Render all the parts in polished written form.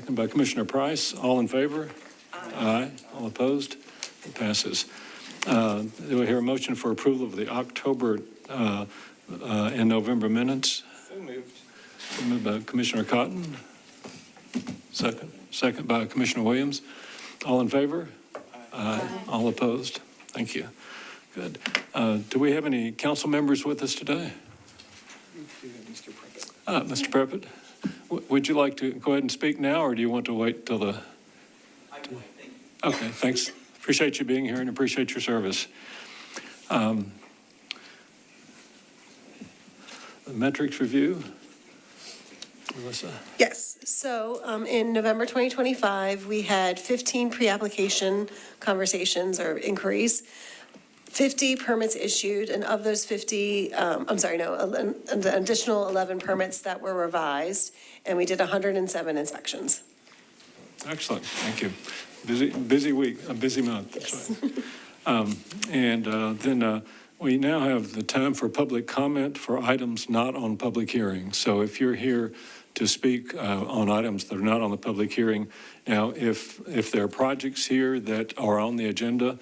second by Commissioner Price. All in favor? Aye. All opposed? It passes. Do we hear a motion for approval of the October and November minutes? So moved. Moved by Commissioner Cotton. Second by Commissioner Williams. All in favor? Aye. All opposed? Thank you. Good. Do we have any council members with us today? Mr. Preppett. Mr. Preppett, would you like to go ahead and speak now, or do you want to wait till the... I can wait, thank you. Okay, thanks. Appreciate you being here and appreciate your service. The metrics review. Melissa? Yes. So in November 2025, we had 15 pre-application conversations or inquiries, 50 permits issued, and of those 50, an additional 11 permits that were revised, and we did 107 inspections. Excellent, thank you. Busy week, a busy month. Yes. Then we now have the time for public comment for items not on public hearing. So if you're here to speak on items that are not on the public hearing, now if there are projects here that are on the agenda,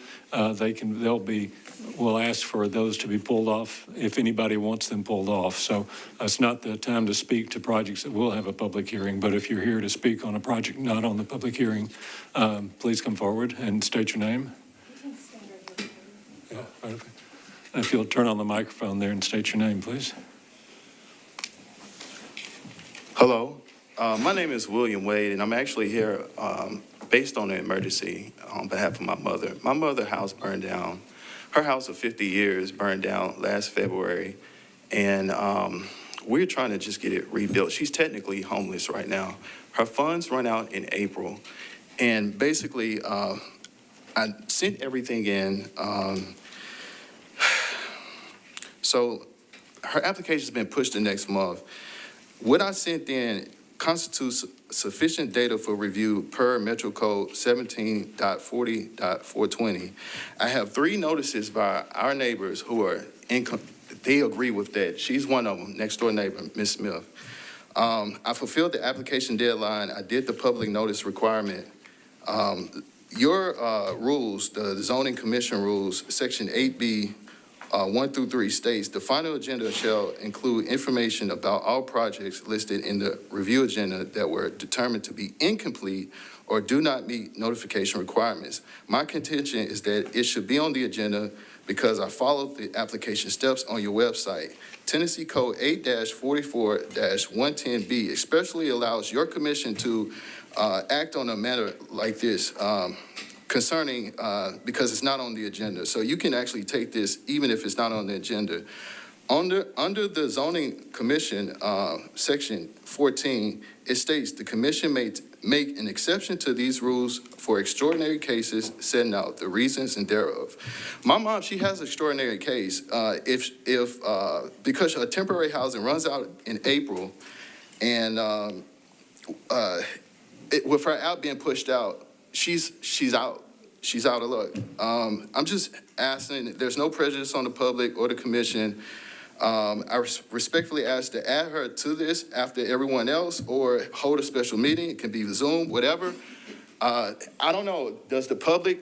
we'll ask for those to be pulled off if anybody wants them pulled off. So it's not the time to speak to projects that will have a public hearing, but if you're here to speak on a project not on the public hearing, please come forward and state your name. Yeah, right, okay. If you'll turn on the microphone there and state your name, please. Hello, my name is William Wade, and I'm actually here based on an emergency on behalf of my mother. My mother's house burned down. Her house of 50 years burned down last February, and we're trying to just get it rebuilt. She's technically homeless right now. Her funds run out in April, and basically I sent everything in. So her application's been pushed to next month. What I sent in constitutes sufficient data for review per Metro Code 17.40.420. I have 3 notices by our neighbors who are they agree with that. She's one of them, next door neighbor, Ms. Smith. I fulfilled the application deadline. I did the public notice requirement. Your rules, the zoning commission rules, section 8B, 1 through 3 states, the final agenda shall include information about all projects listed in the review agenda that were determined to be incomplete or do not meet notification requirements. My contention is that it should be on the agenda because I followed the application steps on your website. Tennessee Code 8-44-110B especially allows your commission to act on a matter like this. Concerning, because it's not on the agenda. So you can actually take this even if it's not on the agenda. Under the zoning commission, section 14, it states the commission may make an exception to these rules for extraordinary cases, setting out the reasons and thereof. My mom, she has an extraordinary case. Because her temporary housing runs out in April, and with her out being pushed out, she's out. She's out of luck. I'm just asking, there's no prejudice on the public or the commission. I respectfully ask to add her to this after everyone else or hold a special meeting. It can be Zoom, whatever. I don't know. Does the public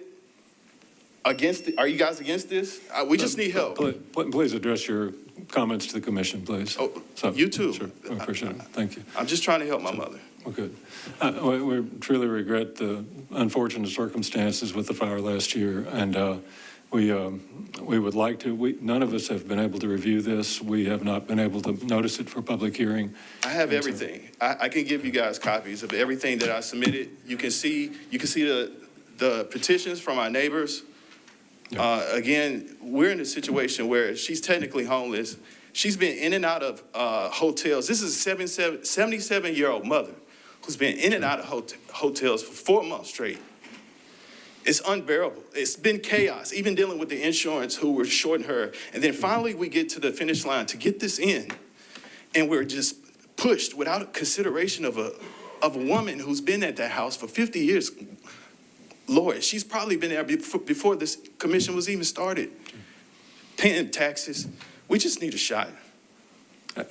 against it? Are you guys against this? We just need help. Please address your comments to the commission, please. Oh, you too. Sure, I appreciate it. Thank you. I'm just trying to help my mother. Well, good. We truly regret the unfortunate circumstances with the fire last year, and we would like to. None of us have been able to review this. We have not been able to notice it for public hearing. I have everything. I can give you guys copies of everything that I submitted. You can see the petitions from our neighbors. Yeah. Again, we're in a situation where she's technically homeless. She's been in and out of hotels. This is a 77-year-old mother who's been in and out of hotels for 4 months straight. It's unbearable. It's been chaos, even dealing with the insurance who were shorting her. And then finally we get to the finish line to get this in, and we're just pushed without consideration of a woman who's been at that house for 50 years. Lord, she's probably been there before this commission was even started, paying taxes. We just need a shot.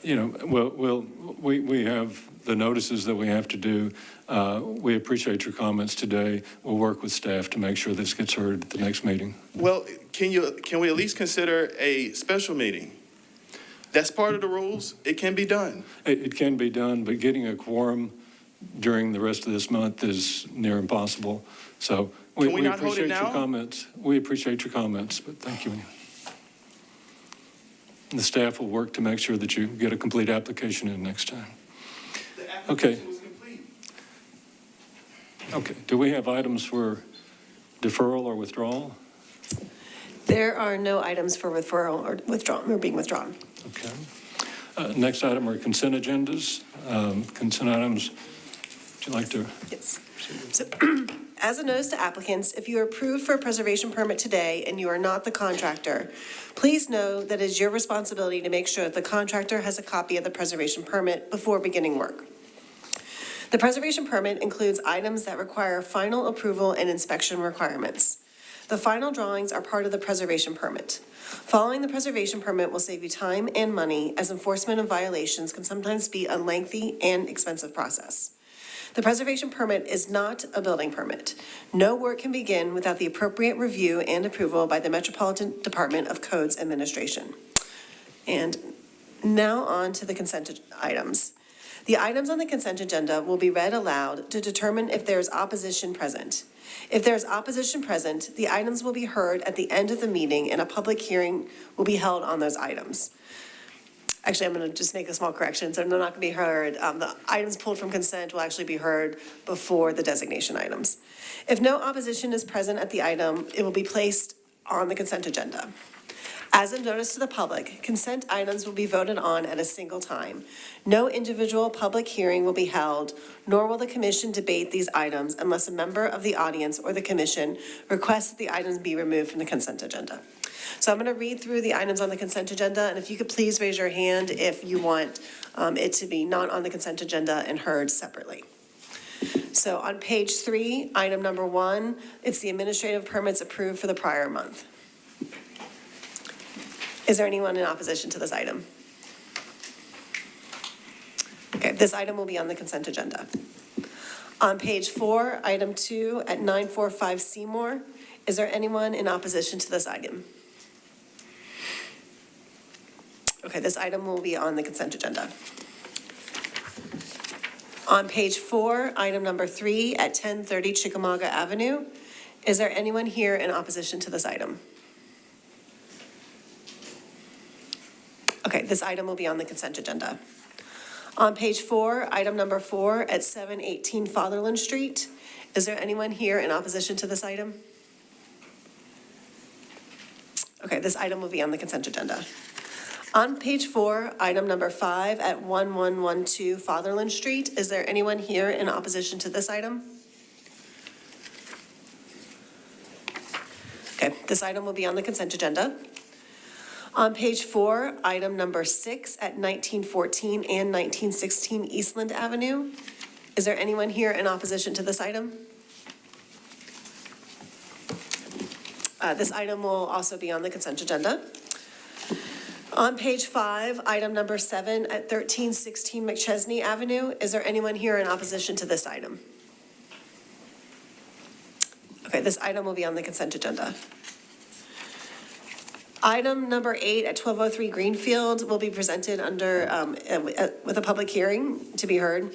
We have the notices that we have to do. We appreciate your comments today. We'll work with staff to make sure this gets heard at the next meeting. Well, can we at least consider a special meeting? That's part of the rules. It can be done. It can be done, but getting a quorum during the rest of this month is near impossible. So Can we not hold it appreciate your now? comments. We appreciate your comments, but thank you. The staff will work to make sure that you get a complete application in next time. The Okay. application was complete. Okay, do we have items for deferral or withdrawal? There are no items for referral or withdrawn, or being withdrawn. Okay. Next item are consent agendas. Consent items, would you like to? Yes. So, as a notice to applicants, if you are approved for a preservation permit today and you are not the contractor, please know that it is your responsibility to make sure that the contractor has a copy of the preservation permit before beginning work. The preservation permit includes items that require final approval and inspection requirements. The final drawings are part of the preservation permit. Following the preservation permit will save you time and money, as enforcement of violations can sometimes be a lengthy and expensive process. The preservation permit is not a building permit. No work can begin without the appropriate review and approval by the Metropolitan Department of Codes Administration. And now on to the consent items. The items on the consent agenda will be read aloud to determine if there is opposition present. If there is opposition present, the items will be heard at the end of the meeting and a public hearing will be held on those items. Actually, I'm going to just make a small correction. So they're not going to be heard. The items pulled from consent will actually be heard before the designation items. If no opposition is present at the item, it will be placed on the consent agenda. As a notice to the public, consent items will be voted on at a single time. No individual public hearing will be held, nor will the commission debate these items unless a member of the audience or the commission requests that the items be removed from the consent agenda. So I'm going to read through the items on the consent agenda, and if you could please raise your hand if you want it to be not on the consent agenda and heard separately. So on page 3, item number 1, it's the administrative permits approved for the prior month. Is there anyone in opposition to this item? Okay, this item will be on the consent agenda. On page 4, item 2 at 945 Seymour, is there anyone in opposition to this item? Okay, this item will be on the consent agenda. On page 4, item number 3 at 1030 Chickamauga Avenue, is there anyone here in opposition to this item? Okay, this item will be on the consent agenda. On page 4, item number 4 at 718 Fatherland Street, is there anyone here in opposition to this item? Okay, this item will be on the consent agenda. On page 4, item number 5 at 1112 Fatherland Street, is there anyone here in opposition to this item? Okay, this item will be on the consent agenda. On page 4, item number 6 at 1914 and 1916 Eastland Avenue, is there anyone here in opposition to this item? This item will also be on the consent agenda. On page 5, item number 7 at 1316 McChesney Avenue, is there anyone here in opposition to this item? Okay, this item will be on the consent agenda. Item number 8 at 1203 Greenfield will be presented under, with a public hearing to be heard.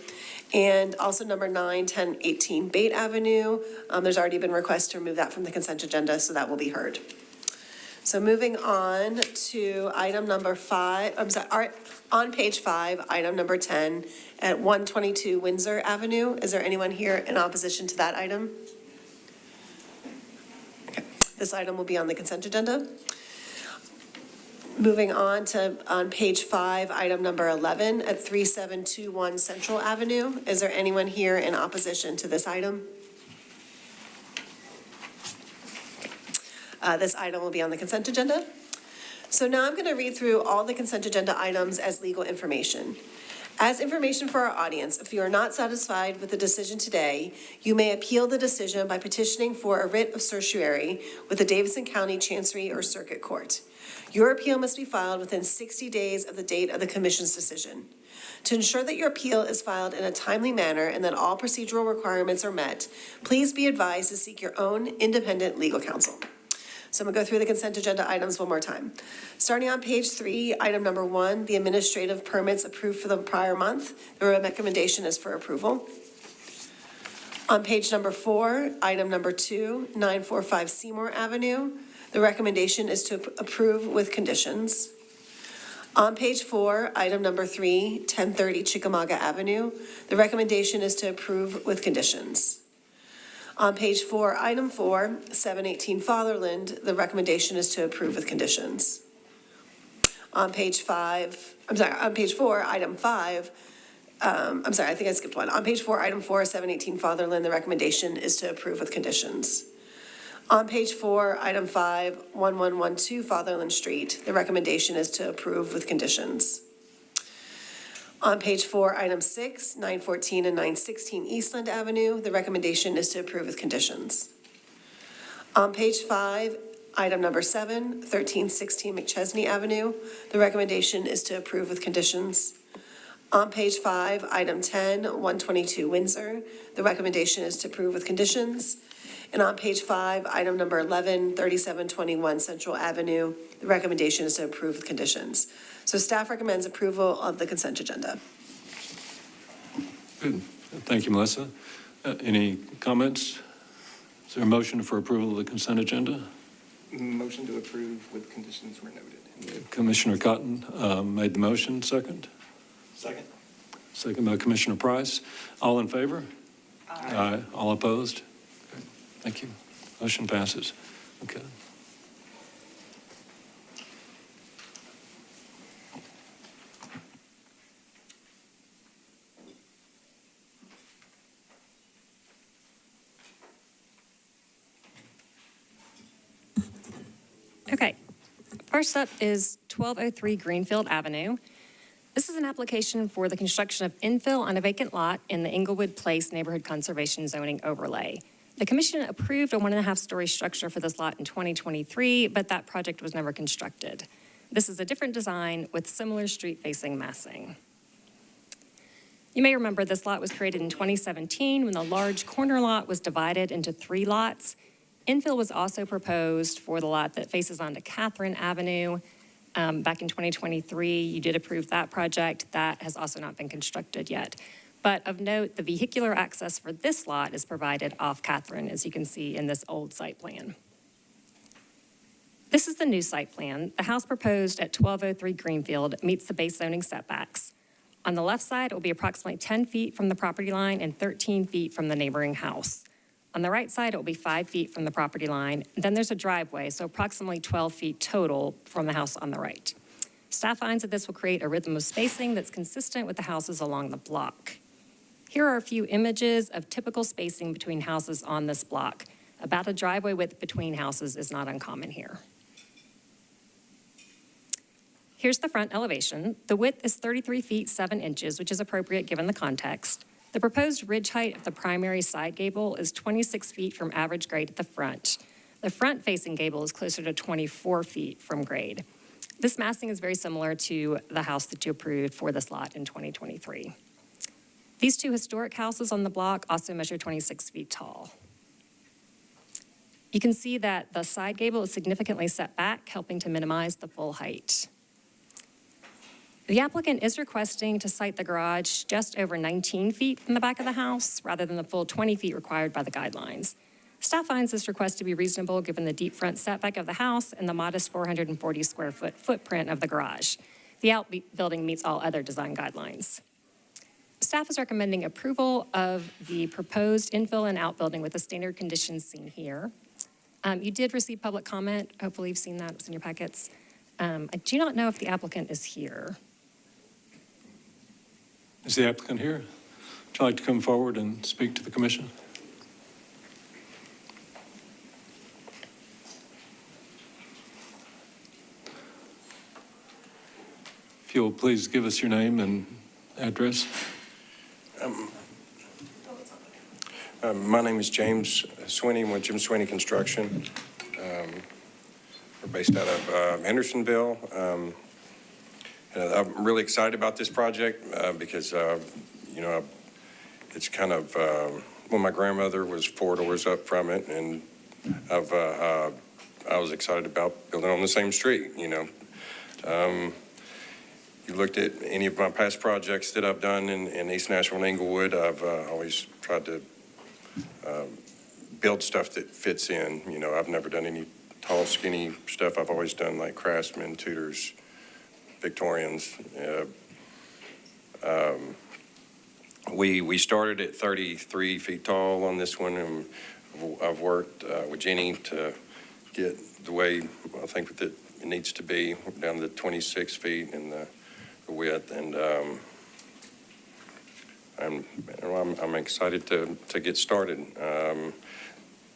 And also number 9, 10, 18 Bate Avenue, there's already been requests to remove that from the consent agenda, so that will be heard. So moving on to item number 5, I'm sorry, on page 5, item number 10 at 122 Windsor Avenue. Is there anyone here in opposition to that item? Okay, this item will be on the consent agenda. Moving on to, on page 5, item number 11 at 3721 Central Avenue. Is there anyone here in opposition to this item? This item will be on the consent agenda. So now I'm going to read through all the consent agenda items as legal information. As information for our audience, if you are not satisfied with the decision today, you may appeal the decision by petitioning for a writ of certiorari with the Davidson County Chancery or Circuit Court. Your appeal must be filed within 60 days of the date of the commission's decision. To ensure that your appeal is filed in a timely manner and that all procedural requirements are met, please be advised to seek your own independent legal counsel. So I'm going to go through the consent agenda items one more time. Starting on page 3, item number 1, the administrative permits approved for the prior month. The recommendation is for approval. On page number 4, item number 2, 945 Seymour Avenue. The recommendation is to approve with conditions. On page 4, item number 3, 1030 Chickamauga Avenue. The recommendation is to approve with conditions. On page 4, item 4, 718 Fatherland, the recommendation is to approve with conditions. On page 5, on page 4, item 5, I think I skipped one. On page 4, item 4, 718 Fatherland, the recommendation is to approve with conditions. On page 4, item 5, 1112 Fatherland Street, the recommendation is to approve with conditions. On page 4, item 6, 914 and 916 Eastland Avenue, the recommendation is to approve with conditions. On page 5, item number 7, 1316 McChesney Avenue, the recommendation is to approve with conditions. On page 5, item 10, 122 Windsor, the recommendation is to approve with conditions. And on page 5, item number 11, 3721 Central Avenue, the recommendation is to approve with conditions. So staff recommends approval of the consent agenda. Good. Thank you, Melissa. Any comments? Is there a motion for approval of the consent agenda? Motion to approve with conditions were noted. Commissioner Cotton made the motion. Second? Second. Second by Commissioner Price. All in favor? Aye. All opposed? Okay. Thank you. Motion passes. Okay. Okay, first up is 1203 Greenfield Avenue. This is an application for the construction of infill on a vacant lot in the Englewood Place Neighborhood Conservation Zoning Overlay. The commission approved a 1.5-story structure for this lot in 2023, but that project was never constructed. This is a different design with similar street-facing massing. You may remember this lot was created in 2017 when the large corner lot was divided into 3 lots. Infill was also proposed for the lot that faces onto Catherine Avenue. Back in 2023, you did approve that project. That has also not been constructed yet. But of note, the vehicular access for this lot is provided off Catherine, as you can see in this old site plan. This is the new site plan. The house proposed at 1203 Greenfield meets the base zoning setbacks. On the left side, it will be approximately 10 feet from the property line and 13 feet from the neighboring house. On the right side, it will be 5 feet from the property line. Then there's a driveway, so approximately 12 feet total from the house on the right. Staff finds that this will create a rhythm of spacing that's consistent with the houses along the block. Here are a few images of typical spacing between houses on this block. About a driveway width between houses is not uncommon here. Here's the front elevation. The width is 33 feet 7 inches, which is appropriate given the context. The proposed ridge height of the primary side gable is 26 feet from average grade at the front. The front-facing gable is closer to 24 feet from grade. This massing is very similar to the house that you approved for this lot in 2023. These 2 historic houses on the block also measure 26 feet tall. You can see that the side gable is significantly set back, helping to minimize the full height. The applicant is requesting to site the garage just over 19 feet from the back of the house, rather than the full 20 feet required by the guidelines. Staff finds this request to be reasonable given the deep front setback of the house and the modest 440 square foot footprint of the garage. The outbuilding meets all other design guidelines. Staff is recommending approval of the proposed infill and outbuilding with the standard conditions seen here. You did receive public comment. Hopefully you've seen that. It was in your packets. I do not know if the applicant is here. Is the applicant here? Would you like to come forward and speak to the commission? If you'll please give us your name and address. My name is James Swinney with Jim Swinney Construction. We're based out of Hendersonville. I'm really excited about this project because, you know, it's kind of, well, my grandmother was 4 doors up from it, and I was excited about building on the same street, you know. You looked at any of my past projects that I've done in East Nashville and Inglewood, I've always tried to build stuff that fits in. You know, I've never done any tall, skinny stuff. I've always done like Craftsman, Tudors, Victorians. We started at 33 feet tall on this one, and I've worked with Jenny to get the way I think that it needs to be down to 26 feet in the width, and I'm excited to get started.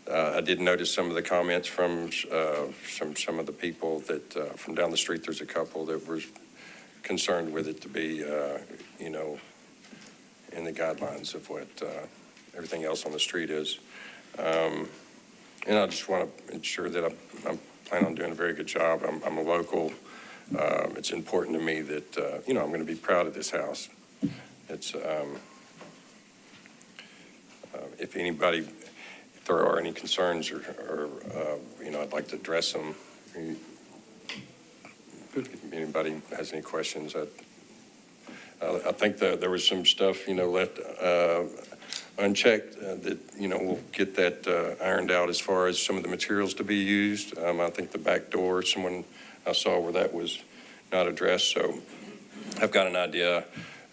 I did notice some of the comments from some of the people that from down the street. There's a couple that were concerned with it to be, you know, in the guidelines of what everything else on the street is. And I just want to ensure that I'm planning on doing a very good job. I'm a local. It's important to me that, you know, I'm going to be proud of this house. It's, if there are any concerns or you know, I'd like to address them. If anybody has any questions, I think that there was some stuff, you know, left unchecked that, you know, we'll get that ironed out as far as some of the materials to be used. I think the back door, someone I saw where that was not addressed, so I've got an idea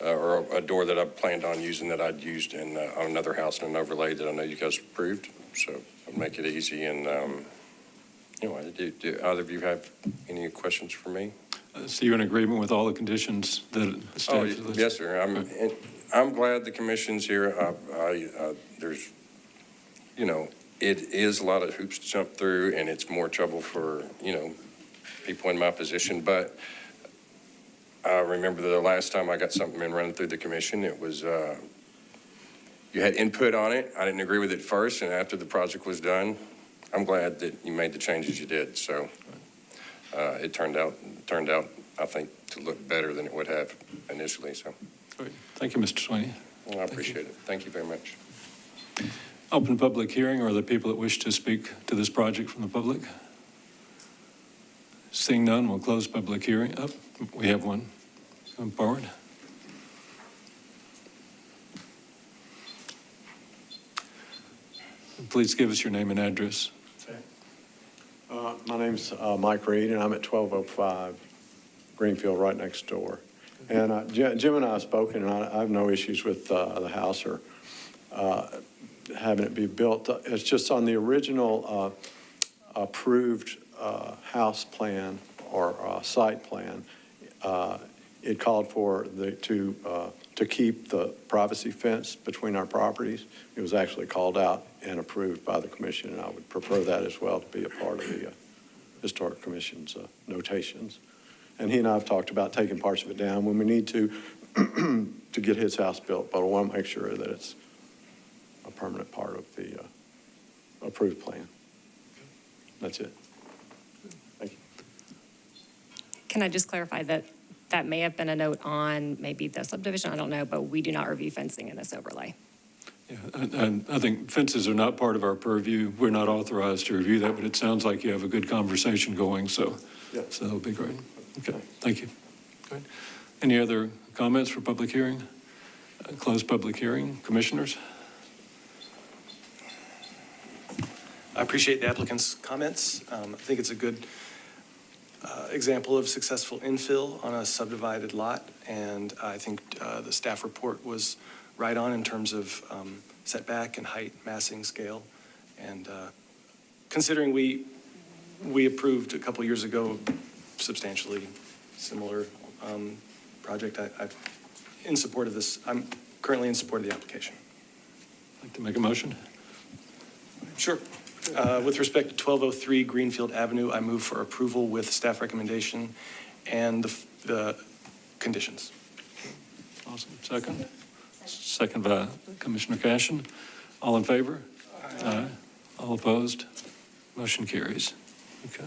or a door that I planned on using that I'd used in on another house in an overlay that I know you guys approved, so I'll make it easy. And anyway, do either of you have any questions for me? So you're in agreement with all the conditions that the staff has listed? Yes, sir. I'm glad the commission's here. There's, you know, it is a lot of hoops to jump through, and it's more trouble for, you know, people in my position. But I remember the last time I got something been running through the commission, it was, you had input on it. I didn't agree with it first, and after the project was done, I'm glad that you made the changes you did. So it turned out, I think, to look better than it would have initially. So. Great. Thank you, Mr. Sweeney. Well, I appreciate it. Thank you very much. Open public hearing, or are there people that wish to speak to this project from the public? Seeing none, we'll close public hearing. Oh, we have one. Come forward. Please give us your name and address. My name's Mike Reed, and I'm at 1205 Greenfield, right next door. And Jim and I have spoken, and I have no issues with the house or having it be built. It's just on the original approved house plan or site plan, it called for to keep the privacy fence between our properties. It was actually called out and approved by the commission, and I would prefer that as well to be a part of the Historic Commission's notations. And he and I have talked about taking parts of it down when we need to get his house built, but I want to make sure that it's a permanent part of the approved plan. That's it. Thank you. Can I just clarify that that may have been a note on maybe the subdivision? I don't know, but we do not review fencing in this overlay. Yeah, and I think fences are not part of our purview. We're not authorized to review that, but it sounds like you have a good conversation going, so that'll be great. Okay, thank you. Good. Any other comments for public hearing? Close public hearing. Commissioners? I appreciate the applicant's comments. I think it's a good example of successful infill on a subdivided lot, and I think the staff report was right on in terms of setback and height, massing, scale, and considering we approved a couple years ago substantially similar project, in support of this. I'm currently in support of the application. Like to make a motion? Sure. With respect to 1203 Greenfield Avenue, I move for approval with staff recommendation and the conditions. Awesome. Second? Second by Commissioner Cashin. All in favor? Aye. All opposed? Motion carries. Okay.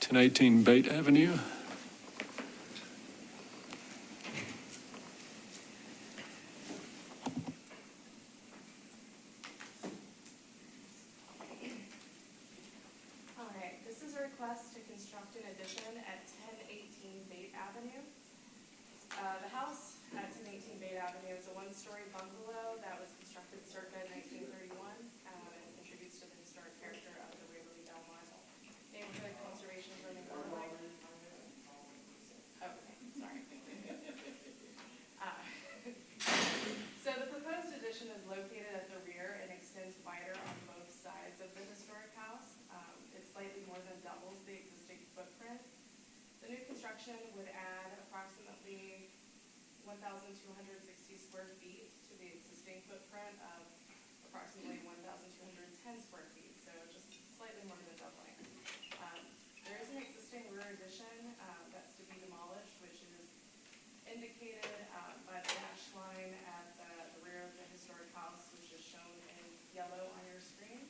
1018 Bate Avenue. construct an addition at 1018 Bate Avenue. The house at 1018 Bate Avenue is a one-story bungalow that was constructed circa 1931 and contributes to the historic character of the Waverly Belmont neighborhood conservation zoning overlay. Okay, sorry. So the proposed addition is located at the rear and extends wider on both sides of the historic house. It slightly more than doubles the existing footprint. The new construction would add approximately 1,260 square feet to the existing footprint of approximately 1,210 square feet, so just slightly more than doubling. There is an existing rear addition that's to be demolished, which is indicated by the dash line at the rear of the historic house, which is shown in yellow on your screen.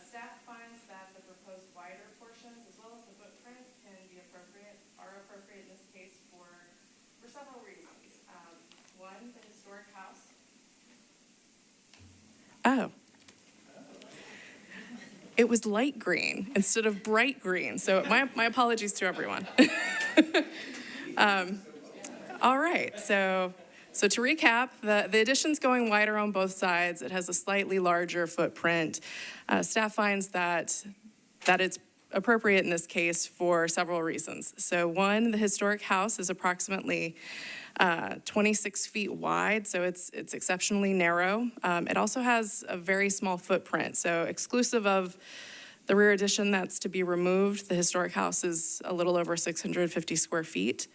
Staff finds that the proposed wider portions, as well as the footprint, are appropriate in this case for several reasons. One, the historic house. Oh. It was light green instead of bright green, so my apologies to everyone. All right, so to recap, the addition's going wider on both sides. It has a slightly larger footprint. Staff finds that it's appropriate in this case for several reasons. So one, the historic house is approximately 26 feet wide, so it's exceptionally narrow. It also has a very small footprint, so exclusive of the rear addition that's to be removed, the historic house is a little over 650 square feet.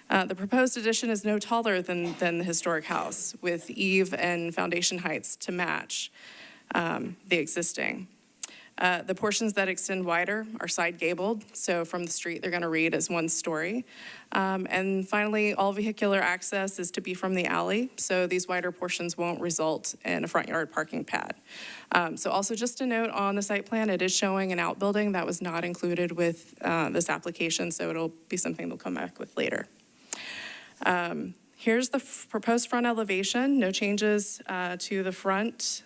The proposed addition is no taller than the historic house, with eave and foundation heights to match the existing. The portions that extend wider are side gabled, so from the street they're going to read as one story. And finally, all vehicular access is to be from the alley, so these wider portions won't result in a front yard parking pad. So also just a note on the site plan, it is showing an outbuilding that was not included with this application, so it'll be something they'll come back with later. Here's the proposed front elevation. No changes to the front.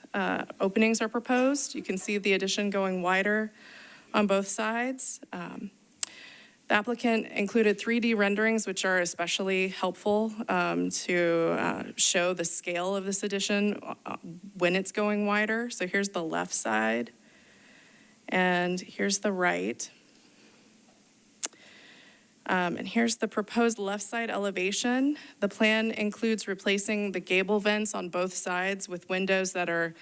Openings are proposed. You can see the addition going wider on both sides. The applicant included 3D renderings, which are especially helpful to show the scale of this addition when it's going wider. So here's the left side, and here's the right. And here's the proposed left side elevation. The plan includes replacing the gable vents on both sides with windows that are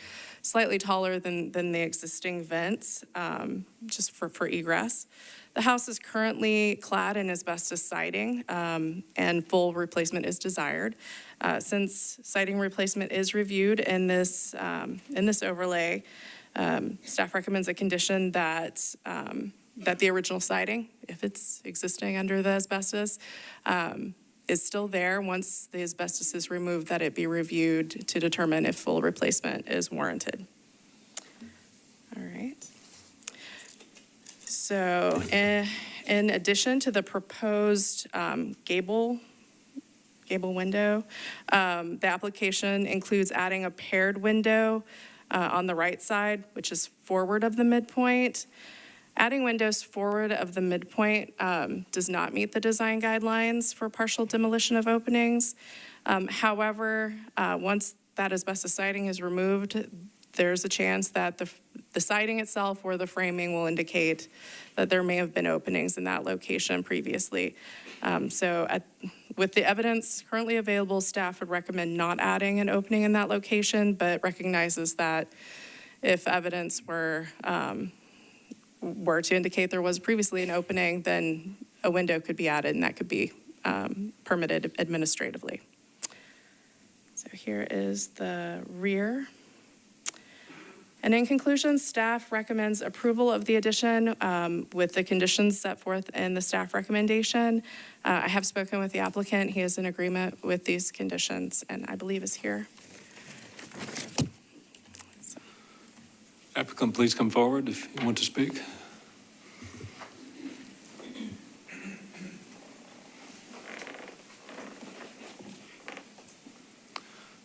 slightly taller than the existing vents, just for egress. The house is currently clad in asbestos siding, and full replacement is desired. Since siding replacement is reviewed in this overlay, staff recommends a condition that the original siding, if it's existing under the asbestos, is still there. Once the asbestos is removed, that it be reviewed to determine if full replacement is warranted. All right. So in addition to the proposed gable window, the application includes adding a paired window on the right side, which is forward of the midpoint. Adding windows forward of the midpoint does not meet the design guidelines for partial demolition of openings. However, once that asbestos siding is removed, there's a chance that the siding itself or the framing will indicate that there may have been openings in that location previously. With the evidence currently available, staff would recommend not adding an opening in that location, but recognizes that if evidence were to indicate there was previously an opening, then a window could be added and that could be permitted administratively. So here is the rear. And in conclusion, staff recommends approval of the addition with the conditions set forth in the staff recommendation. I have spoken with the applicant. He is in agreement with these conditions and I believe is here. Applicant, please come forward if you want to speak.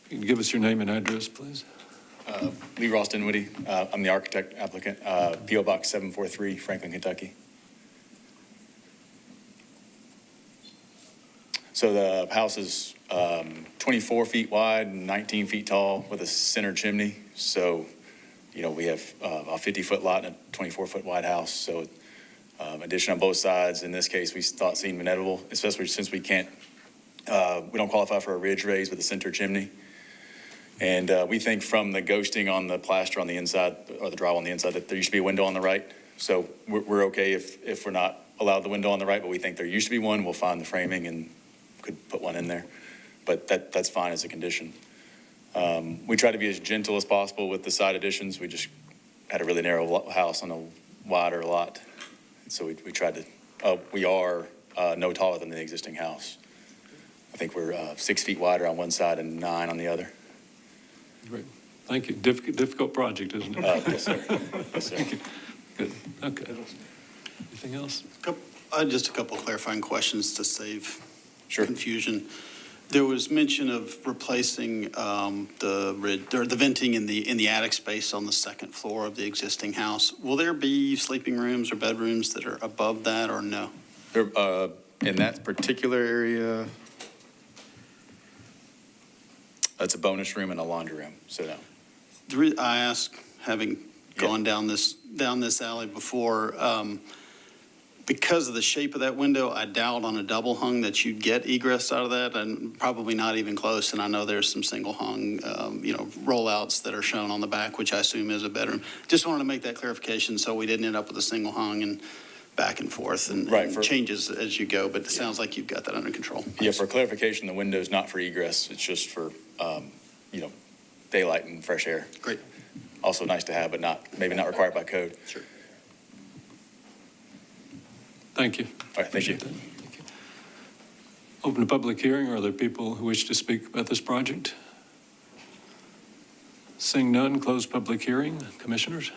You can give us your name and address, please. Lee Ross Dinwiddie. I'm the architect applicant, P.O. Box 743, Franklin, Kentucky. So the house is 24 feet wide and 19 feet tall with a center chimney. So, we have a 50-foot lot and a 24-foot wide house. So addition on both sides. In this case, we thought seemed inevitable, especially since we don't qualify for a ridge raise with a center chimney. And we think from the ghosting on the plaster on the inside, or the drywall on the inside, that there used to be a window on the right. So we're okay if we're not allowed the window on the right, but we think there used to be one. We'll find the framing and could put one in there. But that's fine as a condition. We try to be as gentle as possible with the side additions. We just had a really narrow house on a wider lot. So we tried to, we are no taller than the existing house. I think we're 6 feet wider on one side and 9 on the other. Great. Thank you. Difficult project, isn't it? Yes, sir. Yes, sir. Thank you. Good. Okay. Anything else? Just a couple clarifying questions to save Sure. confusion. There was mention of replacing the venting in the attic space on the second floor of the existing house. Will there be sleeping rooms or bedrooms that are above that, or no? There, in that particular area, it's a bonus room and a laundry room, so no. I ask, having gone down this alley before, because of the shape of that window, I doubt on a double hung that you'd get egress out of that, and probably not even close. And I know there's some single hung, rollouts that are shown on the back, which I assume is a bedroom. Just wanted to make that clarification so we didn't end up with a single hung and back and forth and changes as you go. But it sounds like you've got that under control. Yeah, for clarification, the window's not for egress. It's just for, daylight and fresh air. Great. Also nice to have, but maybe not required by code. Sure. Thank you. All right, thank you. Appreciate that. Thank you. Open to public hearing. Are there people who wish to speak about this project? Seeing none, close public hearing. Commissioners?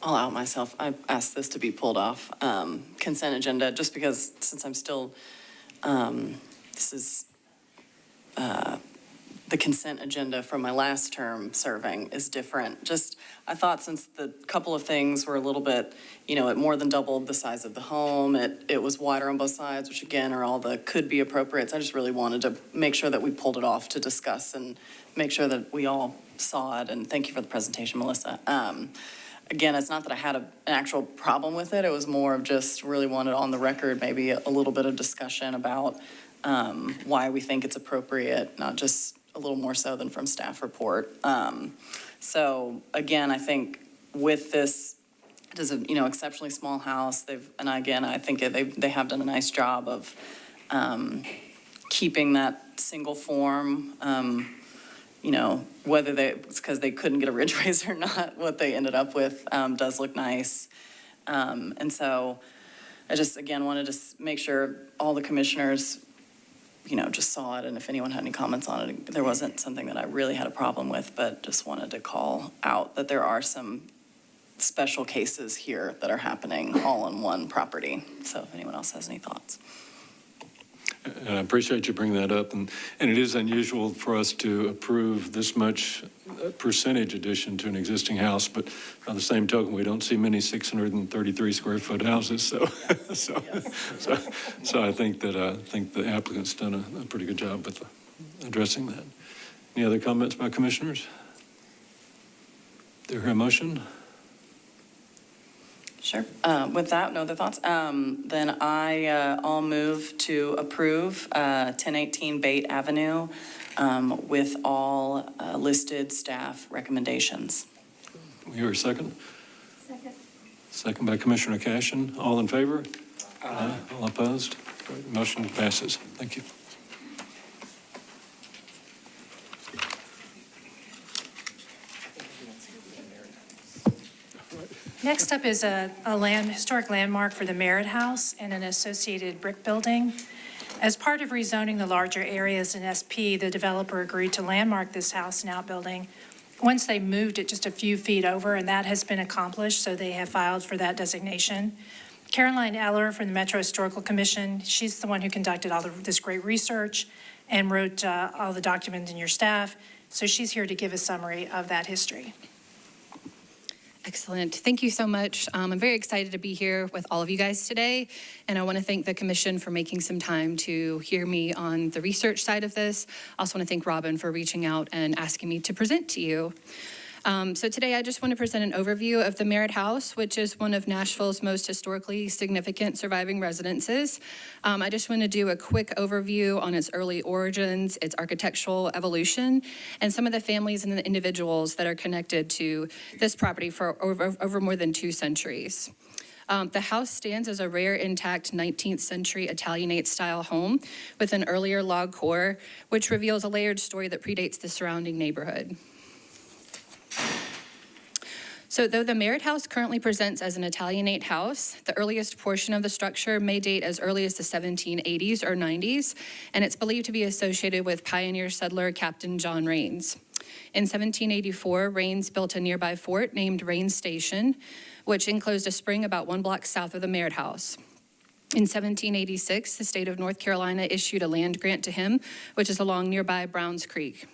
I'll out myself. I asked this to be pulled off consent agenda just because since I'm still, this is the consent agenda from my last term serving is different. Just, I thought since the couple of things were a little bit, it more than doubled the size of the home. It was wider on both sides, which again are all the could be appropriate. So I just really wanted to make sure that we pulled it off to discuss and make sure that we all saw it. And thank you for the presentation, Melissa. Again, it's not that I had an actual problem with it. It was more of just really wanted on the record, maybe a little bit of discussion about why we think it's appropriate, not just a little more so than from staff report. So again, I think with this, it is a exceptionally small house. I think they have done a nice job of keeping that single form. Whether it's because they couldn't get a ridge raise or not, what they ended up with does look nice. And so I just, again, wanted to make sure all the commissioners, just saw it. And if anyone had any comments on it, there wasn't something that I really had a problem with, but just wanted to call out that there are some special cases here that are happening all on one property. So if anyone else has any thoughts. And I appreciate you bringing that up. And it is unusual for us to approve this much percentage addition to an existing house, but on the same token, we don't see many 633 square foot houses. So I think the applicant's done a pretty good job with addressing that. Any other comments by commissioners? Do you hear a motion? Sure. With that, no other thoughts? Then I'll move to approve 1018 Bate Avenue with all listed staff recommendations. We hear a second? Second. Second by Commissioner Cashin. All in favor? Aye. All opposed? Great. Motion passes. Thank you. Next up is a historic landmark for the Merritt House and an associated brick building. As part of rezoning the larger areas in SP, the developer agreed to landmark this house and outbuilding once they moved it just a few feet over, and that has been accomplished, so they have filed for that designation. Caroline Eller from the Metro Historical Commission, she's the one who conducted all this great research and wrote all the documents in your staff, so she's here to give a summary of that history. Excellent. Thank you so much. I'm very excited to be here with all of you guys today, and I want to thank the commission for making some time to hear me on the research side of this. I also want to thank Robin for reaching out and asking me to present to you. So today I just want to present an overview of the Merritt House, which is one of Nashville's most historically significant surviving residences. I just want to do a quick overview on its early origins, its architectural evolution, and some of the families and the individuals that are connected to this property for over more than 2 centuries. The house stands as a rare intact 19th century Italianate style home with an earlier log core, which reveals a layered story that predates the surrounding neighborhood. So though the Merritt House currently presents as an Italianate house, the earliest portion of the structure may date as early as the 1780s or 90s, and it's believed to be associated with pioneer settler Captain John Rains. In 1784, Rains built a nearby fort named Rains Station, which enclosed a spring about 1 block south of the Merritt House. In 1786, the state of North Carolina issued a land grant to him, which is along nearby Browns Creek.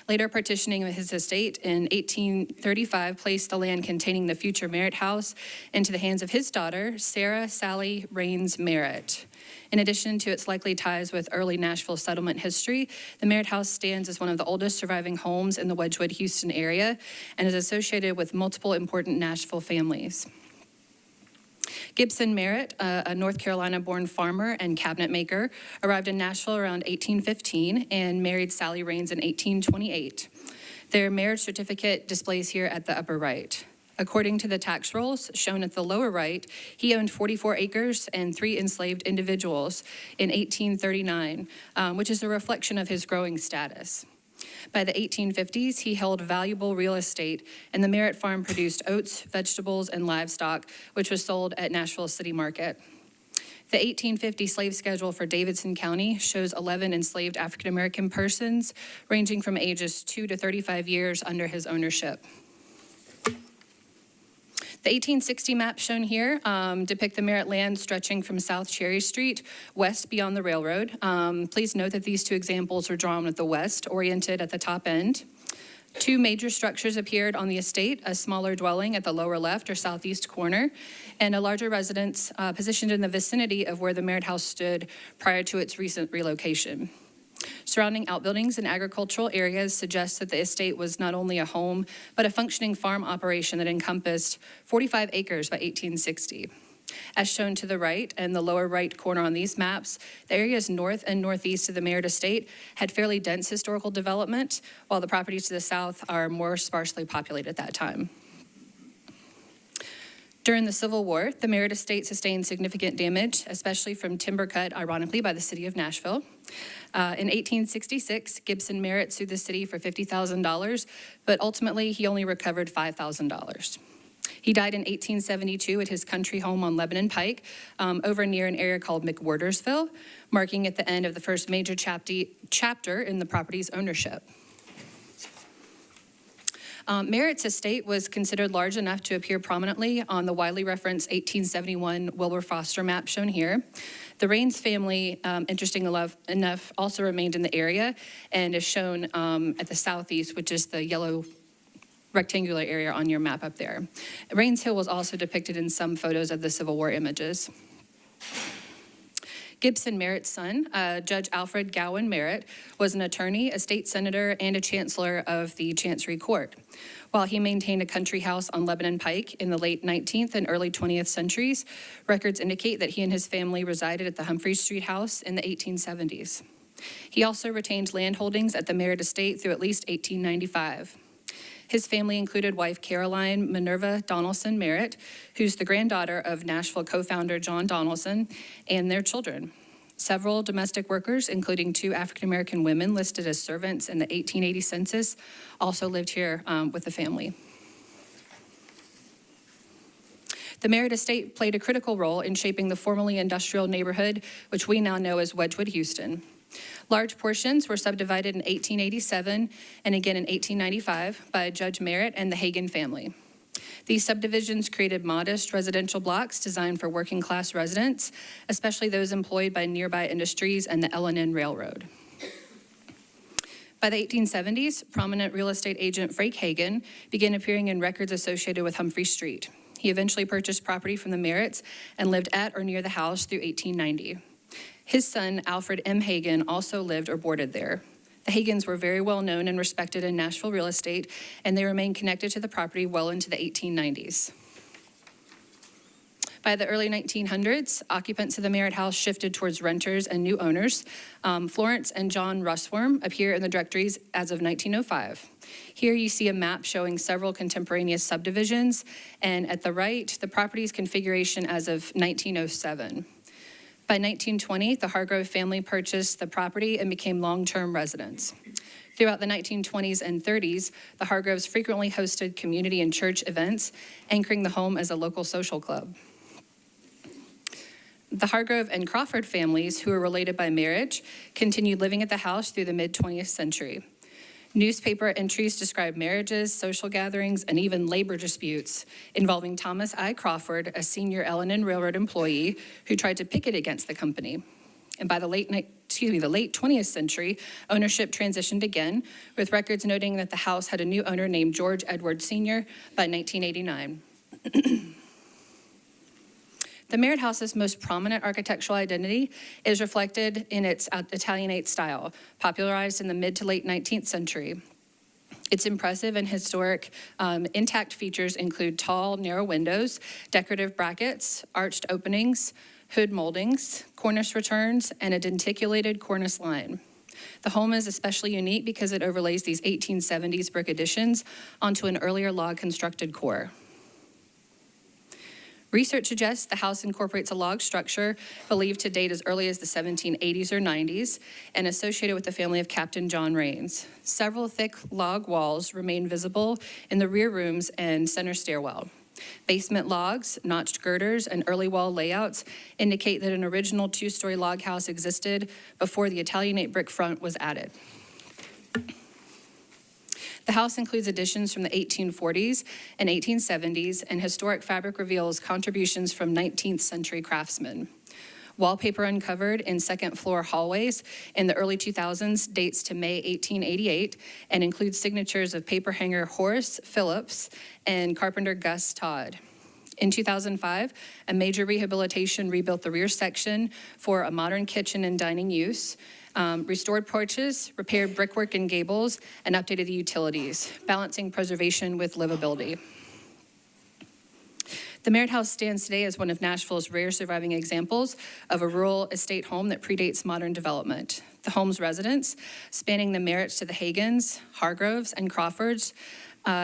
Later partitioning of his estate in 1835 placed the land containing the future Merritt House into the hands of his daughter, Sarah Sally Rains Merritt. In addition to its likely ties with early Nashville settlement history, the Merritt House stands as one of the oldest surviving homes in the Wedgwood-Houston area and is associated with multiple important Nashville families. Gibson Merritt, a North Carolina-born farmer and cabinet maker, arrived in Nashville around 1815 and married Sally Rains in 1828. Their marriage certificate displays here at the upper right. According to the tax rolls shown at the lower right, he owned 44 acres and 3 enslaved individuals in 1839, which is a reflection of his growing status. By the 1850s, he held valuable real estate, and the Merritt farm produced oats, vegetables, and livestock, which was sold at Nashville City Market. The 1850 slave schedule for Davidson County shows 11 enslaved African-American persons, ranging from ages 2 to 35 years under his ownership. The 1860 map shown here depict the Merritt land stretching from South Cherry Street west beyond the railroad. Please note that these 2 examples are drawn with the west oriented at the top end. 2 major structures appeared on the estate, a smaller dwelling at the lower left or southeast corner, and a larger residence positioned in the vicinity of where the Merritt House stood prior to its recent relocation. Surrounding outbuildings and agricultural areas suggest that the estate was not only a home, but a functioning farm operation that encompassed 45 acres by 1860. As shown to the right and the lower right corner on these maps, the areas north and northeast of the Merritt estate had fairly dense historical development, while the properties to the south are more sparsely populated at that time. During the Civil War, the Merritt estate sustained significant damage, especially from timber cut, ironically, by the city of Nashville. In 1866, Gibson Merritt sued the city for $50,000, but ultimately he only recovered $5,000. He died in 1872 at his country home on Lebanon Pike, over near an area called McWhortersville, marking at the end of the first major chapter in the property's ownership. Merritt's estate was considered large enough to appear prominently on the widely referenced 1871 Wilbur Foster map shown here. The Rains family, interesting enough, also remained in the area and is shown at the southeast, which is the yellow rectangular area on your map up there. Rains Hill was also depicted in some photos of the Civil War images. Gibson Merritt's son, Judge Alfred Gowan Merritt, was an attorney, a state senator, and a chancellor of the Chancery Court. While he maintained a country house on Lebanon Pike in the late 19th and early 20th centuries, records indicate that he and his family resided at the Humphreys Street house in the 1870s. He also retained land holdings at the Merritt estate through at least 1895. His family included wife Caroline Minerva Donaldson Merritt, who's the granddaughter of Nashville co-founder John Donaldson, and their children. Several domestic workers, including 2 African-American women listed as servants in the 1880 census, also lived here with the family. The Merritt estate played a critical role in shaping the formerly industrial neighborhood, which we now know as Wedgwood-Houston. Large portions were subdivided in 1887 and again in 1895 by Judge Merritt and the Hagan family. These subdivisions created modest residential blocks designed for working class residents, especially those employed by nearby industries and the L&N Railroad. By the 1870s, prominent real estate agent Frank Hagan began appearing in records associated with Humphrey Street. He eventually purchased property from the Merritts and lived at or near the house through 1890. His son, Alfred M. Hagan, also lived or boarded there. The Hagans were very well known and respected in Nashville real estate, and they remained connected to the property well into the 1890s. By the early 1900s, occupants of the Merritt House shifted towards renters and new owners. Florence and John Russworm appear in the directories as of 1905. Here you see a map showing several contemporaneous subdivisions, and at the right, the property's configuration as of 1907. By 1920, the Hargrove family purchased the property and became long-term residents. Throughout the 1920s and 30s, the Hargroves frequently hosted community and church events, anchoring the home as a local social club. The Hargrove and Crawford families, who were related by marriage, continued living at the house through the mid-20th century. Newspaper entries describe marriages, social gatherings, and even labor disputes involving Thomas I. Crawford, a senior L&N Railroad employee who tried to picket against the company. And by the late 20th century, ownership transitioned again, with records noting that the house had a new owner named George Edwards Sr. by 1989. The Merritt House's most prominent architectural identity is reflected in its Italianate style, popularized in the mid to late 19th century. Its impressive and historic intact features include tall, narrow windows, decorative brackets, arched openings, hood moldings, cornice returns, and a denticulated cornice line. The home is especially unique because it overlays these 1870s brick additions onto an earlier log constructed core. Research suggests the house incorporates a log structure believed to date as early as the 1780s or 90s and associated with the family of Captain John Rains. Several thick log walls remain visible in the rear rooms and center stairwell. Basement logs, notched girders, and early wall layouts indicate that an original two-story log house existed before the Italianate brick front was added. The house includes additions from the 1840s and 1870s, and historic fabric reveals contributions from 19th century craftsmen. Wallpaper uncovered in second floor hallways in the early 2000s dates to May 1888 and includes signatures of paper hanger Horace Phillips and carpenter Gus Todd. In 2005, a major rehabilitation rebuilt the rear section for a modern kitchen and dining use, restored porches, repaired brickwork and gables, and updated the utilities, balancing preservation with livability. The Merritt House stands today as one of Nashville's rare surviving examples of a rural estate home that predates modern development. The home's residents, spanning the Merritts to the Hagans, Hargroves, and Crawfords,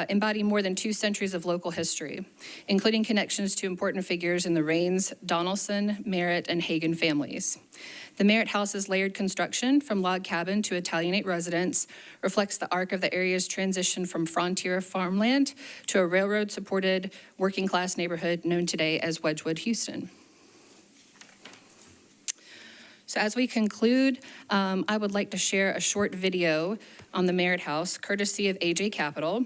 embody more than 2 centuries of local history, including connections to important figures in the Rains, Donaldson, Merritt, and Hagan families. The Merritt House's layered construction, from log cabin to Italianate residence, reflects the arc of the area's transition from frontier farmland to a railroad-supported working-class neighborhood known today as Wedgwood, Houston. So as we conclude, I would like to share a short video on the Merritt House, courtesy of AJ Capital.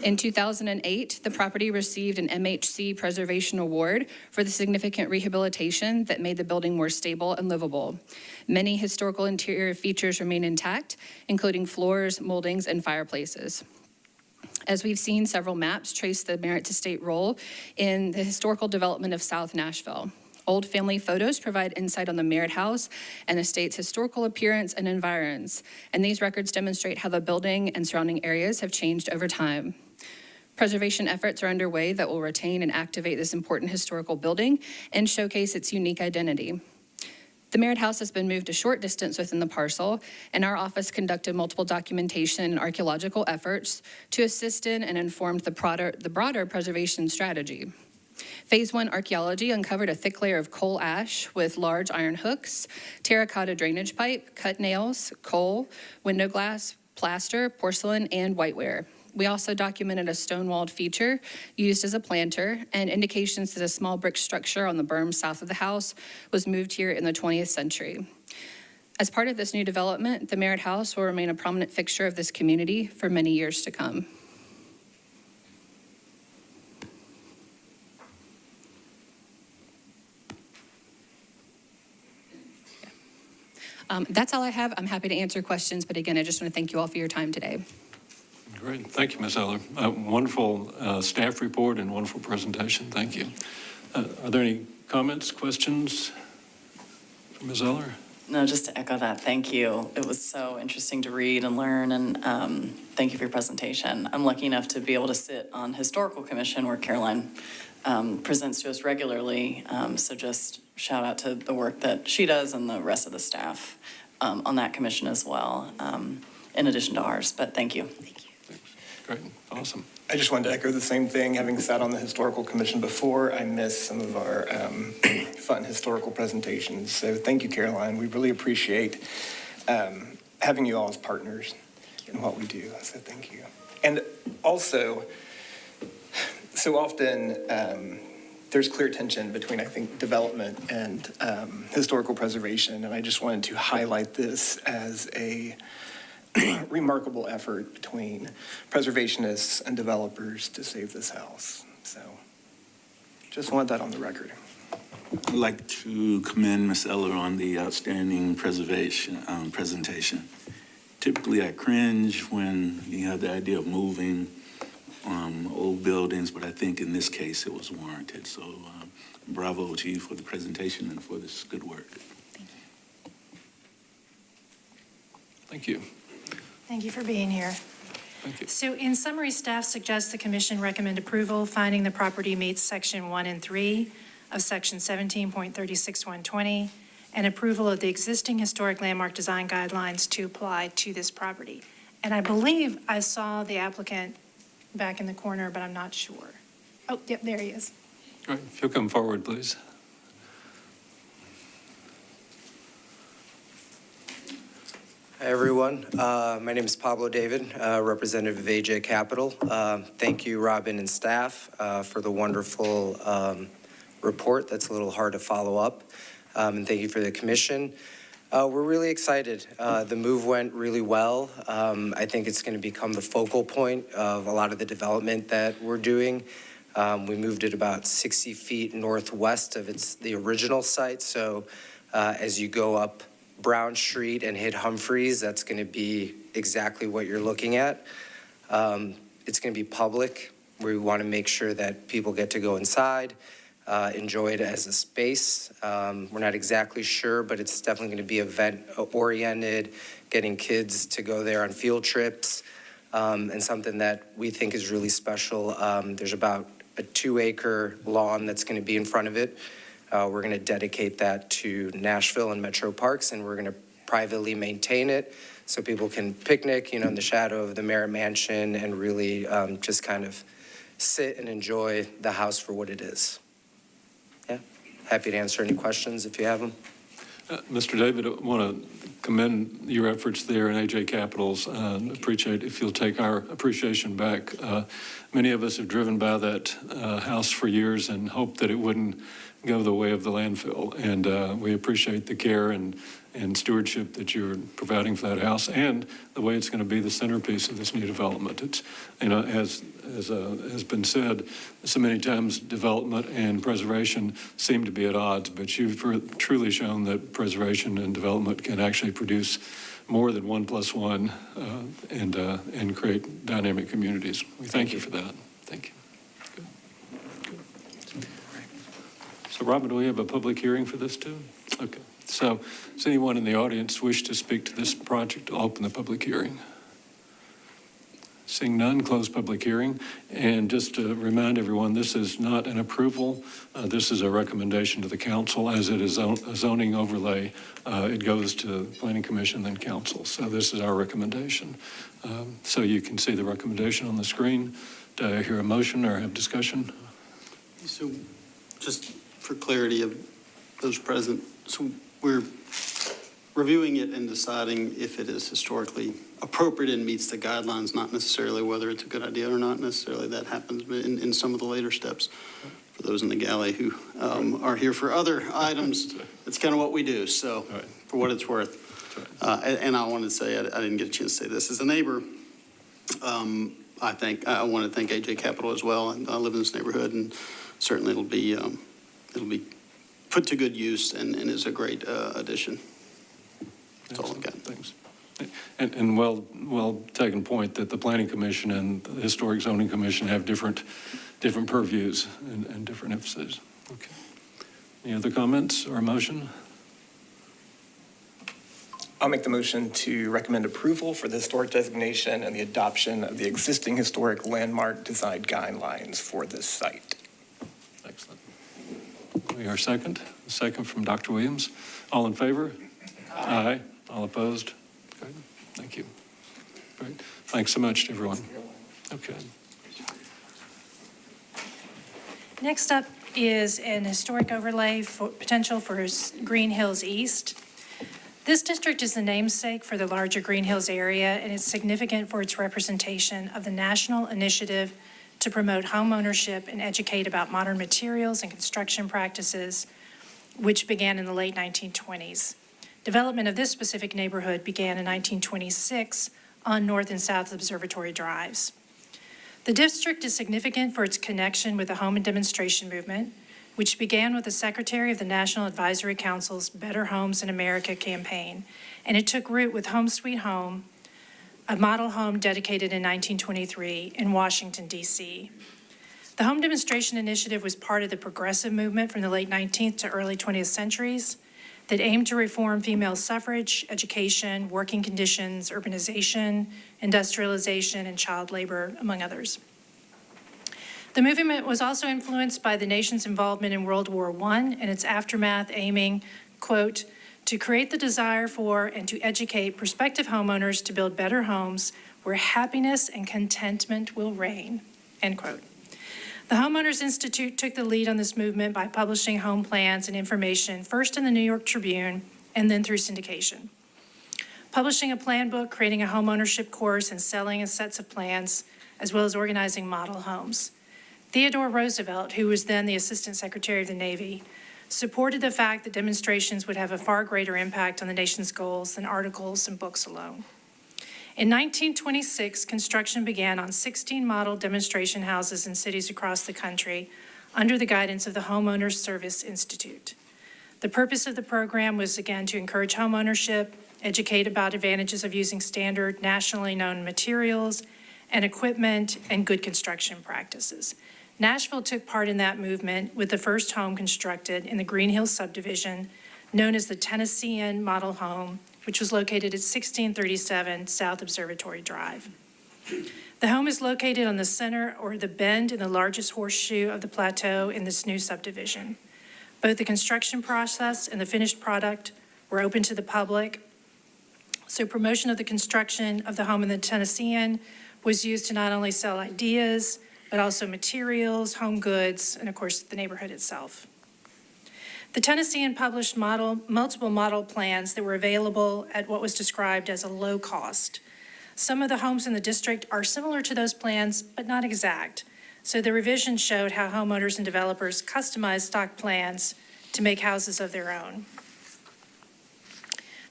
In 2008, the property received an MHC Preservation Award for the significant rehabilitation that made the building more stable and livable. Many historical interior features remain intact, including floors, moldings, and fireplaces. As we've seen, several maps trace the Merritt Estate role in the historical development of South Nashville. Old family photos provide insight on the Merritt House and the state's historical appearance and environs, and these records demonstrate how the building and surrounding areas have changed over time. Preservation efforts are underway that will retain and activate this important historical building and showcase its unique identity. The Merritt House has been moved a short distance within the parcel, and our office conducted multiple documentation and archaeological efforts to assist in and inform the broader preservation strategy. Phase 1 archaeology uncovered a thick layer of coal ash with large iron hooks, terracotta drainage pipe, cut nails, coal, window glass, plaster, porcelain, and whiteware. We also documented a stone-walled feature used as a planter and indications that a small brick structure on the berm south of the house was moved here in the 20th century. As part of this new development, the Merritt House will remain a prominent fixture of this community for many years to come. That's all I have. I'm happy to answer questions, but again, I just want to thank you all for your time today. Great. Thank you, Ms. Eller. Wonderful staff report and wonderful presentation. Thank you. Are there any comments, questions for Ms. Eller? No, just to echo that, thank you. It was so interesting to read and learn, and thank you for your presentation. I'm lucky enough to be able to sit on Historical Commission where Caroline presents to us regularly. So just shout out to the work that she does and the rest of the staff on that commission as well, in addition to ours. But thank you. Great. Awesome. I just wanted to echo the same thing. Having sat on the Historical Commission before, I miss some of our fun historical presentations. So thank you, Caroline. We really appreciate having you all as partners in what we do. So thank you. And also, so often there's clear tension between, I think, development and historical preservation. And I just wanted to highlight this as a remarkable effort between preservationists and developers to save this house. So just want that on the record. I'd like to commend Ms. Eller on the outstanding presentation. Typically, I cringe when you have the idea of moving old buildings, but I think in this case it was warranted. So bravo to you for the presentation and for this good work. Thank you. Thank you for being here. Thank you. So in summary, staff suggests the commission recommend approval, finding the property meets section 1 and 3 of section 17.36120, and approval of the existing historic landmark design guidelines to apply to this property. And I believe I saw the applicant back in the corner, but I'm not sure. Oh, yep, there he is. All right. If you'll come forward, please. Hi, everyone. My name is Pablo David, representative of AJ Capital. Thank you, Robin and staff, for the wonderful report. That's a little hard to follow up. And thank you for the commission. We're really excited. The move went really well. I think it's going to become the focal point of a lot of the development that we're doing. We moved it about 60 feet northwest of the original site. So as you go up Brown Street and hit Humphreys, that's going to be exactly what you're looking at. It's going to be public. We want to make sure that people get to go inside, enjoy it as a space. We're not exactly sure, but it's definitely going to be event-oriented, getting kids to go there on field trips, and something that we think is really special. There's about a 2-acre lawn that's going to be in front of it. We're going to dedicate that to Nashville and Metro Parks, and we're going to privately maintain it so people can picnic, in the shadow of the Merritt Mansion and really just kind of sit and enjoy the house for what it is. Yeah, happy to answer any questions if you have them. Mr. David, I want to commend your efforts there in AJ Capitals. Appreciate if you'll take our appreciation back. Many of us have driven by that house for years and hoped that it wouldn't go the way of the landfill. And we appreciate the care and stewardship that you're providing for that house and the way it's going to be the centerpiece of this new development. It's, as has been said, so many times development and preservation seem to be at odds, but you've truly shown that preservation and development can actually produce more than 1 + 1 and create dynamic communities. We thank you for that. Thank you. So, Robin, do we have a public hearing for this too? Okay. So, does anyone in the audience wish to speak to this project? I'll open the public hearing. Seeing none, close public hearing. And just to remind everyone, this is not an approval. This is a recommendation to the council. As it is a zoning overlay, it goes to Planning Commission, then council. So this is our recommendation. So you can see the recommendation on the screen. Do I hear a motion or have discussion? So just for clarity of those present, so we're reviewing it and deciding if it is historically appropriate and meets the guidelines, not necessarily whether it's a good idea or not necessarily. That happens in some of the later steps. For those in the galley who are here for other items, that's kind of what we do. So for what it's worth. And I wanted to say, I didn't get a chance to say this as a neighbor. I want to thank AJ Capital as well. I live in this neighborhood, and certainly it'll be put to good use and is a great addition. That's all I've got. Thanks. And well taken point that the Planning Commission and the Historic Zoning Commission have different purviews and different emphases. Okay. Any other comments or a motion? I'll make the motion to recommend approval for the historic designation and the adoption of the existing historic landmark design guidelines for this site. Excellent. We are second. Second from Dr. Williams. All in favor? Aye. All opposed? Okay. Thank you. Great. Thanks so much to everyone. Okay. Next up is an historic overlay for potential for Green Hills East. This district is the namesake for the larger Green Hills area, and it's significant for its representation of the national initiative to promote home ownership and educate about modern materials and construction practices, which began in the late 1920s. Development of this specific neighborhood began in 1926 on North and South Observatory Drives. The district is significant for its connection with the home and demonstration movement, which began with the Secretary of the National Advisory Council's Better Homes in America campaign, and it took root with Home Sweet Home, a model home dedicated in 1923 in Washington, D.C. The home demonstration initiative was part of the progressive movement from the late 19th to early 20th centuries that aimed to reform female suffrage, education, working conditions, urbanization, industrialization, and child labor, among others. The movement was also influenced by the nation's involvement in World War I and its aftermath, aiming, quote, to create the desire for and to educate prospective homeowners to build better homes where happiness and contentment will reign, end quote. The Homeowners Institute took the lead on this movement by publishing home plans and information first in the New York Tribune and then through syndication. Publishing a plan book, creating a home ownership course, and selling a sets of plans, as well as organizing model homes. Theodore Roosevelt, who was then the Assistant Secretary of the Navy, supported the fact that demonstrations would have a far greater impact on the nation's goals than articles and books alone. In 1926, construction began on 16 model demonstration houses in cities across the country under the guidance of the Homeowners Service Institute. The purpose of the program was, again, to encourage home ownership, educate about advantages of using standard, nationally known materials and equipment, and good construction practices. Nashville took part in that movement with the first home constructed in the Green Hills subdivision, known as the Tennessean Model Home, which was located at 1637 South Observatory Drive. The home is located on the center or the bend in the largest horseshoe of the plateau in this new subdivision. Both the construction process and the finished product were open to the public, so promotion of the construction of the home in the Tennessean was used to not only sell ideas, but also materials, home goods, and of course, the neighborhood itself. The Tennessean published multiple model plans that were available at what was described as a low cost. Some of the homes in the district are similar to those plans, but not exact. So the revision showed how homeowners and developers customized stock plans to make houses of their own.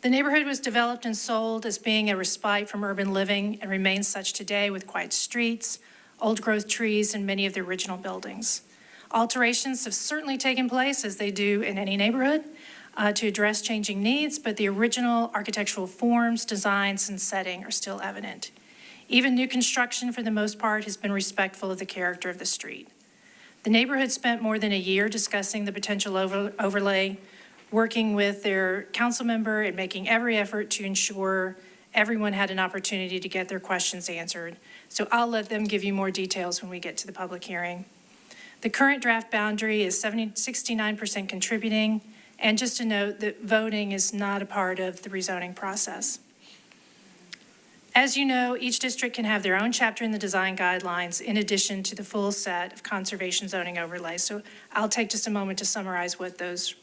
The neighborhood was developed and sold as being a respite from urban living and remains such today with quiet streets, old-growth trees, and many of the original buildings. Alterations have certainly taken place, as they do in any neighborhood, to address changing needs, but the original architectural forms, designs, and setting are still evident. Even new construction, for the most part, has been respectful of the character of the street. The neighborhood spent more than a year discussing the potential overlay, working with their council member and making every effort to ensure everyone had an opportunity to get their questions answered. So I'll let them give you more details when we get to the public hearing. The current draft boundary is 69% contributing, and just to note that voting is not a part of the rezoning process. As you know, each district can have their own chapter in the design guidelines in addition to the full set of conservation zoning overlays. So I'll take just a moment to summarize what those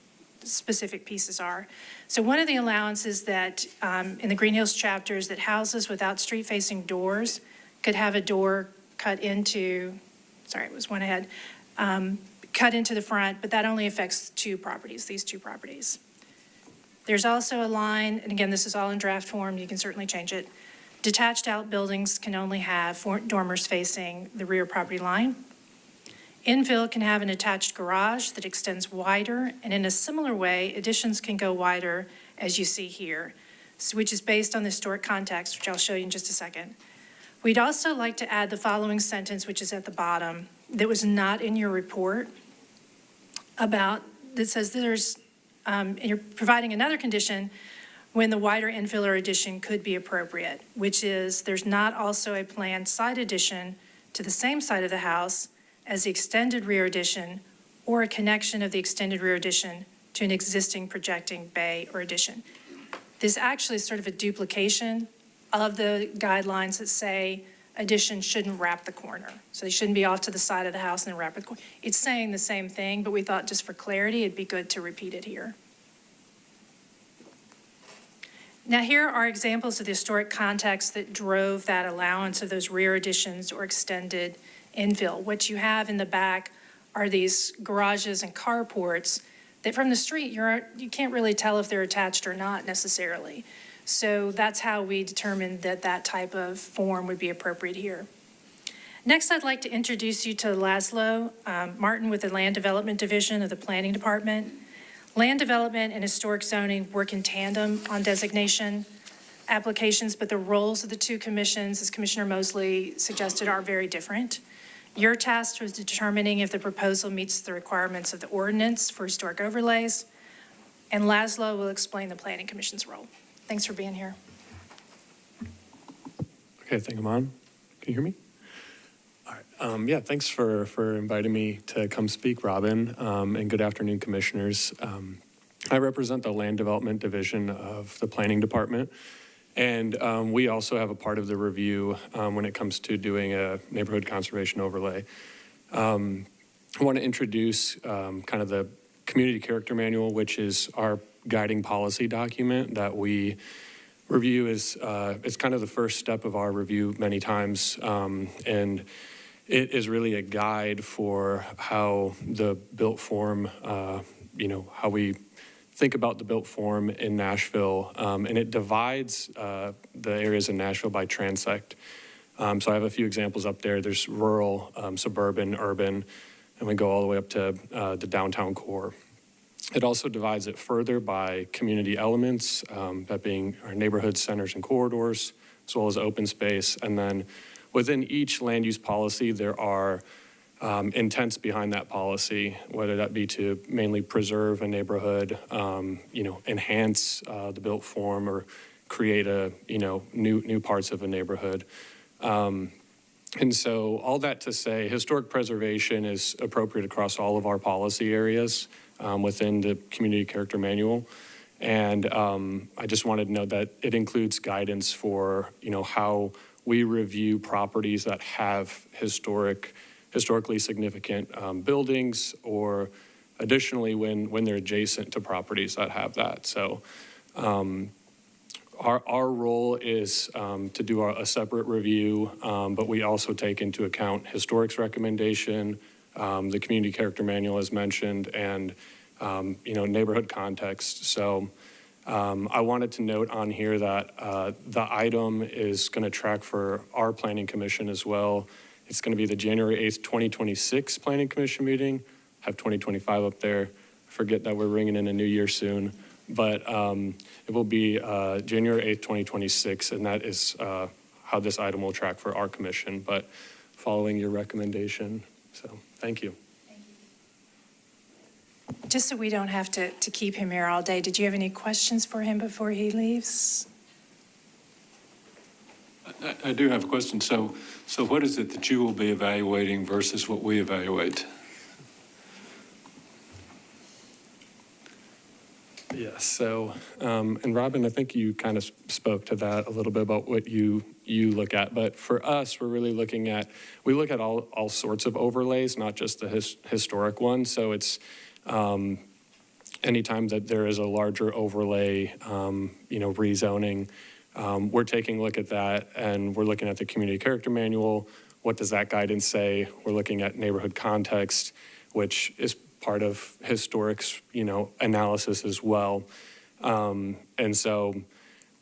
specific pieces are. So one of the allowances that in the Green Hills chapter is that houses without street-facing doors could have a door cut into, sorry, it was one ahead, cut into the front, but that only affects these two properties. There's also a line, and again, this is all in draft form, you can certainly change it. Detached outbuildings can only have dormers facing the rear property line. Infill can have an attached garage that extends wider, and in a similar way, additions can go wider, as you see here. which is based on the historic context, which I'll show you in just a second. We'd also like to add the following sentence, which is at the bottom, that was not in your report, that says you're providing another condition when the wider infill or addition could be appropriate, which is there's not also a planned side addition to the same side of the house as the extended rear addition or a connection of the extended rear addition to an existing projecting bay or addition. This actually is sort of a duplication of the guidelines that say addition shouldn't wrap the corner. So they shouldn't be off to the side of the house and then wrap the corner. It's saying the same thing, but we thought just for clarity, it'd be good to repeat it here. Now, here are examples of the historic context that drove that allowance of those rear additions or extended infill. What you have in the back are these garages and carports that from the street, you can't really tell if they're attached or not necessarily. So that's how we determined that that type of form would be appropriate here. Next, I'd like to introduce you to Laszlo Martin with the Land Development Division of the Planning Department. Land development and historic zoning work in tandem on designation applications, but the roles of the two commissions, as Commissioner Mosley suggested, are very different. Your task was determining if the proposal meets the requirements of the ordinance for historic overlays, and Laszlo will explain the Planning Commission's role. Thanks for being here. Okay, I think I'm on. Can you hear me? All right. Yeah, thanks for inviting me to come speak, Robin, and good afternoon, commissioners. I represent the Land Development Division of the Planning Department, and we also have a part of the review when it comes to doing a neighborhood conservation overlay. I want to introduce kind of the Community Character Manual, which is our guiding policy document that we review. It's kind of the first step of our review many times, and it is really a guide for how the built form, how we think about the built form in Nashville, and it divides the areas in Nashville by transect. So I have a few examples up there. There's rural, suburban, urban, and we go all the way up to the downtown core. It also divides it further by community elements, that being our neighborhood centers and corridors, as well as open space. And then within each land use policy, there are intents behind that policy, whether that be to mainly preserve a neighborhood, enhance the built form, or create new parts of a neighborhood. And so all that to say, historic preservation is appropriate across all of our policy areas within the Community Character Manual. And I just wanted to note that it includes guidance for, how we review properties that have historically significant buildings, or additionally when they're adjacent to properties that have that. So our role is to do a separate review, but we also take into account historic's recommendation, the Community Character Manual as mentioned, and neighborhood context. So I wanted to note on here that the item is going to track for our Planning Commission as well. It's going to be the January 8th, 2026 Planning Commission meeting. I have 2025 up there. Forget that we're ringing in a new year soon. But it will be January 8th, 2026, and that is how this item will track for our commission, but following your recommendation. So thank you. Just so we don't have to keep him here all day, did you have any questions for him before he leaves? I do have a question. So what is it that you will be evaluating versus what we evaluate? Yes. So, and Robin, I think you kind of spoke to that a little bit about what you look at. But for us, we're really we look at all sorts of overlays, not just the historic ones. So it's anytime that there is a larger overlay, rezoning, we're taking a look at that, and we're looking at the Community Character Manual. What does that guidance say? We're looking at neighborhood context, which is part of historic's, analysis as well. And so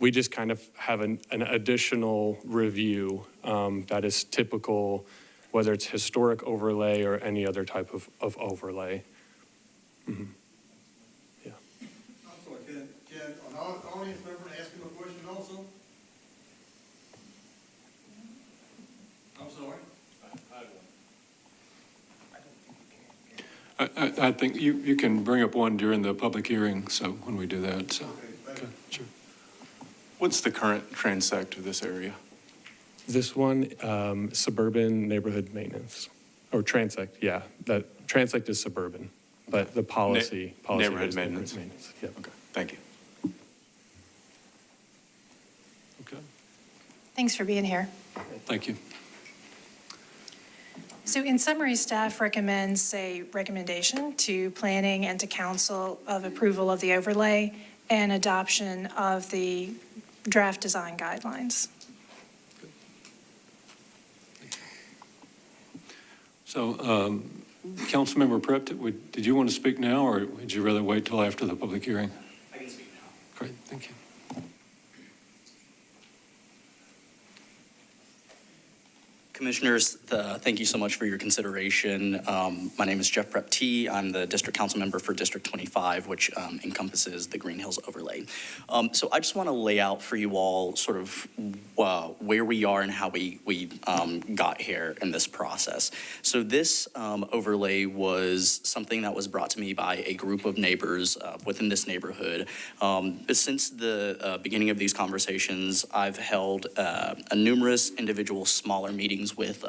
we just kind of have an additional review that is typical, whether it's historic overlay or any other type of overlay. Mm-hmm. Yeah. I'm sorry, can an audience member ask him a question? I think you can bring up one during the public hearing, so when we do that, so. Okay, sure. What's the current transect of this area? This one, suburban neighborhood maintenance, or transect, yeah. That transect is suburban, but the policy Neighborhood is maintenance. Yep. Okay, thank you. Okay, Thanks for being here. thank you. So in summary, staff recommends a recommendation to planning and to council of approval of the overlay and adoption of the draft design guidelines. So, Councilmember Prep, did you want to speak now, or would you rather wait till after the public hearing? I can speak now. Great, thank you. Commissioners, thank you so much for your consideration. My name is Jeff Prep T. I'm the district council member for District 25, which encompasses the Green Hills overlay. So I just want to lay out for you all sort of where we are and how we got here in this process. So this overlay was something that was brought to me by a group of neighbors within this neighborhood. Since the beginning of these conversations, I've held numerous individual smaller meetings with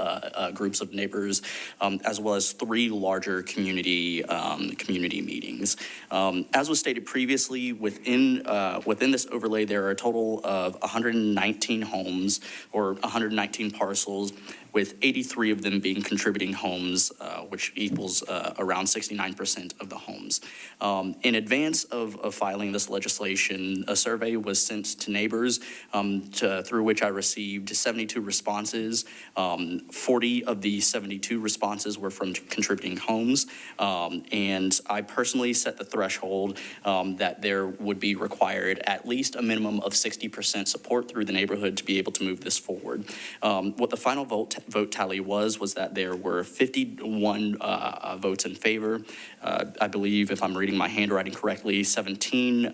groups of neighbors, as well as 3 larger community meetings. As was stated previously, within this overlay, there are a total of 119 homes or 119 parcels, with 83 of them being contributing homes, which equals around 69% of the homes. In advance of filing this legislation, a survey was sent to neighbors through which I received 72 responses. 40 of the 72 responses were from contributing homes, and I personally set the threshold that there would be required at least a minimum of 60% support through the neighborhood to be able to move this forward. What the final vote tally was that there were 51 votes in favor. I believe, if I'm reading my handwriting correctly, 17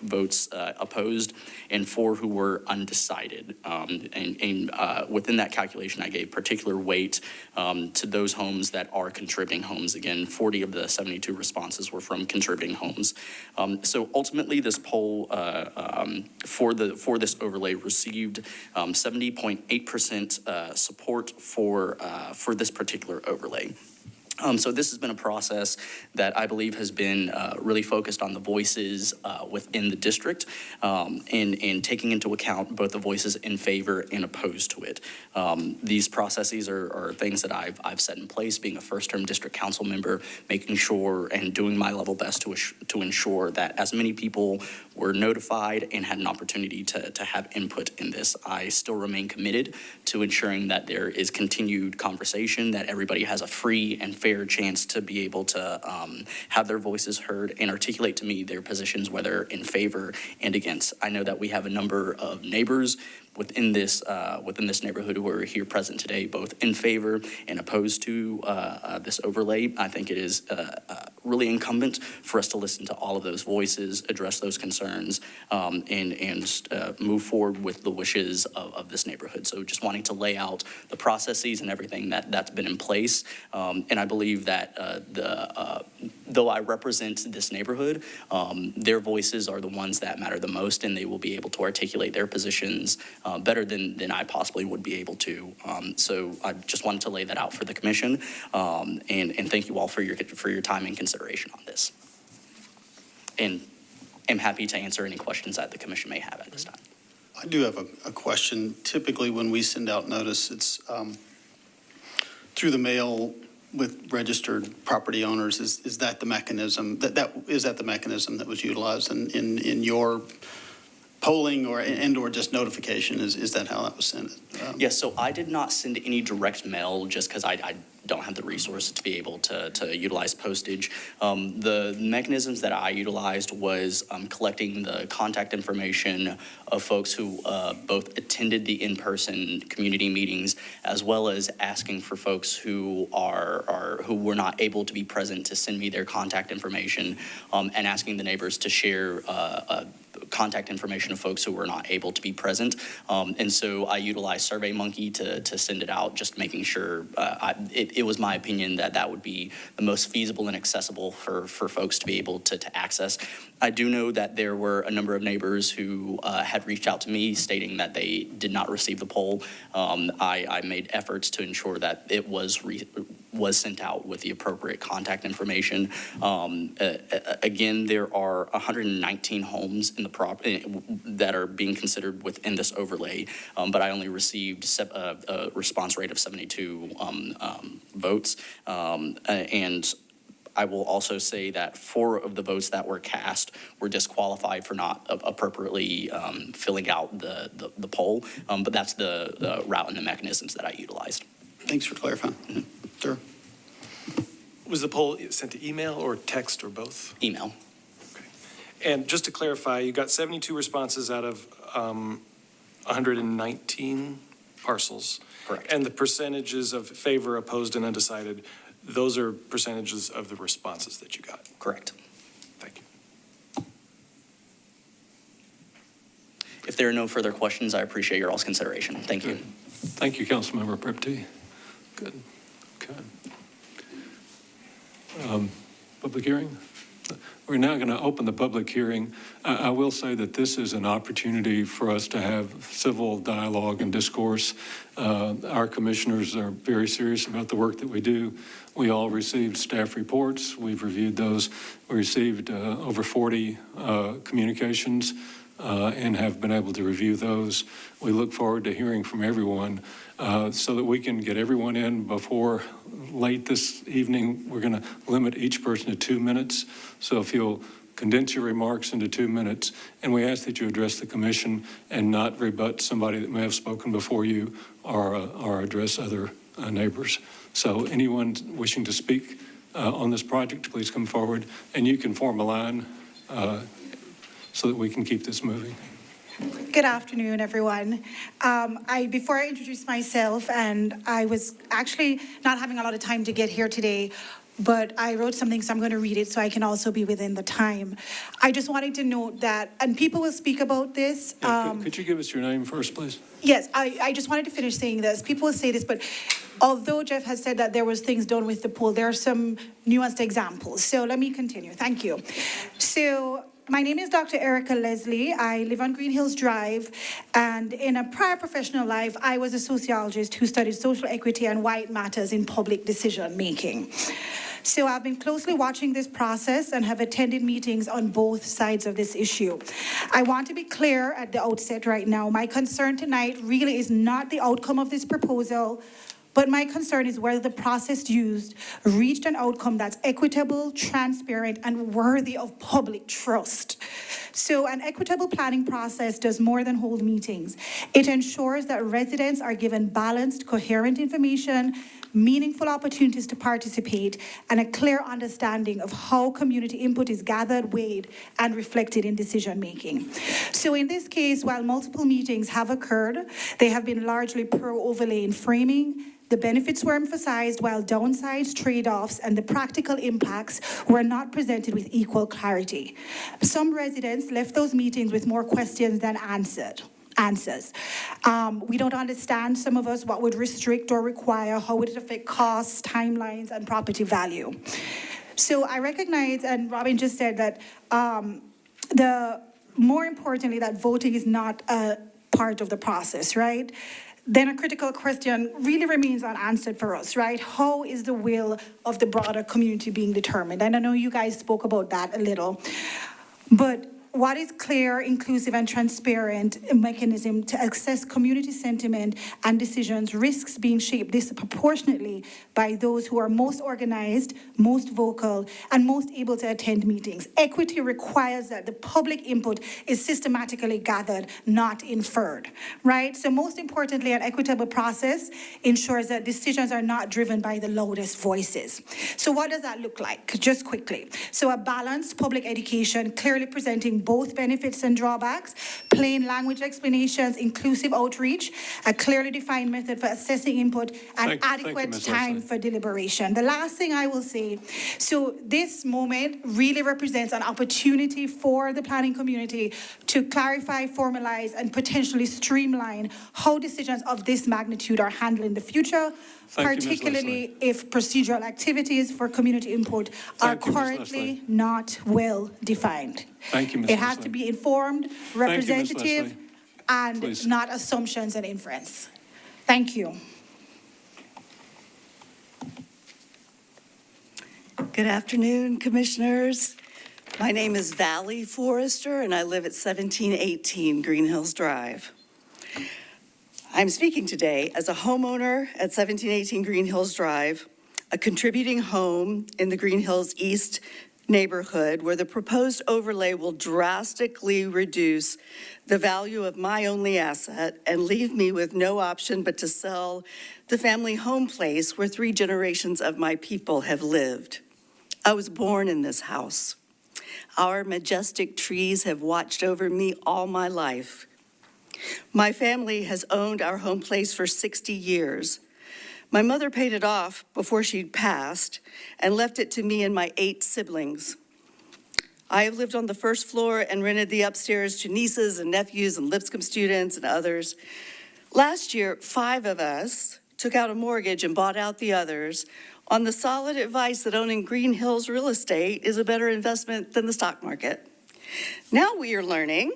votes opposed and 4 who were undecided. And within that calculation, I gave particular weight to those homes that are contributing homes. Again, 40 of the 72 responses were from contributing homes. So ultimately, this poll for this overlay received 70.8% support for this particular overlay. So this has been a process that I believe has been really focused on the voices within the district and taking into account both the voices in favor and opposed to it. These processes are things that I've set in place, being a first-term district council member, making sure and doing my level best to ensure that as many people were notified and had an opportunity to have input in this. I still remain committed to ensuring that there is continued conversation, that everybody has a free and fair chance to be able to have their voices heard and articulate to me their positions, whether in favor and against. I know that we have a number of neighbors within this neighborhood who are here present today, both in favor and opposed to this overlay. I think it is really incumbent for us to listen to all of those voices, address those concerns, and move forward with the wishes of this neighborhood. So just wanting to lay out the processes and everything that's been in place. And I believe that though I represent this neighborhood, their voices are the ones that matter the most, and they will be able to articulate their positions better than I possibly would be able to. So I just wanted to lay that out for the commission, and thank you all for your time and consideration on this. And am happy to answer any questions that the commission may have at this time. I do have a question. Typically, when we send out notice, it's through the mail with registered property owners. Is that the mechanism that was utilized in your polling or just notification? Is that how that was sent? Yes, so I did not send any direct mail just because I don't have the resources to be able to utilize postage. The mechanisms that I utilized was collecting the contact information of folks who both attended the in-person community meetings, as well as asking for folks who were not able to be present to send me their contact information, and asking the neighbors to share contact information of folks who were not able to be present. And so I utilized SurveyMonkey to send it out, just making sure it was my opinion that that would be the most feasible and accessible for folks to be able to access. I do know that there were a number of neighbors who had reached out to me stating that they did not receive the poll. I made efforts to ensure that it was sent out with the appropriate contact information. Again, there are 119 homes in the that are being considered within this overlay, but I only received a response rate of 72 votes. And I will also say that 4 of the votes that were cast were disqualified for not appropriately filling out the poll, but that's the route and the mechanisms that I utilized. Thanks for clarifying. Mm-hmm. Sure. Was the poll sent to email or text or both? Email. Okay. And just to clarify, you got 72 responses out of 119 parcels. Correct. And the percentages of favor, opposed, and undecided, those are percentages of the responses that you got. Correct. Thank you. If there are no further questions, I appreciate your all's consideration. Thank you. Thank you, Councilmember Prepty. Good. Okay. Public hearing? We're now going to open the public hearing. I will say that this is an opportunity for us to have civil dialogue and discourse. Our commissioners are very serious about the work that we do. We all received staff reports. We've reviewed those. We received over 40 communications and have been able to review those. We look forward to hearing from everyone so that we can get everyone in before late this evening. We're going to limit each person to 2 minutes. So if you'll condense your remarks into 2 minutes, and we ask that you address the commission and not rebut somebody that may have spoken before you or address other neighbors. So anyone wishing to speak on this project, please come forward, and you can form a line so that we can keep this moving. Good afternoon, everyone. Before I introduce myself, and I was actually not having a lot of time to get here today, but I wrote something, so I'm going to read it so I can also be within the time. I just wanted to note that, and people will speak about this. Could you give us your name first, please? Yes, I just wanted to finish saying this. People will say this, but although Jeff has said that there was things done with the pool, there are some nuanced examples. So let me continue. Thank you. So my name is Dr. Erica Leslie. I live on Green Hills Drive, and in a prior professional life, I was a sociologist who studied social equity and why it matters in public decision making. So I've been closely watching this process and have attended meetings on both sides of this issue. I want to be clear at the outset right now, my concern tonight really is not the outcome of this proposal, but my concern is whether the process used reached an outcome that's equitable, transparent, and worthy of public trust. So an equitable planning process does more than hold meetings. It ensures that residents are given balanced, coherent information, meaningful opportunities to participate, and a clear understanding of how community input is gathered, weighed, and reflected in decision-making. So in this case, while multiple meetings have occurred, they have been largely pro-overlay in framing. The benefits were emphasized while downsides, trade-offs, and the practical impacts were not presented with equal clarity. Some residents left those meetings with more questions than answers. We don't understand, some of us, what would restrict or require, how would it affect costs, timelines, and property value. So I recognize, and Robin just said that more importantly, that voting is not a part of the process, right? Then a critical question really remains unanswered for us, right? How is the will of the broader community being determined? And I know you guys spoke about that a little, but what is clear, inclusive, and transparent mechanism to assess community sentiment and decisions risks being shaped disproportionately by those who are most organized, most vocal, and most able to attend meetings. Equity requires that the public input is systematically gathered, not inferred, right? So most importantly, an equitable process ensures that decisions are not driven by the loudest voices. So what does that look like? Just quickly. So a balanced public education, clearly presenting both benefits and drawbacks, plain language explanations, inclusive outreach, a clearly defined method for assessing input, and Thank you, adequate Ms. time Leslie. for deliberation. The last thing I will say, so this moment really represents an opportunity for the planning community to clarify, formalize, and potentially streamline how decisions of this magnitude are handled in the future, Thank you, Ms. particularly if procedural activities for community input are Thank you, Ms. currently Leslie. not well defined. Thank you, Ms. It has Leslie. to be informed, Thank you, Ms. representative, Leslie. and Please. not assumptions and inference. Thank you. Good afternoon, Commissioners. My name is Valley Forrester, and I live at 1718 Green Hills Drive. I'm speaking today as a homeowner at 1718 Green Hills Drive, a contributing home in the Green Hills East neighborhood where the proposed overlay will drastically reduce the value of my only asset and leave me with no option but to sell the family home place where 3 generations of my people have lived. I was born in this house. Our majestic trees have watched over me all my life. My family has owned our home place for 60 years. My mother paid it off before she'd passed and left it to me and my 8 siblings. I have lived on the first floor and rented the upstairs to nieces and nephews and Lipscomb students and others. Last year, 5 of us took out a mortgage and bought out the others on the solid advice that owning Green Hills real estate is a better investment than the stock market. Now we are learning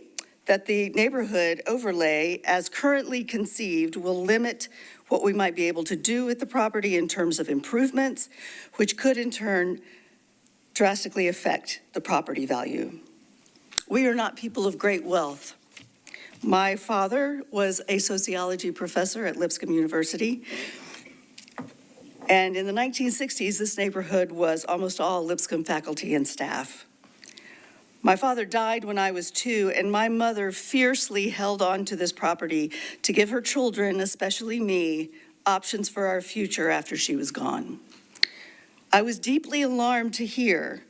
that the neighborhood overlay, as currently conceived, will limit what we might be able to do with the property in terms of improvements, which could in turn drastically affect the property value. We are not people of great wealth. My father was a sociology professor at Lipscomb University. And in the 1960s, this neighborhood was almost all Lipscomb faculty and staff. My father died when I was 2, and my mother fiercely held on to this property to give her children, especially me, options for our future after she was gone. I was deeply alarmed to hear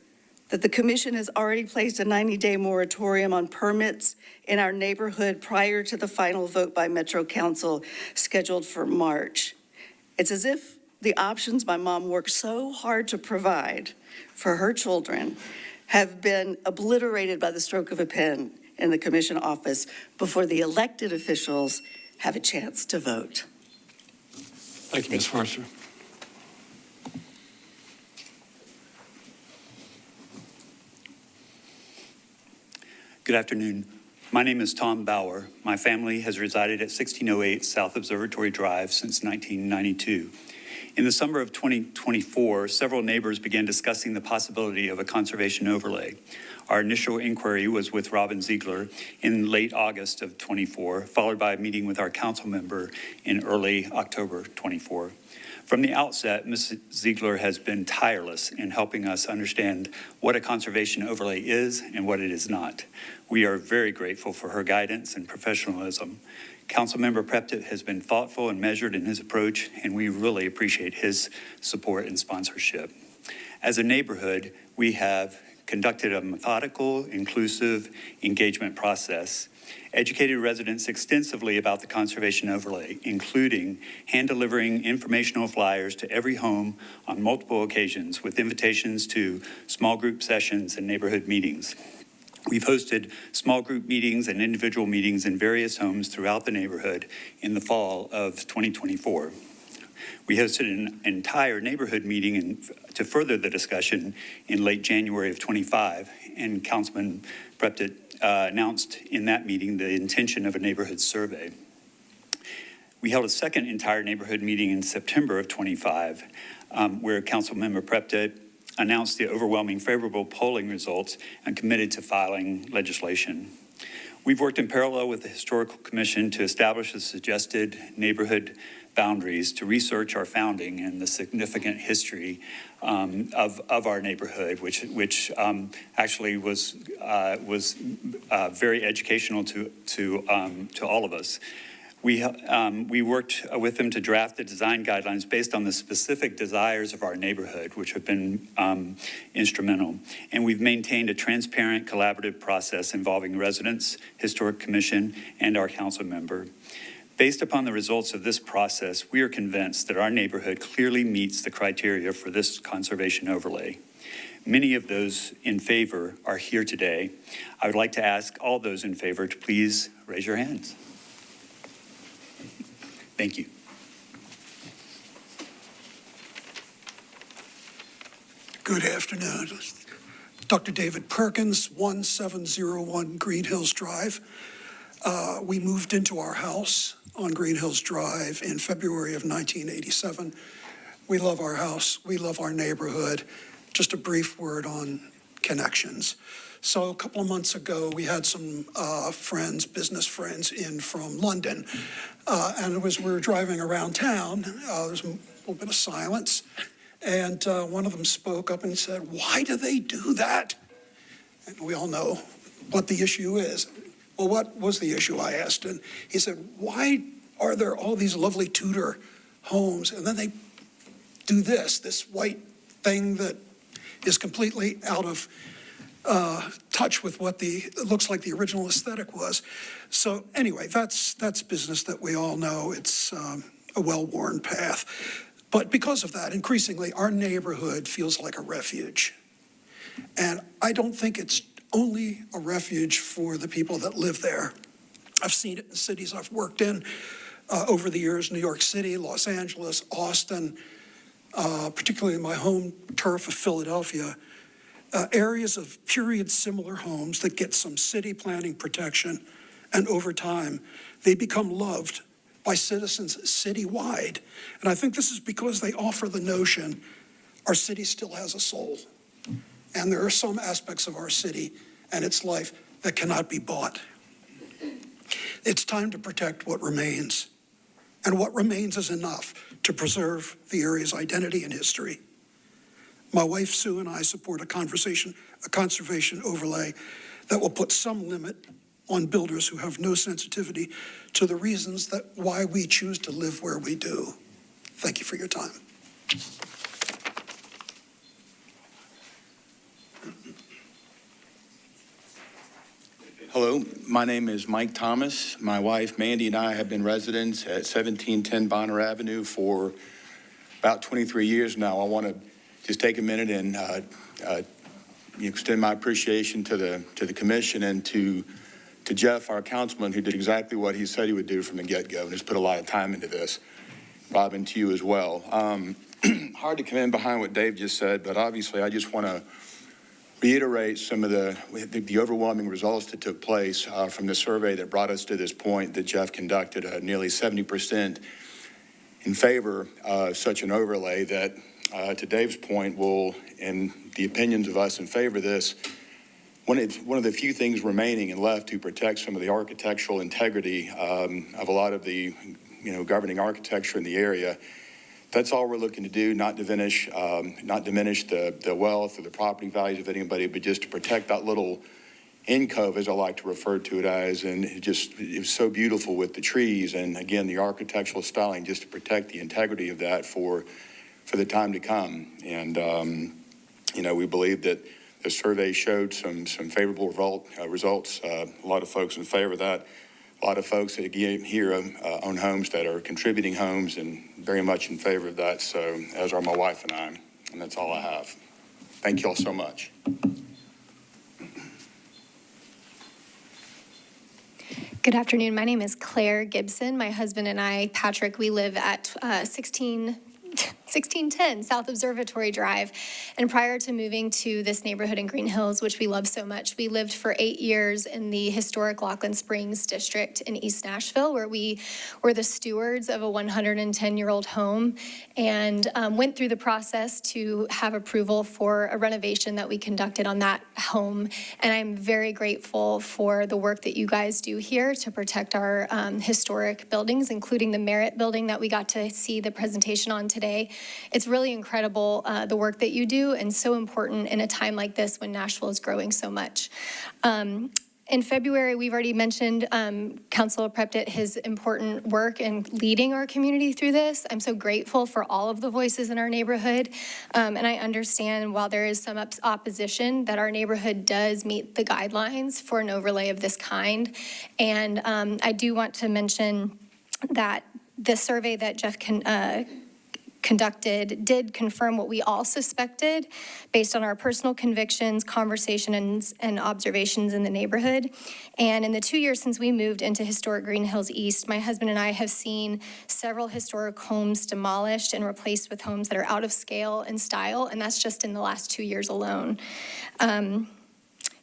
that the commission has already placed a 90-day moratorium on permits in our neighborhood prior to the final vote by Metro Council scheduled for March. It's as if the options my mom worked so hard to provide for her children have been obliterated by the stroke of a pen in the commission office before the elected officials have a chance to vote. Thank you, Ms. Forrester. Good afternoon. My name is Tom Bauer. My family has resided at 1608 South Observatory Drive since 1992. In the summer of 2024, several neighbors began discussing the possibility of a conservation overlay. Our initial inquiry was with Robin Ziegler in late August of 24, followed by a meeting with our council member in early October 24. From the outset, Ms. Ziegler has been tireless in helping us understand what a conservation overlay is and what it is not. We are very grateful for her guidance and professionalism. Councilmember Preptit has been thoughtful and measured in his approach, and we really appreciate his support and sponsorship. As a neighborhood, we have conducted a methodical, inclusive engagement process, educated residents extensively about the conservation overlay, including hand-delivering informational flyers to every home on multiple occasions with invitations to small group sessions and neighborhood meetings. We've hosted small group meetings and individual meetings in various homes throughout the neighborhood in the fall of 2024. We hosted an entire neighborhood meeting to further the discussion in late January of 25, and Councilman Preptit announced in that meeting the intention of a neighborhood survey. We held a second entire neighborhood meeting in September of 25, where Councilmember Preptit announced the overwhelming favorable polling results and committed to filing legislation. We've worked in parallel with the Historical Commission to establish the suggested neighborhood boundaries, to research our founding and the significant history of our neighborhood, which actually was very educational to all of us. We worked with them to draft the design guidelines based on the specific desires of our neighborhood, which have been instrumental. And we've maintained a transparent, collaborative process involving residents, Historic Commission, and our council member. Based upon the results of this process, we are convinced that our neighborhood clearly meets the criteria for this conservation overlay. Many of those in favor are here today. I would like to ask all those in favor to please raise your hands. Thank you. Good afternoon. Dr. David Perkins, 1701 Green Hills Drive. We moved into our house on Green Hills Drive in February of 1987. We love our house. We love our neighborhood. Just a brief word on connections. So a couple of months ago, we had some friends, business friends in from London. And as we were driving around town, there was a little bit of silence. And one of them spoke up and said, "Why do they do that?" And we all know what the issue is. "Well, what was the issue?" I asked. And he said, "Why are there all these lovely Tudor homes? And then they do this white thing that is completely out of touch with what it looks like the original aesthetic was." So anyway, that's business that we all know. It's a well-worn path. But because of that, increasingly, our neighborhood feels like a refuge. And I don't think it's only a refuge for the people that live there. I've seen it in cities I've worked in over the years, New York City, Los Angeles, Austin, particularly in my home turf of Philadelphia, areas of period-similar homes that get some city planning protection, and over time, they become loved by citizens citywide. And I think this is because they offer the notion our city still has a soul. And there are some aspects of our city and its life that cannot be bought. It's time to protect what remains. And what remains is enough to preserve the area's identity and history. My wife, Sue, and I support a conservation overlay that will put some limit on builders who have no sensitivity to the reasons that why we choose to live where we do. Thank you for your time. Hello, my name is Mike Thomas. My wife Mandy and I have been residents at 1710 Bonner Avenue for about 23 years now. I want to just take a minute and extend my appreciation to the commission and to Jeff, our councilman, who did exactly what he said he would do from the get-go and has put a lot of time into this. Robin, to you as well. Hard to come in behind what Dave just said, but obviously I just want to reiterate some of the overwhelming results that took place from the survey that brought us to this point that Jeff conducted, nearly 70% in favor of such an overlay that, to Dave's point, will, in the opinions of us in favor of this, one of the few things remaining and left to protect some of the architectural integrity of a lot of the governing architecture in the area. That's all we're looking to do, not diminish the wealth or the property values of anybody, but just to protect that little alcove, as I like to refer to it as. And it was so beautiful with the trees and, again, the architectural styling, just to protect the integrity of that for the time to come. And, we believe that the survey showed some favorable results. A lot of folks in favor of that. A lot of folks that here own homes that are contributing homes and very much in favor of that. So as are my wife and I, and that's all I have. Thank you all so much. Good afternoon. My name is Claire Gibson. My husband and I, Patrick, we live at 1610 South Observatory Drive. And prior to moving to this neighborhood in Green Hills, which we love so much, we lived for 8 years in the historic Laughlin Springs district in East Nashville, where we were the stewards of a 110-year-old home and went through the process to have approval for a renovation that we conducted on that home. And I'm very grateful for the work that you guys do here to protect our historic buildings, including the Merritt building that we got to see the presentation on today. It's really incredible the work that you do, and so important in a time like this when Nashville is growing so much. In February, we've already mentioned Councilor Preptit, his important work in leading our community through this. I'm so grateful for all of the voices in our neighborhood. And I understand while there is some opposition that our neighborhood does meet the guidelines for an overlay of this kind. And I do want to mention that the survey that Jeff conducted did confirm what we all suspected based on our personal convictions, conversations, and observations in the neighborhood. And in the 2 years since we moved into historic Green Hills East, my husband and I have seen several historic homes demolished and replaced with homes that are out of scale and style, and that's just in the last 2 years alone.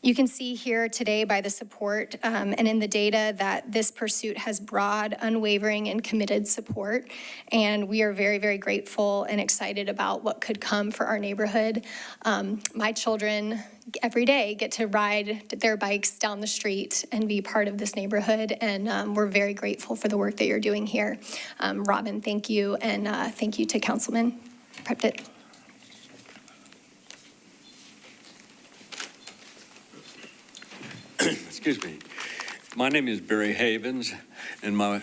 You can see here today by the support and in the data that this pursuit has broad, unwavering, and committed support. And we are very, very grateful and excited about what could come for our neighborhood. My children every day get to ride their bikes down the street and be part of this neighborhood. And we're very grateful for the work that you're doing here. Robin, thank you. And thank you to Councilman Preptit. Excuse me. My name is Barry Havens, and my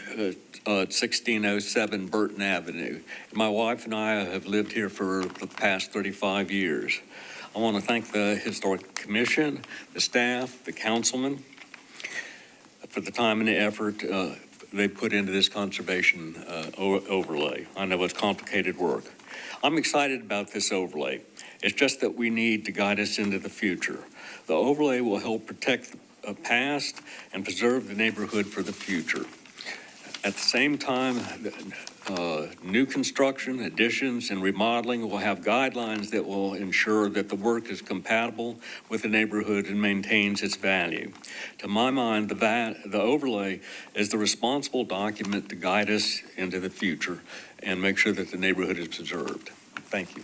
1607 Burton Avenue. My wife and I have lived here for the past 35 years. I want to thank the Historic Commission, the staff, the councilman for the time and the effort they put into this conservation overlay. I know it's complicated work. I'm excited about this overlay. It's just that we need to guide us into the future. The overlay will help protect the past and preserve the neighborhood for the future. At the same time, new construction, additions, and remodeling will have guidelines that will ensure that the work is compatible with the neighborhood and maintains its value. To my mind, the overlay is the responsible document to guide us into the future and make sure that the neighborhood is preserved. Thank you.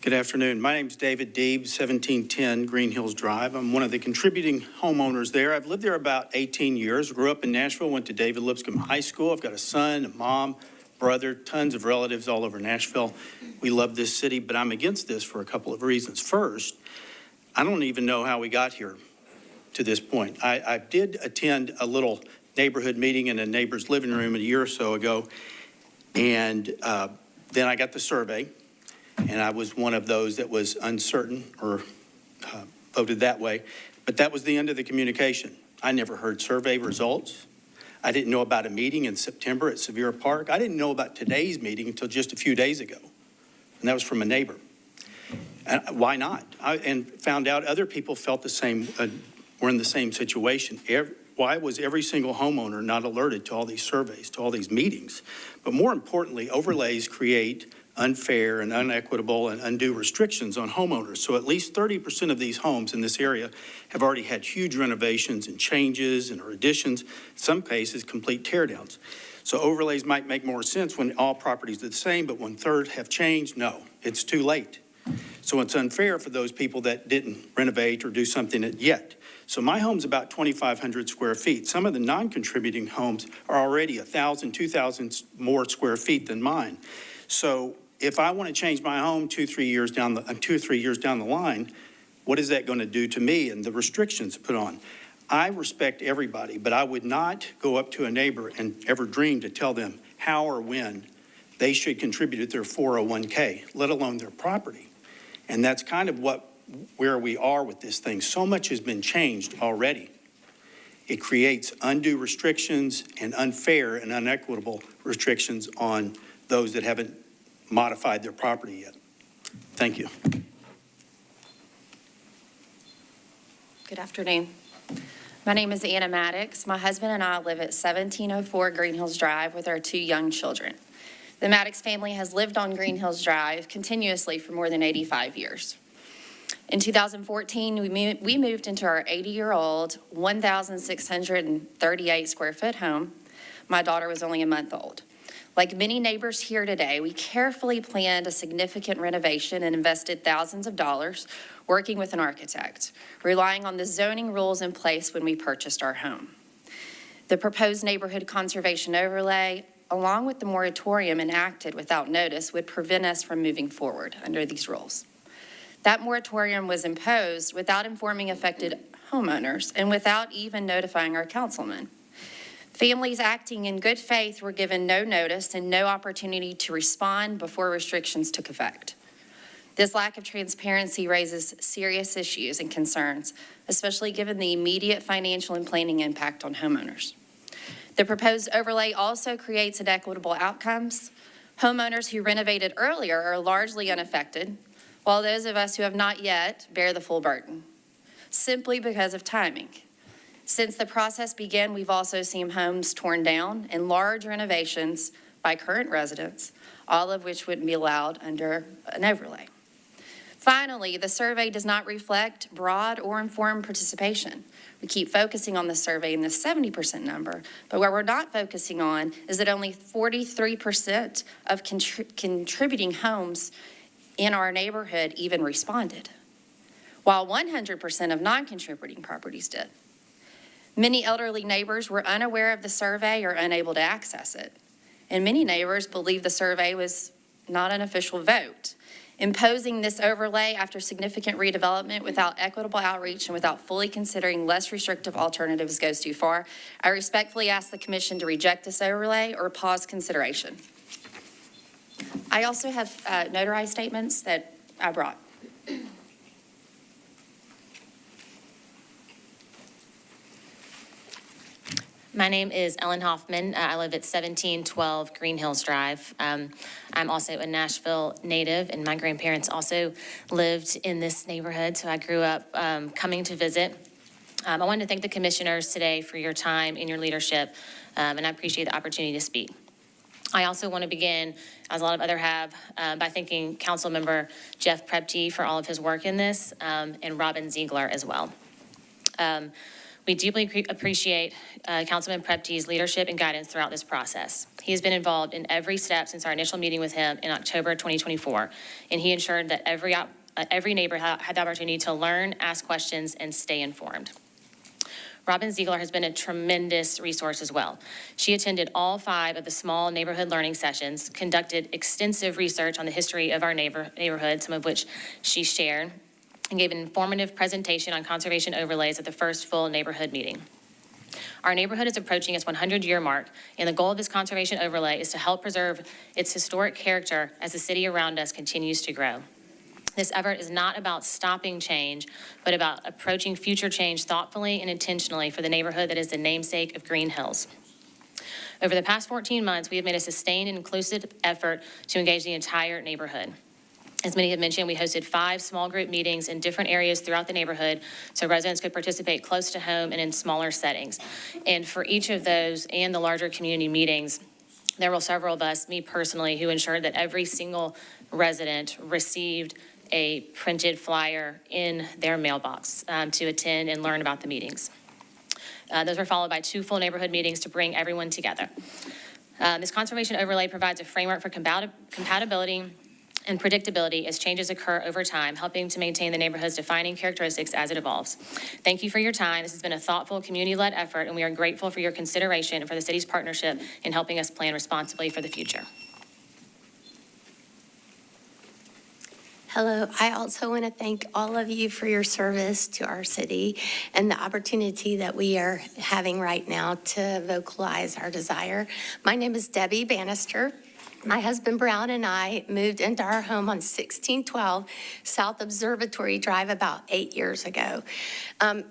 Good afternoon. My name's David Deeb, 1710 Green Hills Drive. I'm one of the contributing homeowners there. I've lived there about 18 years. Grew up in Nashville, went to David Lipscomb High School. I've got a son, a mom, brother, tons of relatives all over Nashville. We love this city, but I'm against this for a couple of reasons. First, I don't even know how we got here to this point. I did attend a little neighborhood meeting in a neighbor's living room a year or so ago, and then I got the survey. And I was one of those that was uncertain or voted that way. But that was the end of the communication. I never heard survey results. I didn't know about a meeting in September at Sevier Park. I didn't know about today's meeting until just a few days ago. And that was from a neighbor. Why not? And found out other people felt the same, were in the same situation. Why was every single homeowner not alerted to all these surveys, to all these meetings? But more importantly, overlays create unfair and unequitable and undue restrictions on homeowners. So at least 30% of these homes in this area have already had huge renovations and changes and additions, in some cases complete teardowns. So overlays might make more sense when all properties are the same, but when third have changed, no, it's too late. So it's unfair for those people that didn't renovate or do something yet. So my home's about 2,500 square feet. Some of the non-contributing homes are already 1,000, 2,000 more square feet than mine. So if I want to change my home 2 or 3 years down the line, what is that going to do to me and the restrictions put on? I respect everybody, but I would not go up to a neighbor and ever dream to tell them how or when they should contribute to their 401k, let alone their property. And that's kind of where we are with this thing. So much has been changed already. It creates undue restrictions and unfair and unequitable restrictions on those that haven't modified their property yet. Thank you. Good afternoon. My name is Anna Maddox. My husband and I live at 1704 Green Hills Drive with our 2 young children. The Maddox family has lived on Green Hills Drive continuously for more than 85 years. In 2014, we moved into our 80-year-old, 1,638 square foot home. My daughter was only a month old. Like many neighbors here today, we carefully planned a significant renovation and invested thousands of dollars working with an architect, relying on the zoning rules in place when we purchased our home. The proposed neighborhood conservation overlay along with the moratorium enacted without notice, would prevent us from moving forward under these rules. That moratorium was imposed without informing affected homeowners and without even notifying our councilmen. Families acting in good faith were given no notice and no opportunity to respond before restrictions took effect. This lack of transparency raises serious issues and concerns, especially given the immediate financial and planning impact on homeowners. The proposed overlay also creates inequitable outcomes. Homeowners who renovated earlier are largely unaffected, while those of us who have not yet bear the full burden, simply because of timing. Since the process began, we've also seen homes torn down and large renovations by current residents, all of which wouldn't be allowed under an overlay. Finally, the survey does not reflect broad or informed participation. We keep focusing on the survey in the 70% number, but what we're not focusing on is that only 43% of contributing homes in our neighborhood even responded, while 100% of non-contributing properties did. Many elderly neighbors were unaware of the survey or unable to access it, and many neighbors believed the survey was not an official vote. Imposing this overlay after significant redevelopment without equitable outreach and without fully considering less restrictive alternatives goes too far. I respectfully ask the Commission to reject this overlay or pause consideration. I also have notarized statements that I brought. My name is Ellen Hoffman. I live at 1712 Green Hills Drive. I'm also a Nashville native, and my grandparents also lived in this neighborhood, so I grew up coming to visit. I wanted to thank the commissioners today for your time and your leadership, and I appreciate the opportunity to speak. I also want to begin, as a lot of others have, by thanking Councilmember Jeff Prepty for all of his work in this, and Robin Ziegler as well. We deeply appreciate Councilman Prepty's leadership and guidance throughout this process. He has been involved in every step since our initial meeting with him in October 2024, and he ensured that every neighbor had the opportunity to learn, ask questions, and stay informed. Robin Ziegler has been a tremendous resource as well. She attended all 5 of the small neighborhood learning sessions, conducted extensive research on the history of our neighborhood, some of which she shared, and gave an informative presentation on conservation overlays at the first full neighborhood meeting. Our neighborhood is approaching its 100-year mark, and the goal of this conservation overlay is to help preserve its historic character as the city around us continues to grow. This effort is not about stopping change, but about approaching future change thoughtfully and intentionally for the neighborhood that is the namesake of Green Hills. Over the past 14 months, we have made a sustained and inclusive effort to engage the entire neighborhood. As many have mentioned, we hosted 5 small group meetings in different areas throughout the neighborhood so residents could participate close to home and in smaller settings. And for each of those and the larger community meetings, there were several of us, me personally, who ensured that every single resident received a printed flyer in their mailbox to attend and learn about the meetings. Those were followed by 2 full neighborhood meetings to bring everyone together. This conservation overlay provides a framework for compatibility and predictability as changes occur over time, helping to maintain the neighborhood's defining characteristics as it evolves. Thank you for your time. This has been a thoughtful, community-led effort, and we are grateful for your consideration and for the city's partnership in helping us plan responsibly for the future. Hello. I also want to thank all of you for your service to our city and the opportunity that we are having right now to vocalize our desire. My name is Debbie Bannister. My husband Brown and I moved into our home on 1612 South Observatory Drive about 8 years ago.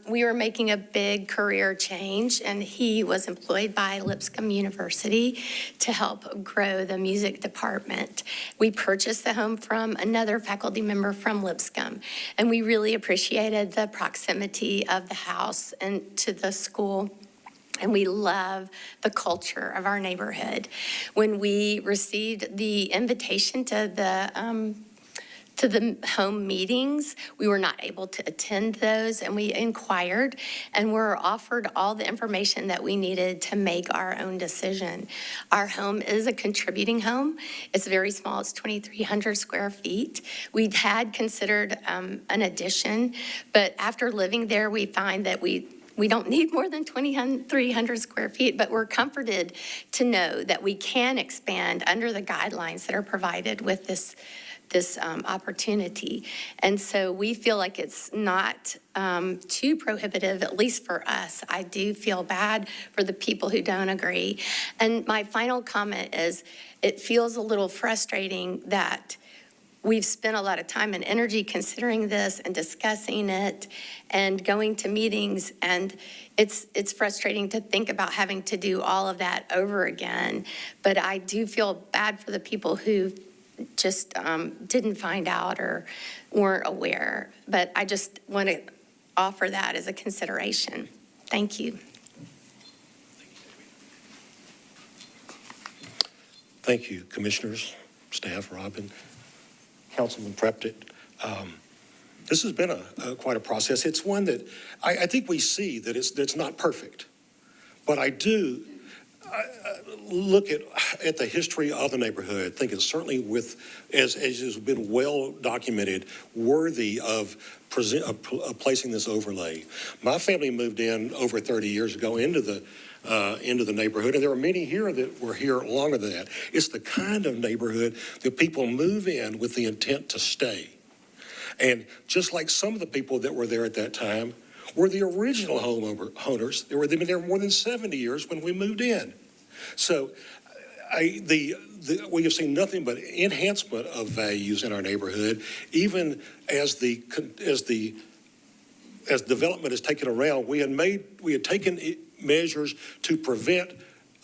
We were making a big career change, and he was employed by Lipscomb University to help grow the music department. We purchased the home from another faculty member from Lipscomb, and we really appreciated the proximity of the house and to the school. And we love the culture of our neighborhood. When we received the invitation to the home meetings, we were not able to attend those, and we inquired and were offered all the information that we needed to make our own decision. Our home is a contributing home. It's very small. It's 2,300 square feet. We had considered an addition, but after living there, we find that we we don't need more than 2,300 square feet, but we're comforted to know that we can expand under the guidelines that are provided with this opportunity. And so we feel like it's not too prohibitive, at least for us. I do feel bad for the people who don't agree. And my final comment is, it feels a little frustrating that we've spent a lot of time and energy considering this and discussing it and going to meetings, and it's frustrating to think about having to do all of that over again. But I do feel bad for the people who just didn't find out or weren't aware. But I just want to offer that as a consideration. Thank you. Thank you, commissioners, staff, Robin, Councilman Preptit. This has been quite a process. It's one that I think we see that it's not perfect, but I do look at the history of the neighborhood. I think it's certainly as has been well documented, worthy of placing this overlay. My family moved in over 30 years ago into the neighborhood, and there are many here that were here longer than that. It's the kind of neighborhood that people move in with the intent to stay. And just like some of the people that were there at that time were the original homeowners, they've been there more than 70 years when we moved in. So we have seen nothing but enhancement of values in our neighborhood, even as development has taken around. We had taken measures to prevent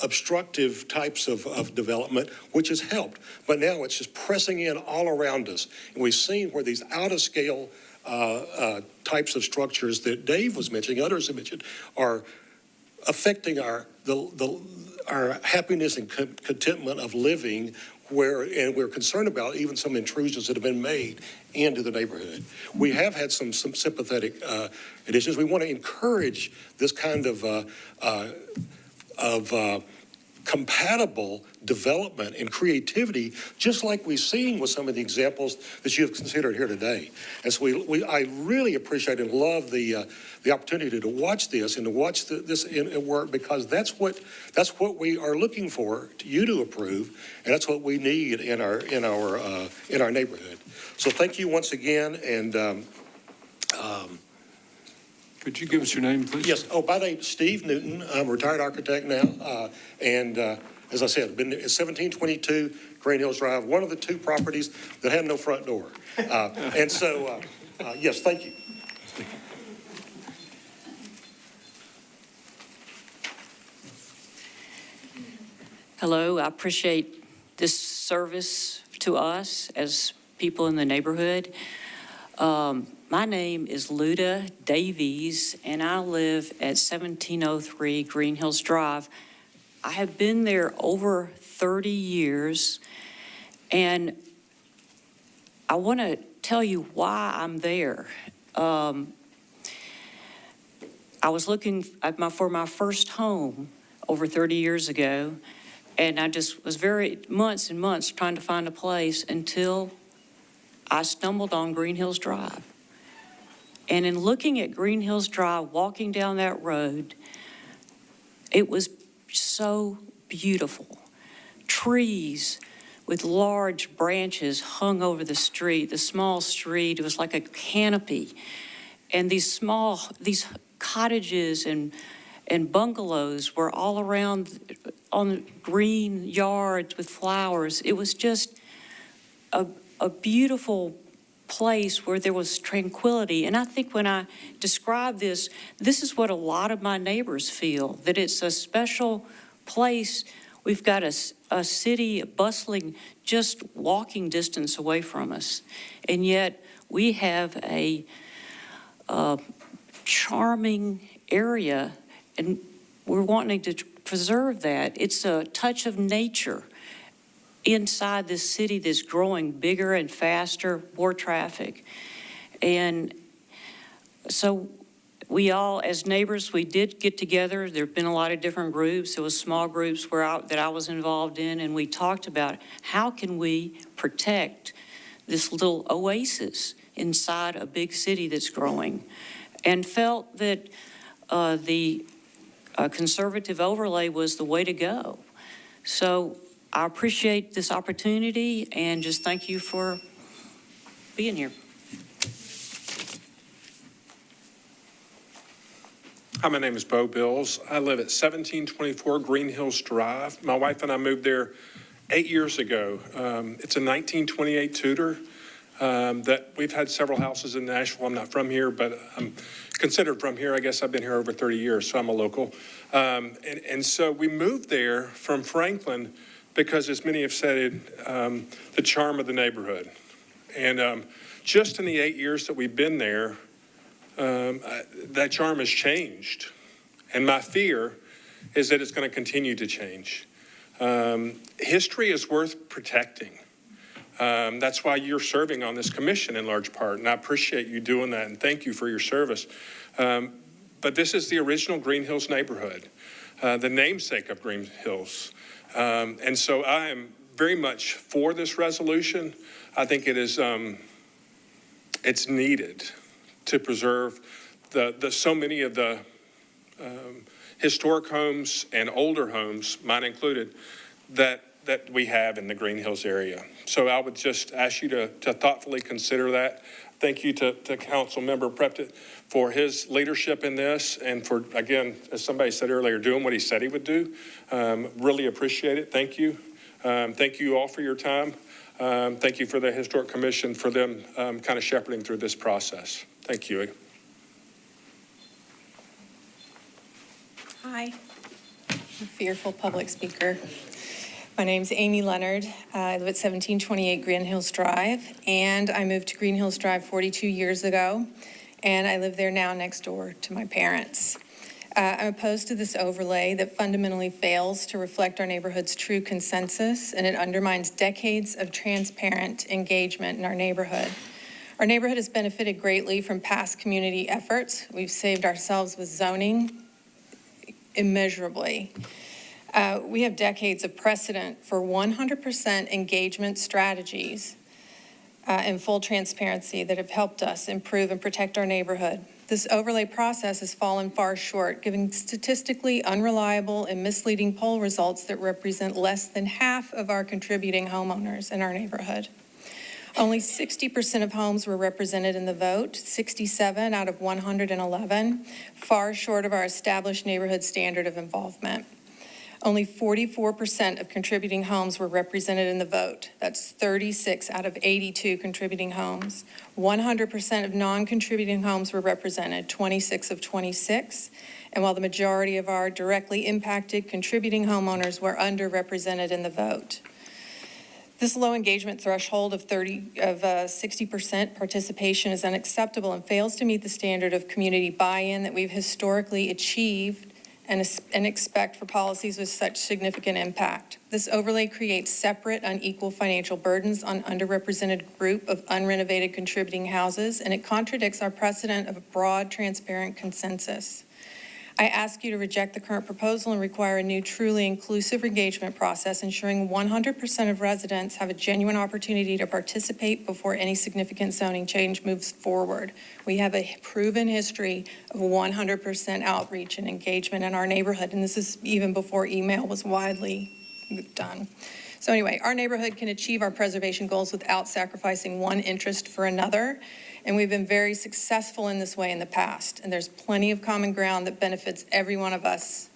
obstructive types of development, which has helped. But now it's just pressing in all around us. And we've seen where these out-of-scale types of structures that Dave was mentioning, others have mentioned, are affecting our happiness and contentment of living, and we're concerned about even some intrusions that have been made into the neighborhood. We have had some sympathetic additions. We want to encourage this kind of compatible development and creativity, just like we've seen with some of the examples that you have considered here today. And so I really appreciate and love the opportunity to watch this and to watch this in work, because that's what we are looking for you to approve, and that's what we need in our neighborhood. So thank you once again, and could you give us your name, please? Yes. Oh, by the name, Steve Newton. I'm a retired architect now. As I said, been at 1722 Green Hills Drive, one of the two properties that had no front door. And so, yes, thank you. Hello, I appreciate this service to us as people in the neighborhood. My name is Luda Davies, and I live at 1703 Green Hills Drive. I have been there over 30 years, and I want to tell you why I'm there. I was looking for my first home over 30 years ago, and I just was months and months trying to find a place until I stumbled on Green Hills Drive. And in looking at Green Hills Drive, walking down that road, it was so beautiful. Trees with large branches hung over the street, the small street. It was like a canopy. And these cottages and bungalows were all around on green yards with flowers. It was just a beautiful place where there was tranquility. And I think when I describe this is what a lot of my neighbors feel, that it's a special place. We've got a city bustling just walking distance away from us. And yet we have a charming area, and we're wanting to preserve that. It's a touch of nature inside this city that's growing bigger and faster, more traffic. And so we all, as neighbors, we did get together. There have been a lot of different groups. There was small groups that I was involved in, and we talked about how can we protect this little oasis inside a big city that's growing, and felt that the conservative overlay was the way to go. So I appreciate this opportunity and just thank you for being here. Hi, my name is Bo Bills. I live at 1724 Green Hills Drive. My wife and I moved there 8 years ago. It's a 1928 Tudor that we've had several houses in Nashville. I'm not from here, but I'm considered from here. I guess I've been here over 30 years, so I'm a local. And so we moved there from Franklin because, as many have said, the charm of the neighborhood. And just in the 8 years that we've been there, that charm has changed. And my fear is that it's going to continue to change. History is worth protecting. That's why you're serving on this commission in large part, and I appreciate you doing that, and thank you for your service. But this is the original Green Hills neighborhood, the namesake of Green Hills. And so I am very much for this resolution. I think it is, it's needed to preserve so many of the historic homes and older homes, mine included, that we have in the Green Hills area. So I would just ask you to thoughtfully consider that. Thank you to Council Member Preptit for his leadership in this and for, again, as somebody said earlier, doing what he said he would do. Really appreciate it. Thank you. Thank you all for your time. Thank you for the Historic Commission for them kind of shepherding through this process. Thank you. Hi, I'm a fearful public speaker. My name's Amy Leonard. I live at 1728 Green Hills Drive, and I moved to Green Hills Drive 42 years ago, and I live there now next door to my parents. I'm opposed to this overlay that fundamentally fails to reflect our neighborhood's true consensus, and it undermines decades of transparent engagement in our neighborhood. Our neighborhood has benefited greatly from past community efforts. We've saved ourselves with zoning immeasurably. We have decades of precedent for 100% engagement strategies and full transparency that have helped us improve and protect our neighborhood. This overlay process has fallen far short, giving statistically unreliable and misleading poll results that represent less than half of our contributing homeowners in our neighborhood. Only 60% of homes were represented in the vote, 67 out of 111, far short of our established neighborhood standard of involvement. Only 44% of contributing homes were represented in the vote. That's 36 out of 82 contributing homes. 100% of non-contributing homes were represented, 26 of 26. And while the majority of our directly impacted contributing homeowners were underrepresented in the vote. This low engagement threshold of 60% participation is unacceptable and fails to meet the standard of community buy-in that we've historically achieved and expect for policies with such significant impact. This overlay creates separate, unequal financial burdens on underrepresented group of unrenovated contributing houses, and it contradicts our precedent of a broad, transparent consensus. I ask you to reject the current proposal and require a new, truly inclusive engagement process, ensuring 100% of residents have a genuine opportunity to participate before any significant zoning change moves forward. We have a proven history of 100% outreach and engagement in our neighborhood, and this is even before email was widely done. So anyway, our neighborhood can achieve our preservation goals without sacrificing one interest for another. And we've been very successful in this way in the past. And there's plenty of common ground that benefits every one of us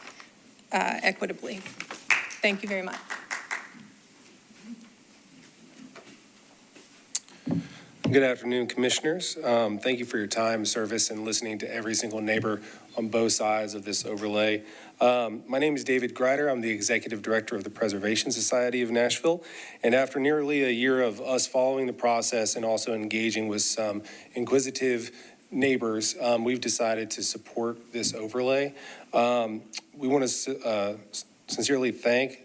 equitably. Thank you very much. Good afternoon, commissioners. Thank you for your time, service, and listening to every single neighbor on both sides of this overlay. My name is David Greider. I'm the Executive Director of the Preservation Society of Nashville. And after nearly a year of us following the process and also engaging with some inquisitive neighbors, we've decided to support this overlay. We want to sincerely thank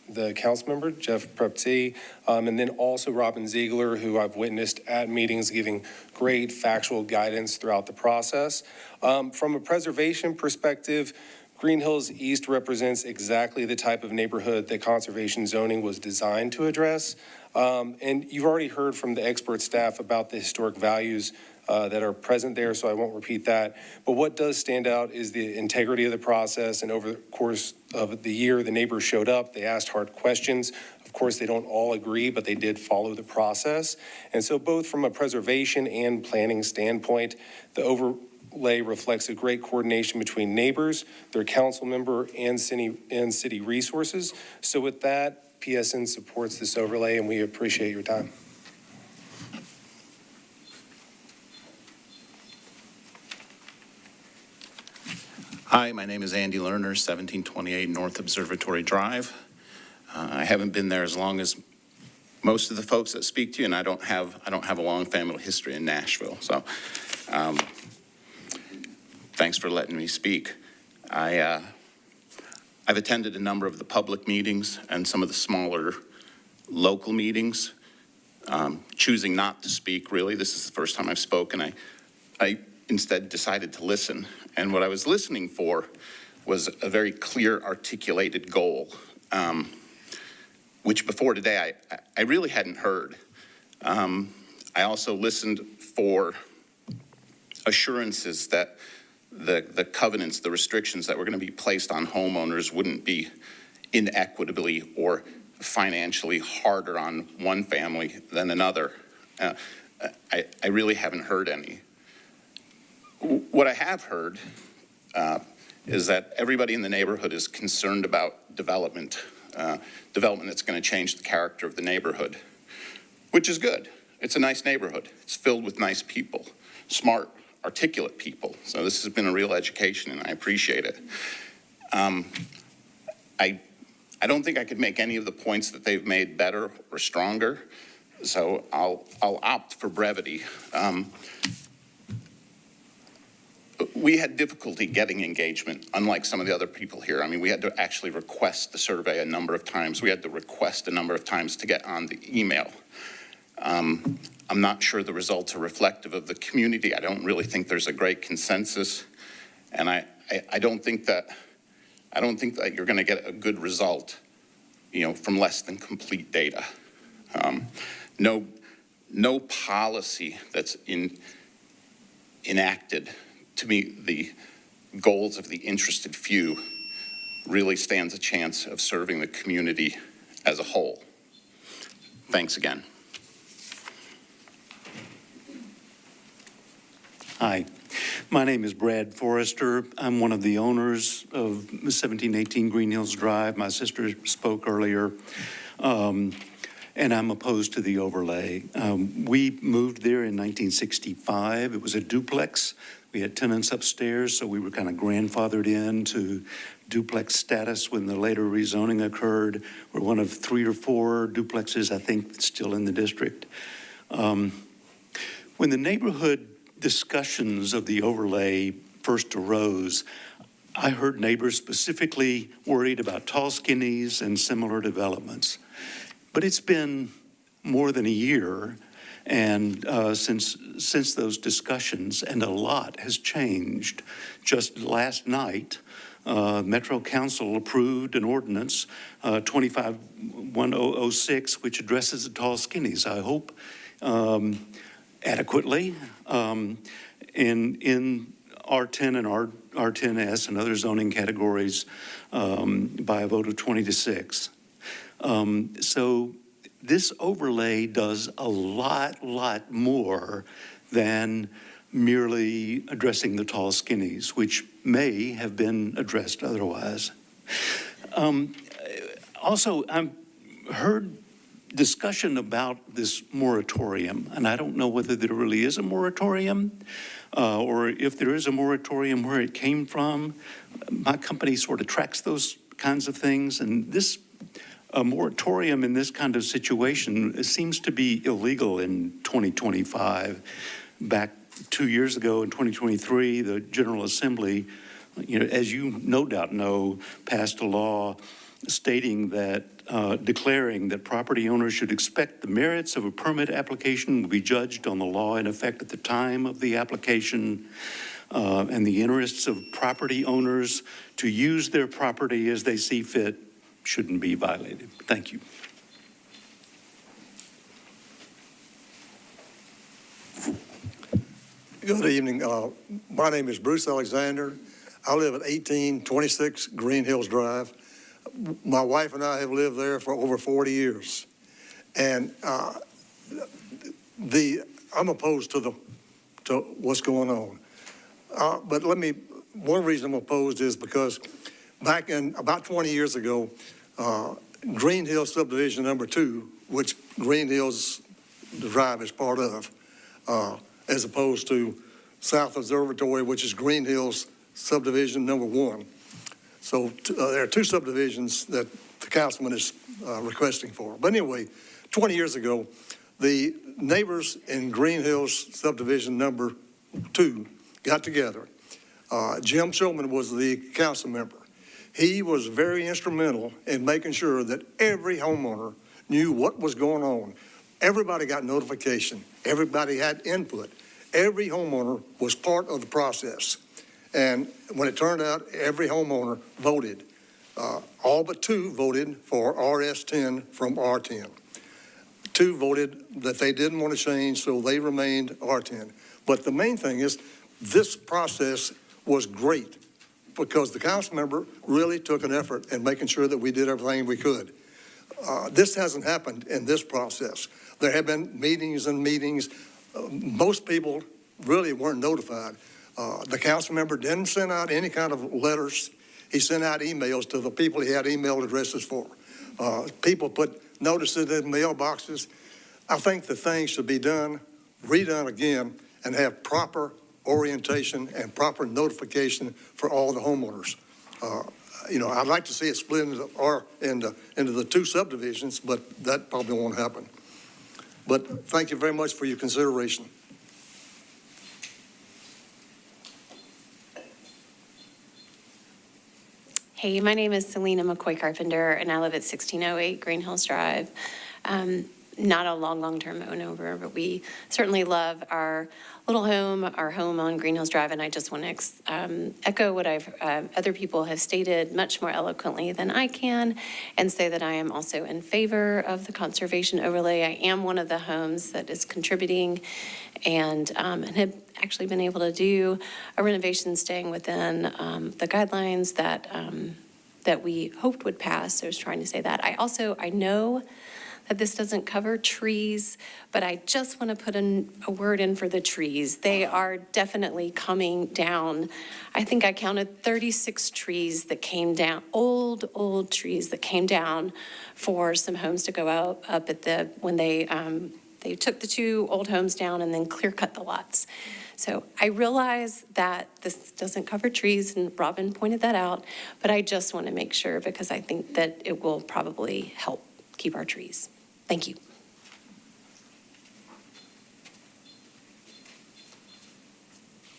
the council member, Jeff Preptit, and then also Robin Ziegler, who I've witnessed at meetings giving great factual guidance throughout the process. From a preservation perspective, Green Hills East represents exactly the type of neighborhood that conservation zoning was designed to address. And you've already heard from the expert staff about the historic values that are present there, so I won't repeat that. But what does stand out is the integrity of the process, and over the course of the year, the neighbors showed up, they asked hard questions. Of course, they don't all agree, but they did follow the process. And so both from a preservation and planning standpoint, the overlay reflects a great coordination between neighbors, their council member, and city resources. So with that, PSN supports this overlay, and we appreciate your time. Hi, my name is Andy Lerner, 1728 North Observatory Drive. I haven't been there as long as most of the folks that speak to you, and I don't have a long family history in Nashville. So, thanks for letting me speak. I've attended a number of the public meetings and some of the smaller local meetings. Choosing not to speak, really. This is the first time I've spoken. I instead decided to listen. And what I was listening for was a very clear, articulated goal, which before today I really hadn't heard. I also listened for assurances that the covenants, the restrictions that were going to be placed on homeowners wouldn't be inequitably or financially harder on one family than another. I really haven't heard any. What I have heard is that everybody in the neighborhood is concerned about development that's going to change the character of the neighborhood, which is good. It's a nice neighborhood. It's filled with nice people, smart, articulate people. So this has been a real education, and I appreciate it. I don't think I could make any of the points that they've made better or stronger, so I'll opt for brevity. We had difficulty getting engagement, unlike some of the other people here. I mean, we had to actually request the survey a number of times. We had to request a number of times to get on the email. I'm not sure the results are reflective of the community. I don't really think there's a great consensus, and I don't think that you're going to get a good result, from less than complete data. No policy that's enacted to meet the goals of the interested few really stands a chance of serving the community as a whole. Thanks again. Hi, my name is Brad Forrester. I'm one of the owners of 1718 Green Hills Drive. My sister spoke earlier, and I'm opposed to the overlay. We moved there in 1965. It was a duplex. We had tenants upstairs, so we were kind of grandfathered into duplex status when the later rezoning occurred. We're one of 3 or 4 duplexes, I think, still in the district. When the neighborhood discussions of the overlay first arose, I heard neighbors specifically worried about tall skinnies and similar developments. But it's been more than a year, and since those discussions, and a lot has changed. Just last night, Metro Council approved an ordinance, 251006, which addresses the tall skinnies, I hope, adequately in R10 and R10S and other zoning categories by a vote of 20-6. So this overlay does a lot more than merely addressing the tall skinnies, which may have been addressed otherwise. Also, I've heard discussion about this moratorium, and I don't know whether there really is a moratorium or if there is a moratorium, where it came from. My company sort of tracks those kinds of things, and this a moratorium in this kind of situation seems to be illegal in 2025. Back 2 years ago in 2023, the General Assembly, as you no doubt know, passed a law stating that, declaring that property owners should expect the merits of a permit application will be judged on the law in effect at the time of the application, and the interests of property owners to use their property as they see fit shouldn't be violated. Thank you. Good evening. My name is Bruce Alexander. I live at 1826 Green Hills Drive. My wife and I have lived there for over 40 years. And I'm opposed to what's going on. But one reason I'm opposed is because back in about 20 years ago, Green Hills Subdivision Number 2, which Green Hills Drive is part of, as opposed to South Observatory, which is Green Hills Subdivision Number 1. So there are two subdivisions that the councilman is requesting for. But anyway, 20 years ago, the neighbors in Green Hills Subdivision Number 2 got together. Jim Shulman was the council member. He was very instrumental in making sure that every homeowner knew what was going on. Everybody got notification. Everybody had input. Every homeowner was part of the process. And when it turned out, every homeowner voted. All but 2 voted for RS10 from R10. 2 voted that they didn't want to change, so they remained R10. But the main thing is, this process was great because the council member really took an effort in making sure that we did everything we could. This hasn't happened in this process. There have been meetings and meetings. Most people really weren't notified. The council member didn't send out any kind of letters. He sent out emails to the people he had email addresses for. People put notices in mailboxes. I think the thing should be redone again, and have proper orientation and proper notification for all the homeowners. I'd like to see it split into the 2 subdivisions, but that probably won't happen. But thank you very much for your consideration. Hey, my name is Selena McCoy Carpenter, and I live at 1608 Green Hills Drive. Not a long-term owner, but we certainly love our little home, our home on Green Hills Drive, and I just want to echo what other people have stated much more eloquently than I can, and say that I am also in favor of the conservation overlay. I am one of the homes that is contributing and have actually been able to do a renovation staying within the guidelines that we hoped would pass. So I was trying to say that. I know that this doesn't cover trees, but I just want to put a word in for the trees. They are definitely coming down. I think I counted 36 trees that came down, old trees that came down for some homes to go up at when they took the 2 old homes down and then clear cut the lots. So I realize that this doesn't cover trees, and Robin pointed that out, but I just want to make sure because I think that it will probably help keep our trees. Thank you.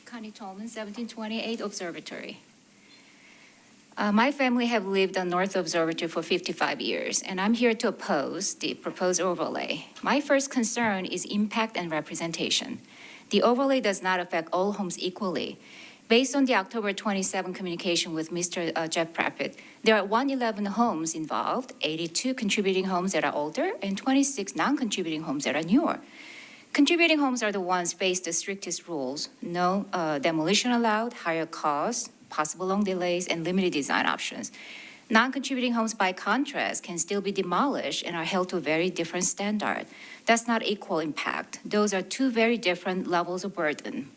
Connie Tolman, 1728 Observatory. My family have lived on North Observatory for 55 years, and I'm here to oppose the proposed overlay. My first concern is impact and representation. The overlay does not affect all homes equally. Based on the October 27 communication with Mr. Jeff Prappett, there are 111 homes involved, 82 contributing homes that are older, and 26 non-contributing homes that are newer. Contributing homes are the ones faced the strictest rules: no demolition allowed, higher costs, possible long delays, and limited design options. Non-contributing homes, by contrast, can still be demolished and are held to a very different standard. That's not equal impact. Those are 2 very different levels of burden.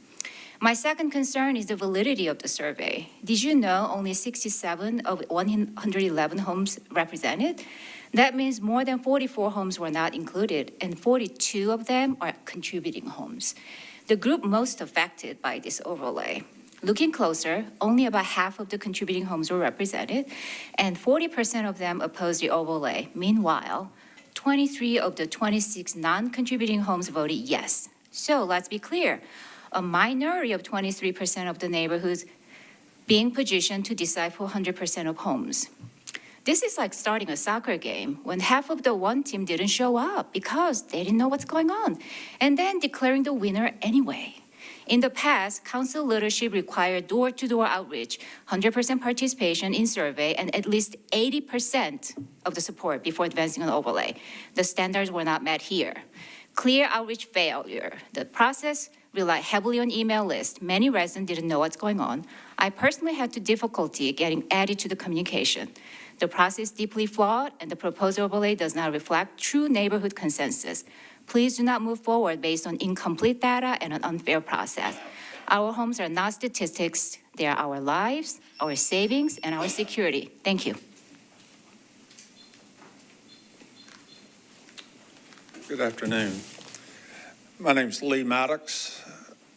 My second concern is the validity of the survey. Did you know only 67 of 111 homes represented? That means more than 44 homes were not included, and 42 of them are contributing homes. The group most affected by this overlay. Looking closer, only about half of the contributing homes were represented, and 40% of them opposed the overlay. Meanwhile, 23 of the 26 non-contributing homes voted yes. So let's be clear. A minority of 23% of the neighborhoods being positioned to decide for 100% of homes. This is like starting a soccer game when half of the one team didn't show up because they didn't know what's going on, and then declaring the winner anyway. In the past, council leadership required door-to-door outreach, 100% participation in survey, and at least 80% of the support before advancing an overlay. The standards were not met here. Clear outreach failure. The process rely heavily on email lists. Many residents didn't know what's going on. I personally had difficulty getting added to the communication. The process is deeply flawed, and the proposed overlay does not reflect true neighborhood consensus. Please do not move forward based on incomplete data and an unfair process. Our homes are not statistics. They are our lives, our savings, and our security. Thank you. Good afternoon. My name's Lee Maddox.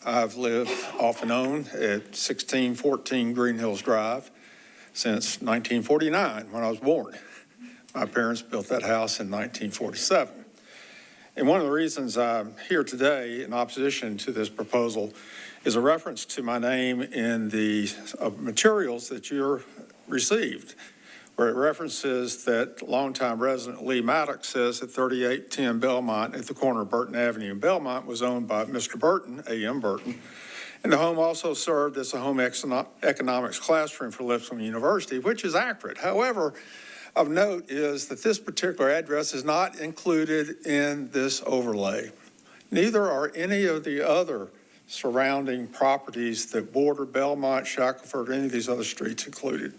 I've lived off and on at 1614 Green Hills Drive since 1949, when I was born. My parents built that house in 1947. And one of the reasons I'm here today in opposition to this proposal is a reference to my name in the materials that you received, where it references that longtime resident Lee Maddox says that 3810 Belmont at the corner of Burton Avenue and Belmont was owned by Mr. Burton, A.M. Burton, and the home also served as a home economics classroom for Lipscomb University, which is accurate. However, of note is that this particular address is not included in this overlay. Neither are any of the other surrounding properties that border Belmont, Shackelford, any of these other streets included.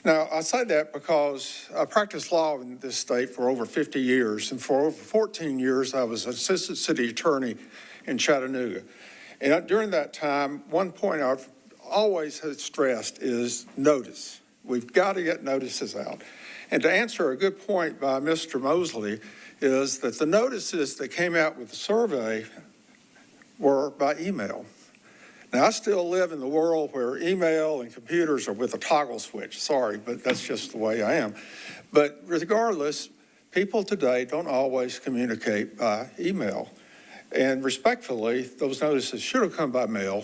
Now, I say that because I practiced law in this state for over 50 years, and for over 14 years, I was assistant city attorney in Chattanooga. And during that time, one point I've always had stressed is notice. We've got to get notices out. And to answer a good point by Mr. Mosley is that the notices that came out with the survey were by email. Now, I still live in the world where email and computers are with a toggle switch. Sorry, but that's just the way I am. But regardless, people today don't always communicate by email. And respectfully, those notices should have come by mail,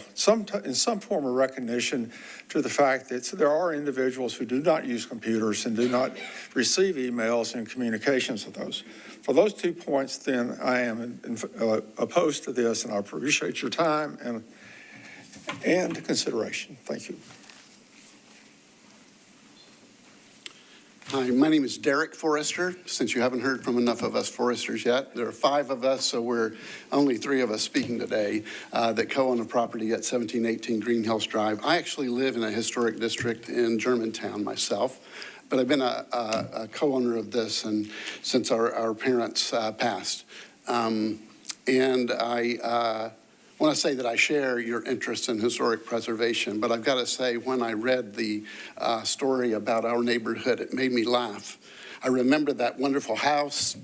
in some form of recognition to the fact that there are individuals who do not use computers and do not receive emails and communications of those. For those 2 points, then, I am opposed to this, and I appreciate your time and consideration. Thank you. Hi, my name is Derek Forrester. Since you haven't heard from enough of us Forresters yet, there are 5 of us, so we're only 3 of us speaking today that co-own a property at 1718 Green Hills Drive. I actually live in a historic district in Germantown myself, but I've been a co-owner of this and since our parents passed. And I want to say that I share your interest in historic preservation, but I've got to say, when I read the story about our neighborhood, it made me laugh. I remember that wonderful house,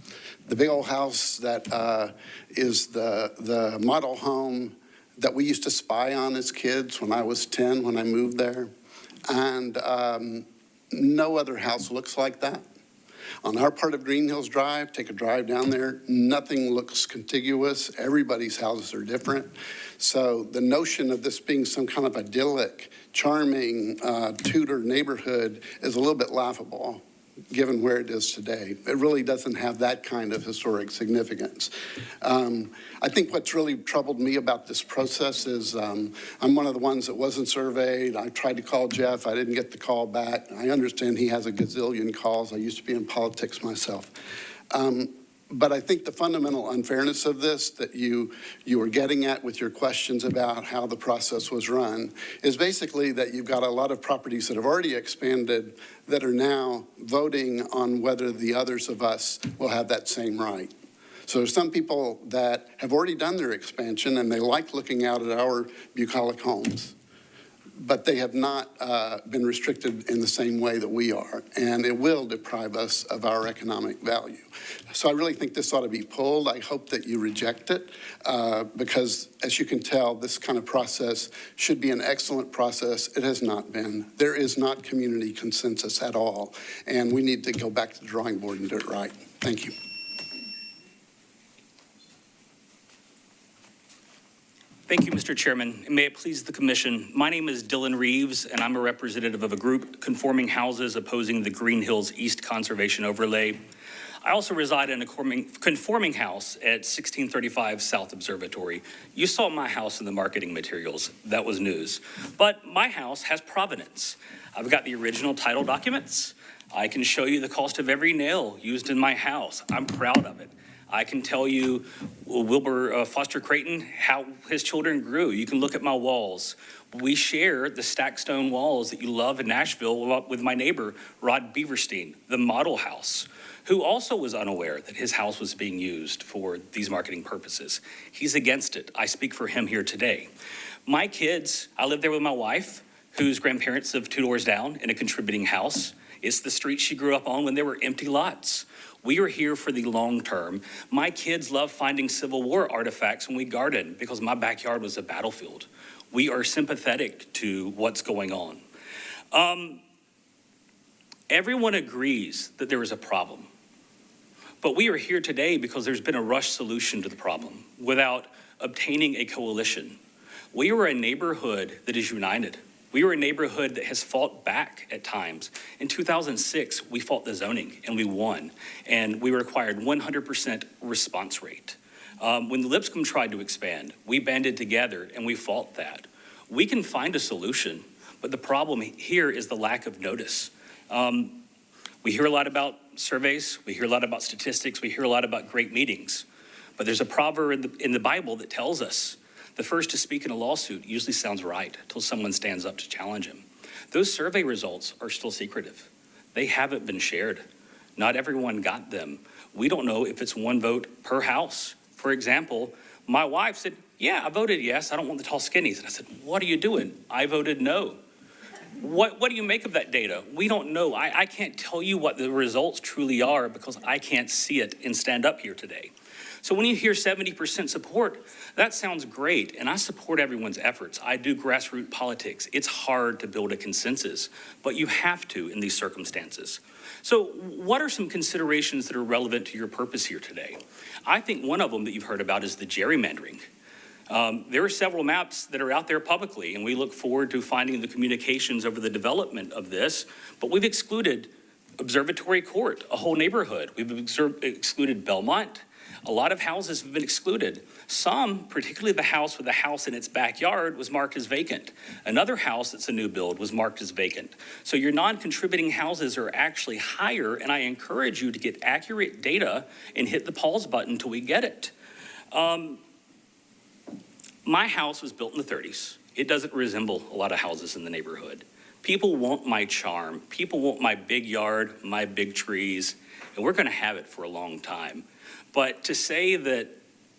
the big old house that is the model home that we used to spy on as kids when I was 10, when I moved there. And no other house looks like that. On our part of Green Hills Drive, take a drive down there, nothing looks contiguous. Everybody's houses are different. So the notion of this being some kind of idyllic, charming Tudor neighborhood is a little bit laughable, given where it is today. It really doesn't have that kind of historic significance. I think what's really troubled me about this process is I'm one of the ones that wasn't surveyed. I tried to call Jeff. I didn't get the call back. I understand he has a gazillion calls. I used to be in politics myself. But I think the fundamental unfairness of this that you were getting at with your questions about how the process was run is basically that you've got a lot of properties that have already expanded that are now voting on whether the others of us will have that same right. So there's some people that have already done their expansion and they like looking out at our bucolic homes, but they have not been restricted in the same way that we are, and it will deprive us of our economic value. So I really think this ought to be pulled. I hope that you reject it, because as you can tell, this kind of process should be an excellent process. It has not been. There is not community consensus at all, and we need to go back to the drawing board and do it right. Thank you. Thank you, Mr. Chairman, and may it please the Commission. My name is Dylan Reeves, and I'm a representative of a group conforming houses opposing the Green Hills East Conservation Overlay. I also reside in a conforming house at 1635 South Observatory. You saw my house in the marketing materials. That was news. But my house has provenance. I've got the original title documents. I can show you the cost of every nail used in my house. I'm proud of it. I can tell you, Wilbur Foster Creighton, how his children grew. You can look at my walls. We share the stacked stone walls that you love in Nashville with my neighbor, Rod Beaverstein, the model house, who also was unaware that his house was being used for these marketing purposes. He's against it. I speak for him here today. My kids, I live there with my wife, whose grandparents live 2 doors down in a contributing house. It's the street she grew up on when there were empty lots. We are here for the long term. My kids love finding Civil War artifacts when we garden because my backyard was a battlefield. We are sympathetic to what's going on. Everyone agrees that there is a problem. But we are here today because there's been a rush solution to the problem without obtaining a coalition. We are a neighborhood that is united. We are a neighborhood that has fought back at times. In 2006, we fought the zoning and we won. And we required 100% response rate. When the Lipscomb tried to expand, we banded together and we fought that. We can find a solution, but the problem here is the lack of notice. We hear a lot about surveys, we hear a lot about statistics, we hear a lot about great meetings. But there's a proverb in the Bible that tells us the first to speak in a lawsuit usually sounds right until someone stands up to challenge him. Those survey results are still secretive. They haven't been shared. Not everyone got them. We don't know if it's 1 vote per house. For example, my wife said, yeah, I voted yes, I don't want the tall skinnies. And I said, what are you doing? I voted no. What do you make of that data? We don't know. I can't tell you what the results truly are because I can't see it and stand up here today. So when you hear 70% support, that sounds great, and I support everyone's efforts. I do grassroots politics. It's hard to build a consensus, but you have to in these circumstances. So what are some considerations that are relevant to your purpose here today? I think one of them that you've heard about is the gerrymandering. There are several maps that are out there publicly, and we look forward to finding the communications over the development of this, but we've excluded Observatory Court, a whole neighborhood. We've excluded Belmont. A lot of houses have been excluded. Some, particularly the house with a house in its backyard, was marked as vacant. Another house that's a new build was marked as vacant. So your non-contributing houses are actually higher, and I encourage you to get accurate data and hit the pause button until we get it. My house was built in the 30s. It doesn't resemble a lot of houses in the neighborhood. People want my charm. People want my big yard, my big trees, and we're gonna have it for a long time. But to say that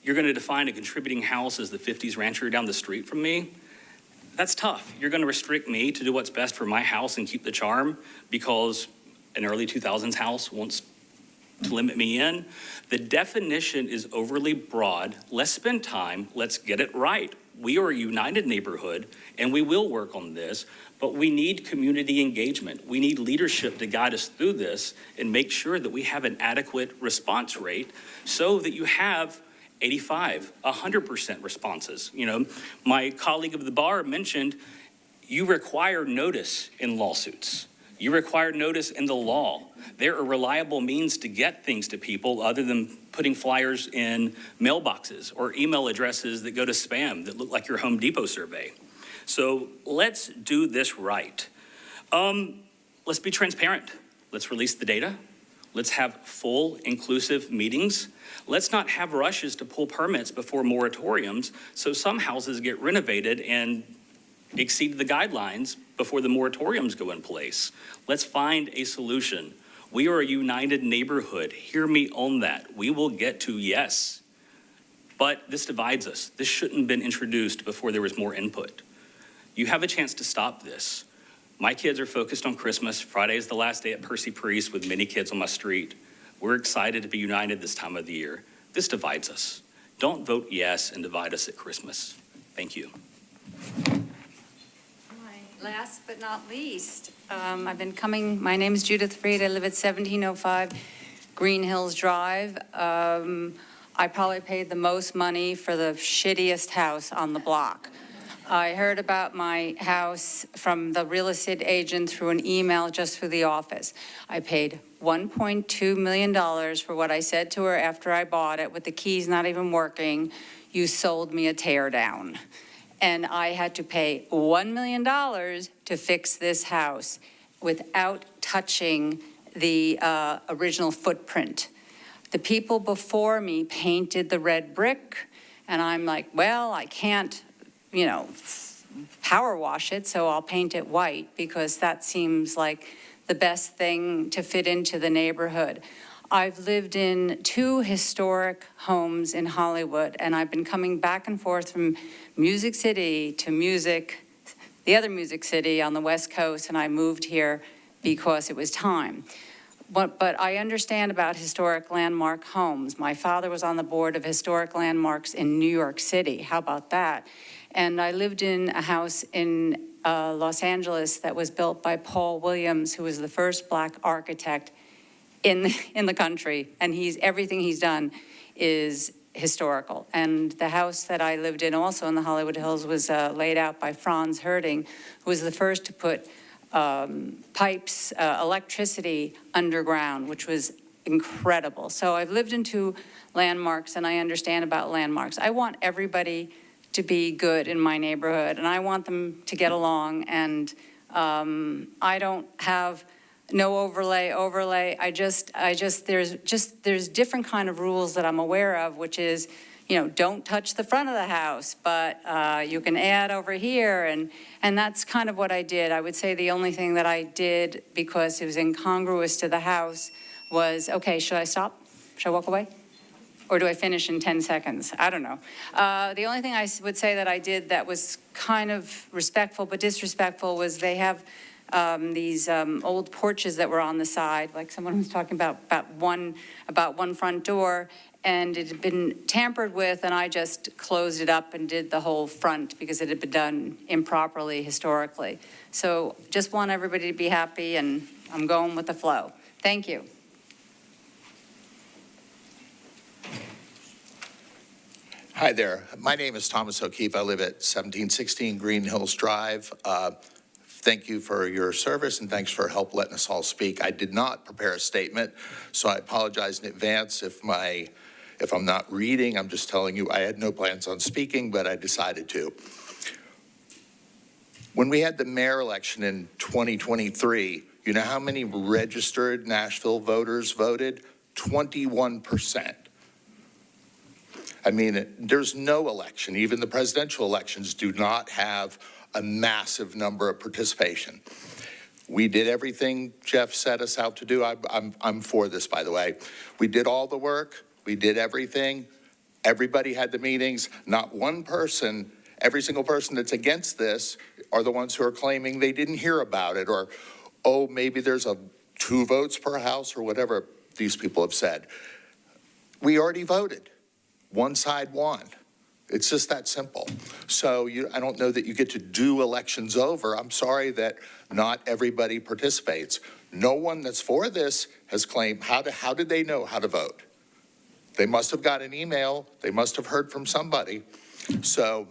you're gonna define a contributing house as the 50s rancher down the street from me, that's tough. You're gonna restrict me to do what's best for my house and keep the charm because an early 2000s house wants to limit me in. The definition is overly broad. Let's spend time, let's get it right. We are a united neighborhood and we will work on this, but we need community engagement. We need leadership to guide us through this and make sure that we have an adequate response rate so that you have 85, 100% responses. You know, my colleague of the bar mentioned you require notice in lawsuits. You require notice in the law. There are reliable means to get things to people other than putting flyers in mailboxes or email addresses that go to spam that look like your Home Depot survey. So let's do this right. Let's be transparent. Let's release the data. Let's have full, inclusive meetings. Let's not have rushes to pull permits before moratoriums so some houses get renovated and exceed the guidelines before the moratoriums go in place. Let's find a solution. We are a united neighborhood. Hear me on that. We will get to yes. But this divides us. This shouldn't have been introduced before there was more input. You have a chance to stop this. My kids are focused on Christmas. Friday is the last day at Percy Priest with many kids on my street. We're excited to be united this time of the year. This divides us. Don't vote yes and divide us at Christmas. Thank you. Last but not least, my name is Judith Freed. I live at 1705 Green Hills Drive. I probably paid the most money for the shittiest house on the block. I heard about my house from the real estate agent through an email just through the office. I paid $1.2 million for what I said to her after I bought it with the keys not even working. You sold me a tear down. And I had to pay $1 million to fix this house without touching the original footprint. The people before me painted the red brick, and I'm like, well, I can't, power wash it, so I'll paint it white because that seems like the best thing to fit into the neighborhood. I've lived in 2 historic homes in Hollywood, and I've been coming back and forth from Music City to the other Music City on the West Coast, and I moved here because it was time. But I understand about historic landmark homes. My father was on the board of historic landmarks in New York City. How about that? And I lived in a house in Los Angeles that was built by Paul Williams, who was the first Black architect in the country. And everything he's done is historical. And the house that I lived in also in the Hollywood Hills was laid out by Franz Herding, who was the first to put pipes, electricity underground, which was incredible. So I've lived in 2 landmarks, and I understand about landmarks. I want everybody to be good in my neighborhood, and I want them to get along, and I don't have no overlay. There's different kind of rules that I'm aware of, which is, don't touch the front of the house, but you can add over here, and that's kind of what I did. I would say the only thing that I did, because it was incongruous to the house, was, okay, should I stop? Should I walk away? Or do I finish in 10 seconds? I don't know. The only thing I would say that I did that was kind of respectful but disrespectful was they have these old porches that were on the side, like someone was talking about one front door, and it had been tampered with, and I just closed it up and did the whole front because it had been done improperly historically. So just want everybody to be happy, and I'm going with the flow. Thank you. Hi there. My name is Thomas O'Keefe. I live at 1716 Green Hills Drive. Thank you for your service, and thanks for help letting us all speak. I did not prepare a statement, so I apologize in advance if I'm not reading. I'm just telling you I had no plans on speaking, but I decided to. When we had the mayor election in 2023, you know how many registered Nashville voters voted? 21%. I mean, there's no election, even the presidential elections do not have a massive number of participation. We did everything Jeff set us out to do. I'm for this, by the way. We did all the work. We did everything. Everybody had the meetings. Not one person, every single person that's against this are the ones who are claiming they didn't hear about it, or, oh, maybe there's 2 votes per house or whatever these people have said. We already voted. One side won. It's just that simple. So I don't know that you get to do elections over. I'm sorry that not everybody participates. No one that's for this has claimed, how did they know how to vote? They must have got an email. They must have heard from somebody. So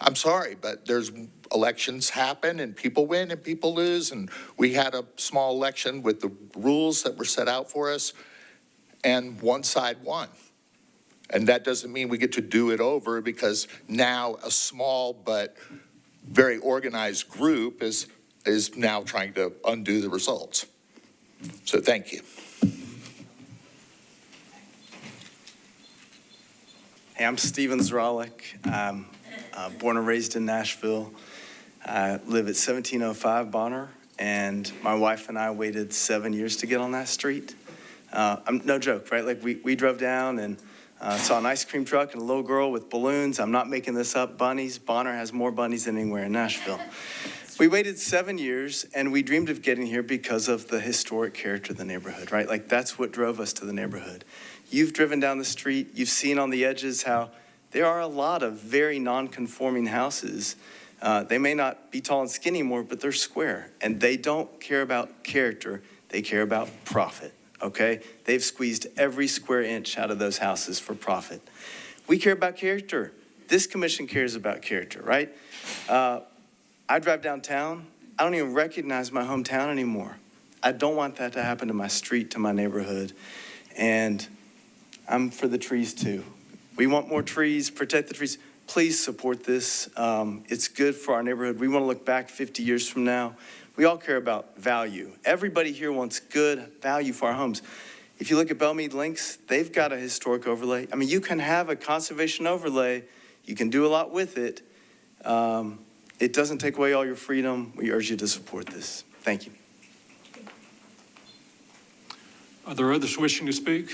I'm sorry, but there's elections happen and people win and people lose. And we had a small election with the rules that were set out for us, and one side won. And that doesn't mean we get to do it over, because now a small but very organized group is now trying to undo the results. So thank you. Hey, I'm Steven Zralik. I'm born and raised in Nashville. I live at 1705 Bonner, and my wife and I waited 7 years to get on that street. No joke, right? Like we drove down and saw an ice cream truck and a little girl with balloons. I'm not making this up, bunnies. Bonner has more bunnies than anywhere in Nashville. We waited 7 years, and we dreamed of getting here because of the historic character of the neighborhood, right? Like that's what drove us to the neighborhood. You've driven down the street. You've seen on the edges how there are a lot of very non-conforming houses. They may not be tall and skinny anymore, but they're square, and they don't care about character. They care about profit. Okay? They've squeezed every square inch out of those houses for profit. We care about character. This commission cares about character, right? I drive downtown. I don't even recognize my hometown anymore. I don't want that to happen to my street, to my neighborhood. And I'm for the trees too. We want more trees, protect the trees. Please support this. It's good for our neighborhood. We want to look back 50 years from now. We all care about value. Everybody here wants good value for our homes. If you look at Belmead Links, they've got a historic overlay. I mean, you can have a conservation overlay. You can do a lot with it. It doesn't take away all your freedom. We urge you to support this. Thank you. Are there others wishing to speak?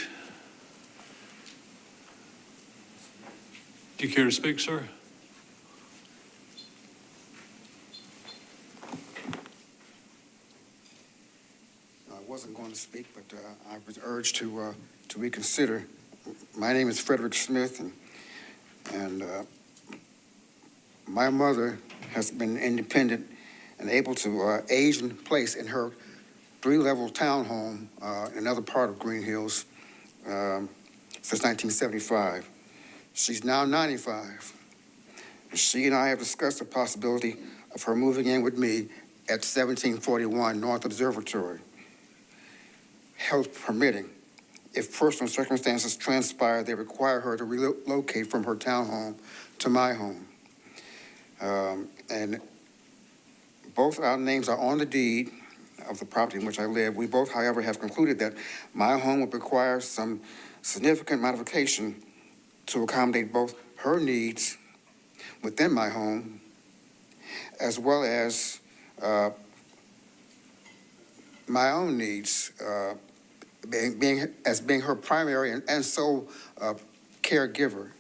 Do you care to speak, sir? I wasn't going to speak, but I was urged to reconsider. My name is Frederick Smith, and my mother has been independent and able to age in place in her 3-level townhome in another part of Green Hills since 1975. She's now 95. She and I have discussed the possibility of her moving in with me at 1741 North Observatory. Health permitting, if personal circumstances transpire, they require her to relocate from her townhome to my home. And both our names are on the deed of the property in which I live. We both, however, have concluded that my home would require some significant modification to accommodate both her needs within my home, as well as my own needs, being her primary and sole caregiver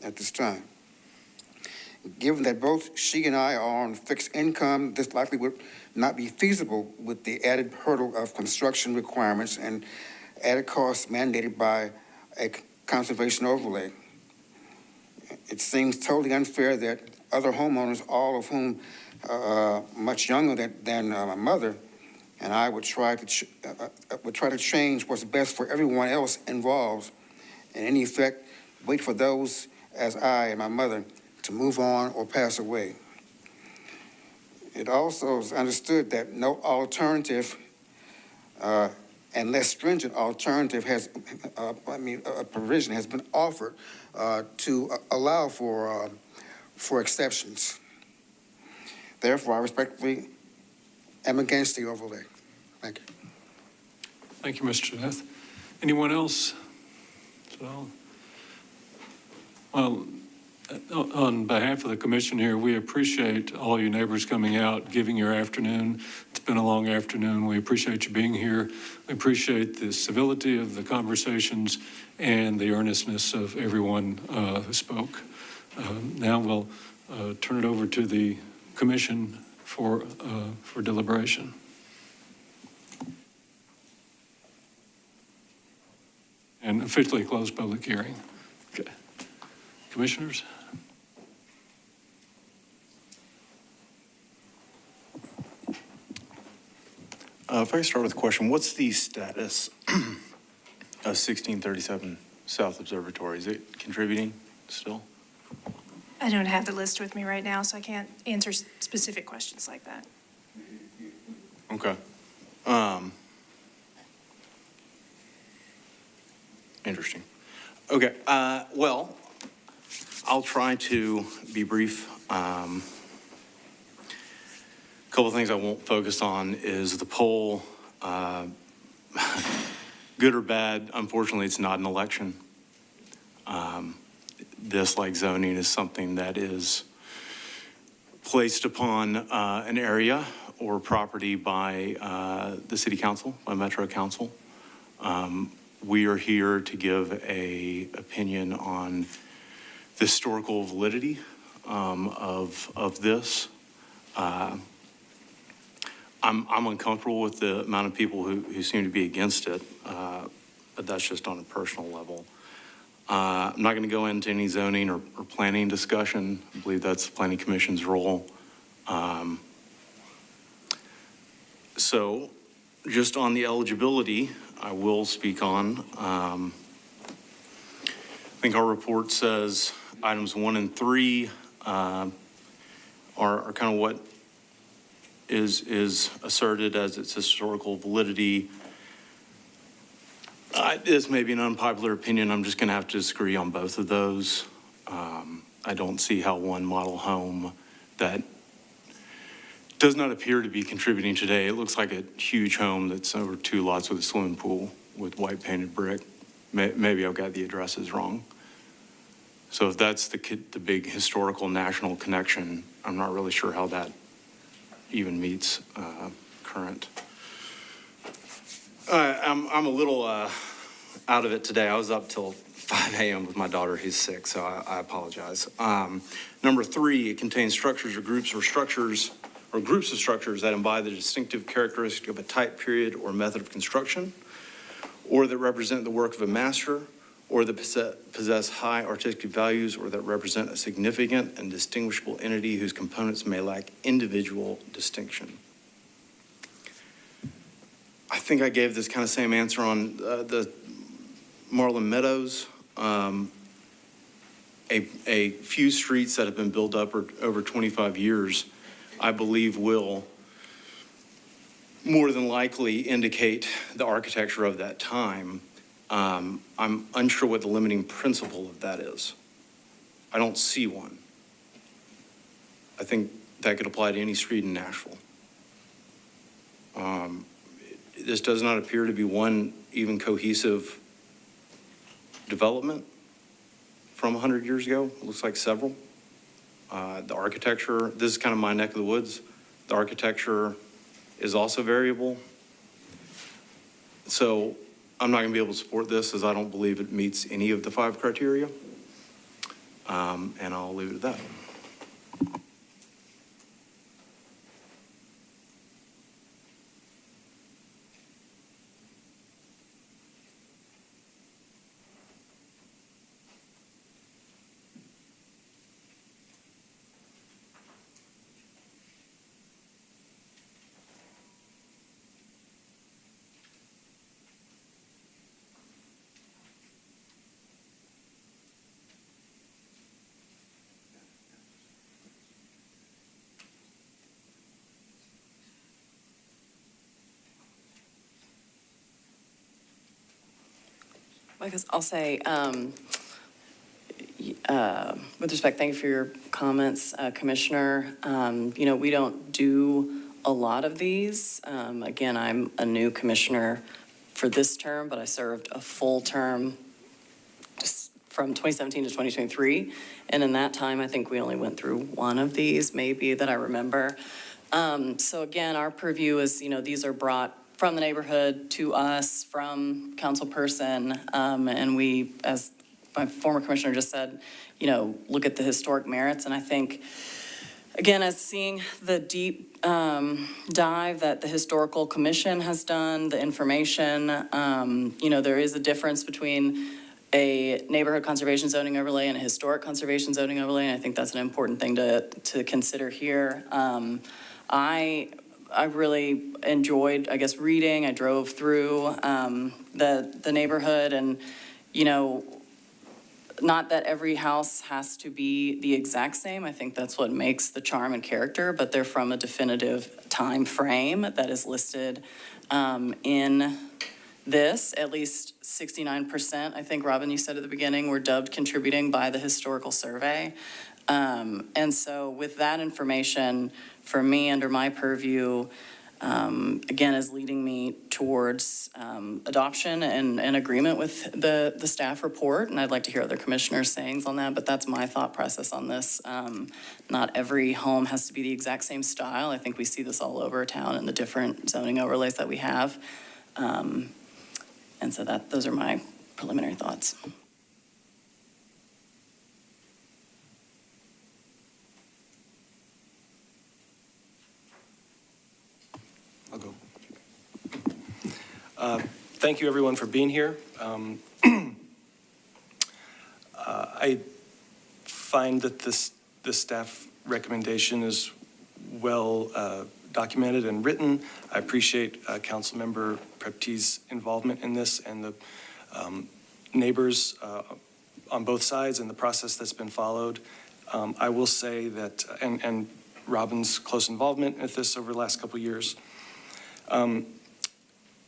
at this time. Given that both she and I are on fixed income, this likely would not be feasible with the added hurdle of construction requirements and added costs mandated by a conservation overlay. It seems totally unfair that other homeowners, all of whom much younger than my mother, and I would try to change what's best for everyone else involved, and in effect, wait for those as I and my mother to move on or pass away. It also is understood that no alternative and less stringent alternative has, a provision has been offered to allow for exceptions. Therefore, I respectfully am against the overlay. Thank you. Thank you, Mr. Smith. Anyone else? So, well, on behalf of the commission here, we appreciate all you neighbors coming out, giving your afternoon. It's been a long afternoon. We appreciate you being here. We appreciate the civility of the conversations and the earnestness of everyone who spoke. Now we'll turn it over to the commission for deliberation. And officially close public hearing. Okay. Commissioners? If I could start with a question, what's the status of 1637 South Observatory? Is it contributing still? I don't have the list with me right now, so I can't answer specific questions like that. Okay. Interesting. Okay, well, I'll try to be brief. Couple of things I won't focus on is the poll. Good or bad, unfortunately, it's not an election. This, like zoning, is something that is placed upon an area or property by the city council, by Metro Council. We are here to give an opinion on the historical validity of this. I'm uncomfortable with the amount of people who seem to be against it, but that's just on a personal level. I'm not going to go into any zoning or planning discussion. I believe that's the Planning Commission's role. So just on the eligibility, I will speak on. I think our report says items 1 and 3 are kind of what is asserted as its historical validity. This may be an unpopular opinion. I'm just going to have to disagree on both of those. I don't see how one model home that does not appear to be contributing today. It looks like a huge home that's over 2 lots with a swimming pool with white painted brick. Maybe I've got the addresses wrong. So if that's the big historical national connection, I'm not really sure how that even meets current. I'm a little out of it today. I was up till 5 a.m. with my daughter who's sick, so I apologize. Number 3, it contains structures or groups of structures that embody the distinctive characteristic of a type, period, or method of construction, or that represent the work of a master, or that possess high artistic values, or that represent a significant and distinguishable entity whose components may lack individual distinction. I think I gave this kind of same answer on the Marlin Meadows. A few streets that have been built up over 25 years, I believe will more than likely indicate the architecture of that time. I'm unsure what the limiting principle of that is. I don't see one. I think that could apply to any street in Nashville. This does not appear to be one even cohesive development from 100 years ago. It looks like several. The architecture, this is kind of my neck of the woods. The architecture is also variable. So I'm not going to be able to support this as I don't believe it meets any of the 5 criteria. And I'll leave it at that. I guess I'll say, with respect, thank you for your comments, Commissioner. We don't do a lot of these. Again, I'm a new commissioner for this term, but I served a full term just from 2017 to 2023. And in that time, I think we only went through one of these, maybe, that I remember. So again, our purview is, these are brought from the neighborhood to us, from councilperson, and we, as my former commissioner just said, look at the historic merits. And I think, again, as seeing the deep dive that the Historical Commission has done, the information, there is a difference between a neighborhood conservation zoning overlay and a historic conservation zoning overlay, and I think that's an important thing to consider here. I really enjoyed, reading. I drove through the neighborhood, and, not that every house has to be the exact same. I think that's what makes the charm and character, but they're from a definitive time frame that is listed in this. At least 69%, I think, Robin, you said at the beginning, were dubbed contributing by the Historical Survey. And so with that information, for me, under my purview, again, is leading me towards adoption and agreement with the staff report. And I'd like to hear other commissioners' sayings on that, but that's my thought process on this. Not every home has to be the exact same style. I think we see this all over town in the different zoning overlays that we have. And so those are my preliminary thoughts. I'll go. Thank you, everyone, for being here. I find that the staff recommendation is well documented and written. I appreciate Councilmember Prepty's involvement in this and the neighbors on both sides and the process that's been followed. I will say that, and Robin's close involvement with this over the last couple of years.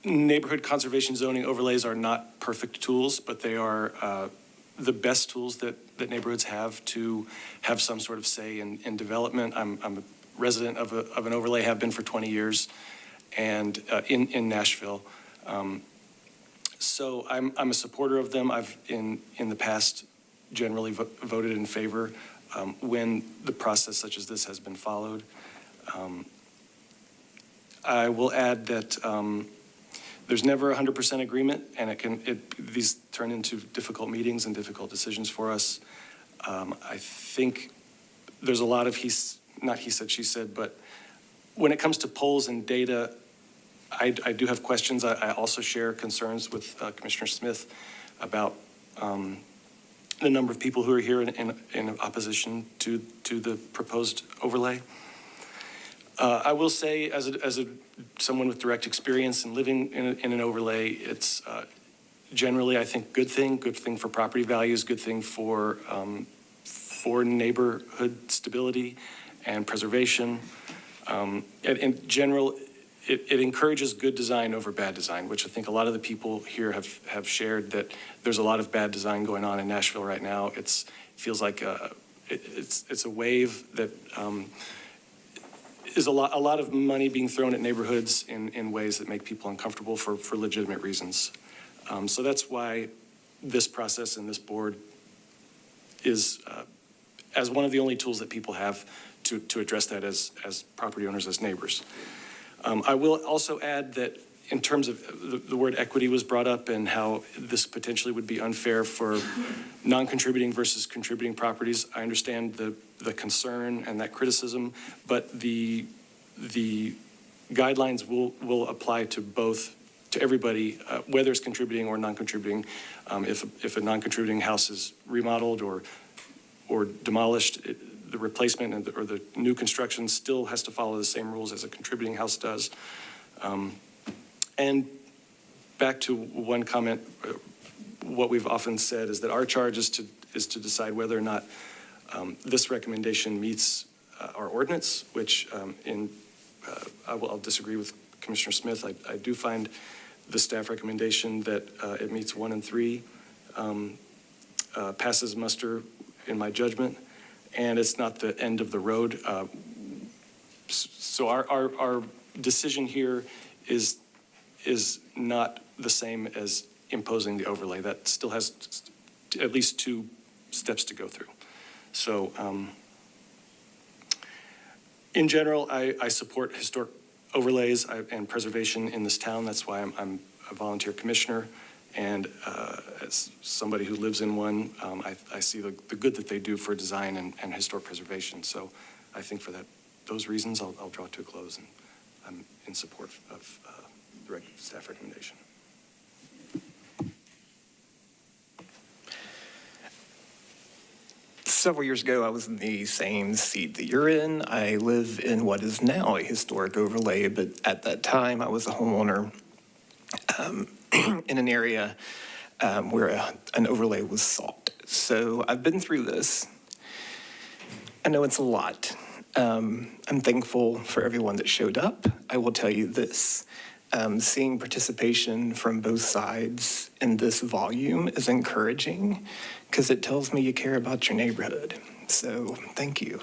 Neighborhood conservation zoning overlays are not perfect tools, but they are the best tools that neighborhoods have to have some sort of say in development. I'm a resident of an overlay, have been for 20 years, and in Nashville. So I'm a supporter of them. I've, in the past, generally voted in favor when the process such as this has been followed. I will add that there's never 100% agreement, and these turn into difficult meetings and difficult decisions for us. I think there's a lot of not he said, she said, but when it comes to polls and data, I do have questions. I also share concerns with Commissioner Smith about the number of people who are here in opposition to the proposed overlay. I will say, as someone with direct experience in living in an overlay, it's generally, I think, good thing for property values, good thing for neighborhood stability and preservation. In general, it encourages good design over bad design, which I think a lot of the people here have shared, that there's a lot of bad design going on in Nashville right now. It feels like it's a wave that is a lot of money being thrown at neighborhoods in ways that make people uncomfortable for legitimate reasons. So that's why this process and this board is as one of the only tools that people have to address that as property owners, as neighbors. I will also add that in terms of the word equity was brought up and how this potentially would be unfair for non-contributing versus contributing properties. I understand the concern and that criticism, but the guidelines will apply to everybody, whether it's contributing or non-contributing. If a non-contributing house is remodeled or demolished, the replacement or the new construction still has to follow the same rules as a contributing house does. And back to one comment, what we've often said is that our charge is to decide whether or not this recommendation meets our ordinance, which I'll disagree with Commissioner Smith. I do find the staff recommendation that it meets 1 and 3, passes muster in my judgment, and it's not the end of the road. So our decision here is not the same as imposing the overlay. That still has at least 2 steps to go through. So in general, I support historic overlays and preservation in this town. That's why I'm a volunteer commissioner. And as somebody who lives in one, I see the good that they do for design and historic preservation. So I think for those reasons, I'll draw it to a close, and I'm in support of the staff recommendation. Several years ago, I was in the same seat that you're in. I live in what is now a historic overlay, but at that time, I was a homeowner in an area where an overlay was sought. So I've been through this. I know it's a lot. I'm thankful for everyone that showed up. I will tell you this. Seeing participation from both sides in this volume is encouraging because it tells me you care about your neighborhood. So thank you.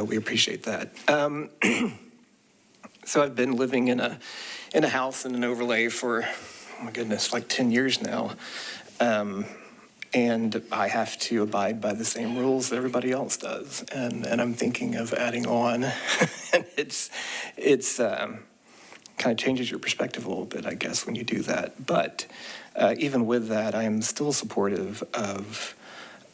We appreciate that. So I've been living in a house in an overlay for, oh my goodness, like 10 years now. And I have to abide by the same rules that everybody else does. And I'm thinking of adding on. And it's kind of changes your perspective a little bit, I guess, when you do that. But even with that, I am still supportive of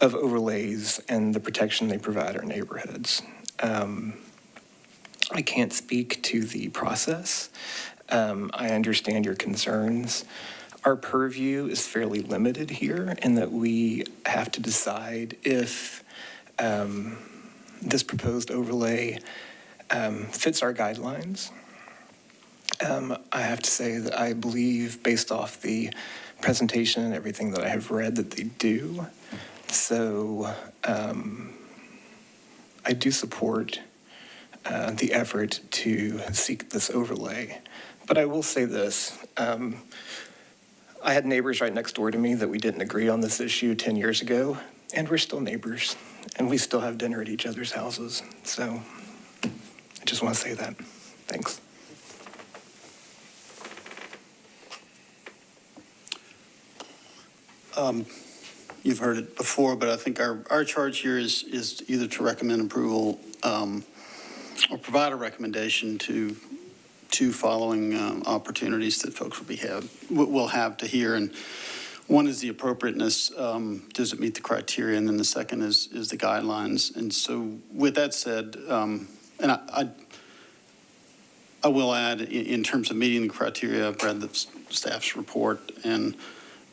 overlays and the protection they provide our neighborhoods. I can't speak to the process. I understand your concerns. Our purview is fairly limited here in that we have to decide if this proposed overlay fits our guidelines. I have to say that I believe, based off the presentation and everything that I have read, that they do. So I do support the effort to seek this overlay. But I will say this. I had neighbors right next door to me that we didn't agree on this issue 10 years ago, and we're still neighbors, and we still have dinner at each other's houses. So I just want to say that. Thanks. You've heard it before, but I think our charge here is either to recommend approval or provide a recommendation to two following opportunities that folks will have to hear. And one is the appropriateness, does it meet the criteria? And then the second is the guidelines. And so with that said, and I will add, in terms of meeting the criteria, I've read the staff's report, and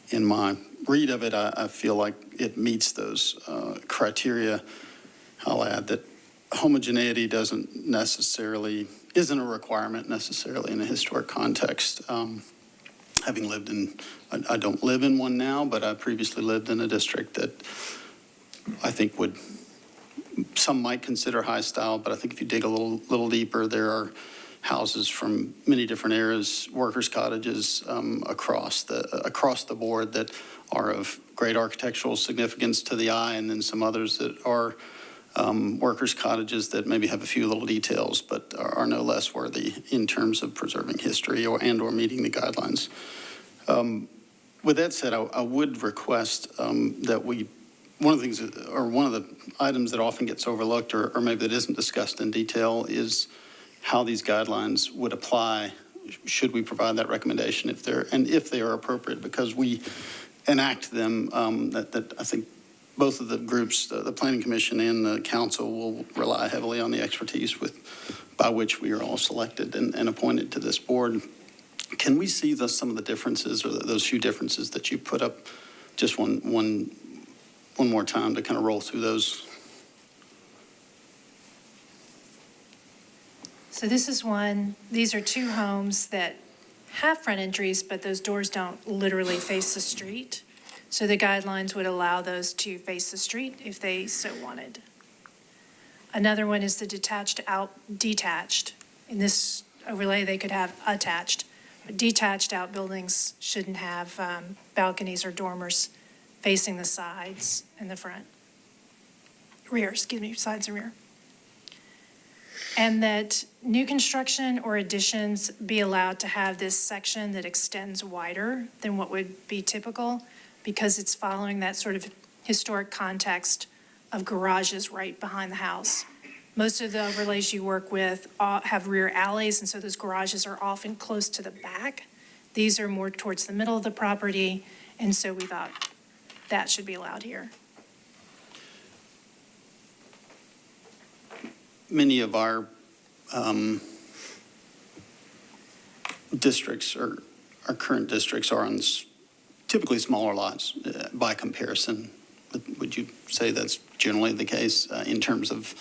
in my read of it, I feel like it meets those criteria. I'll add that homogeneity isn't a requirement necessarily in a historic context. Having lived I don't live in one now, but I previously lived in a district that I think some might consider high style, but I think if you dig a little deeper, there are houses from many different eras, workers' cottages across the board that are of great architectural significance to the eye, and then some others that are workers' cottages that maybe have a few little details, but are no less worthy in terms of preserving history or meeting the guidelines. With that said, I would request that one of the items that often gets overlooked or maybe that isn't discussed in detail is how these guidelines would apply should we provide that recommendation if they are appropriate, because we enact them, that I think both of the groups, the Planning Commission and the Council, will rely heavily on the expertise by which we are all selected and appointed to this board. Can we see some of the differences or those few differences that you put up just one more time to kind of roll through those? So these are two homes that have front entries, but those doors don't literally face the street. So the guidelines would allow those to face the street if they so wanted. Another one is the detached. In this overlay, they could have attached, but detached outbuildings shouldn't have balconies or dormers facing the sides and the front. Sides and rear. And that new construction or additions be allowed to have this section that extends wider than what would be typical, because it's following that sort of historic context of garages right behind the house. Most of the overlays you work with have rear alleys, and so those garages are often close to the back. These are more towards the middle of the property, and so we thought that should be allowed here. Many of our districts, or our current districts, are on typically smaller lots by comparison. Would you say that's generally the case in terms of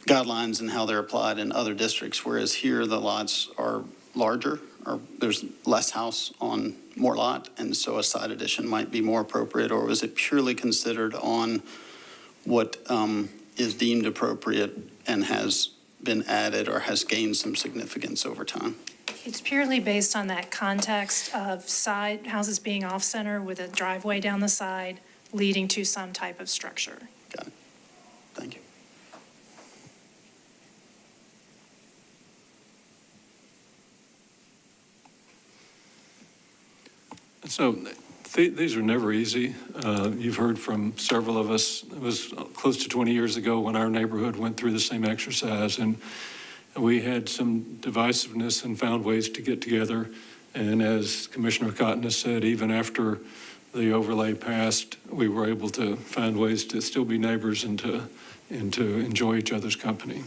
guidelines and how they're applied in other districts, whereas here the lots are larger, or there's less house on more lot, and so a side addition might be more appropriate? Or was it purely considered on what is deemed appropriate and has been added or has gained some significance over time? It's purely based on that context of side houses being off-center with a driveway down the side leading to some type of structure. Got it. Thank you. So these are never easy. You've heard from several of us. It was close to 20 years ago when our neighborhood went through the same exercise, and we had some divisiveness and found ways to get together. And as Commissioner Cotton has said, even after the overlay passed, we were able to find ways to still be neighbors and to enjoy each other's company.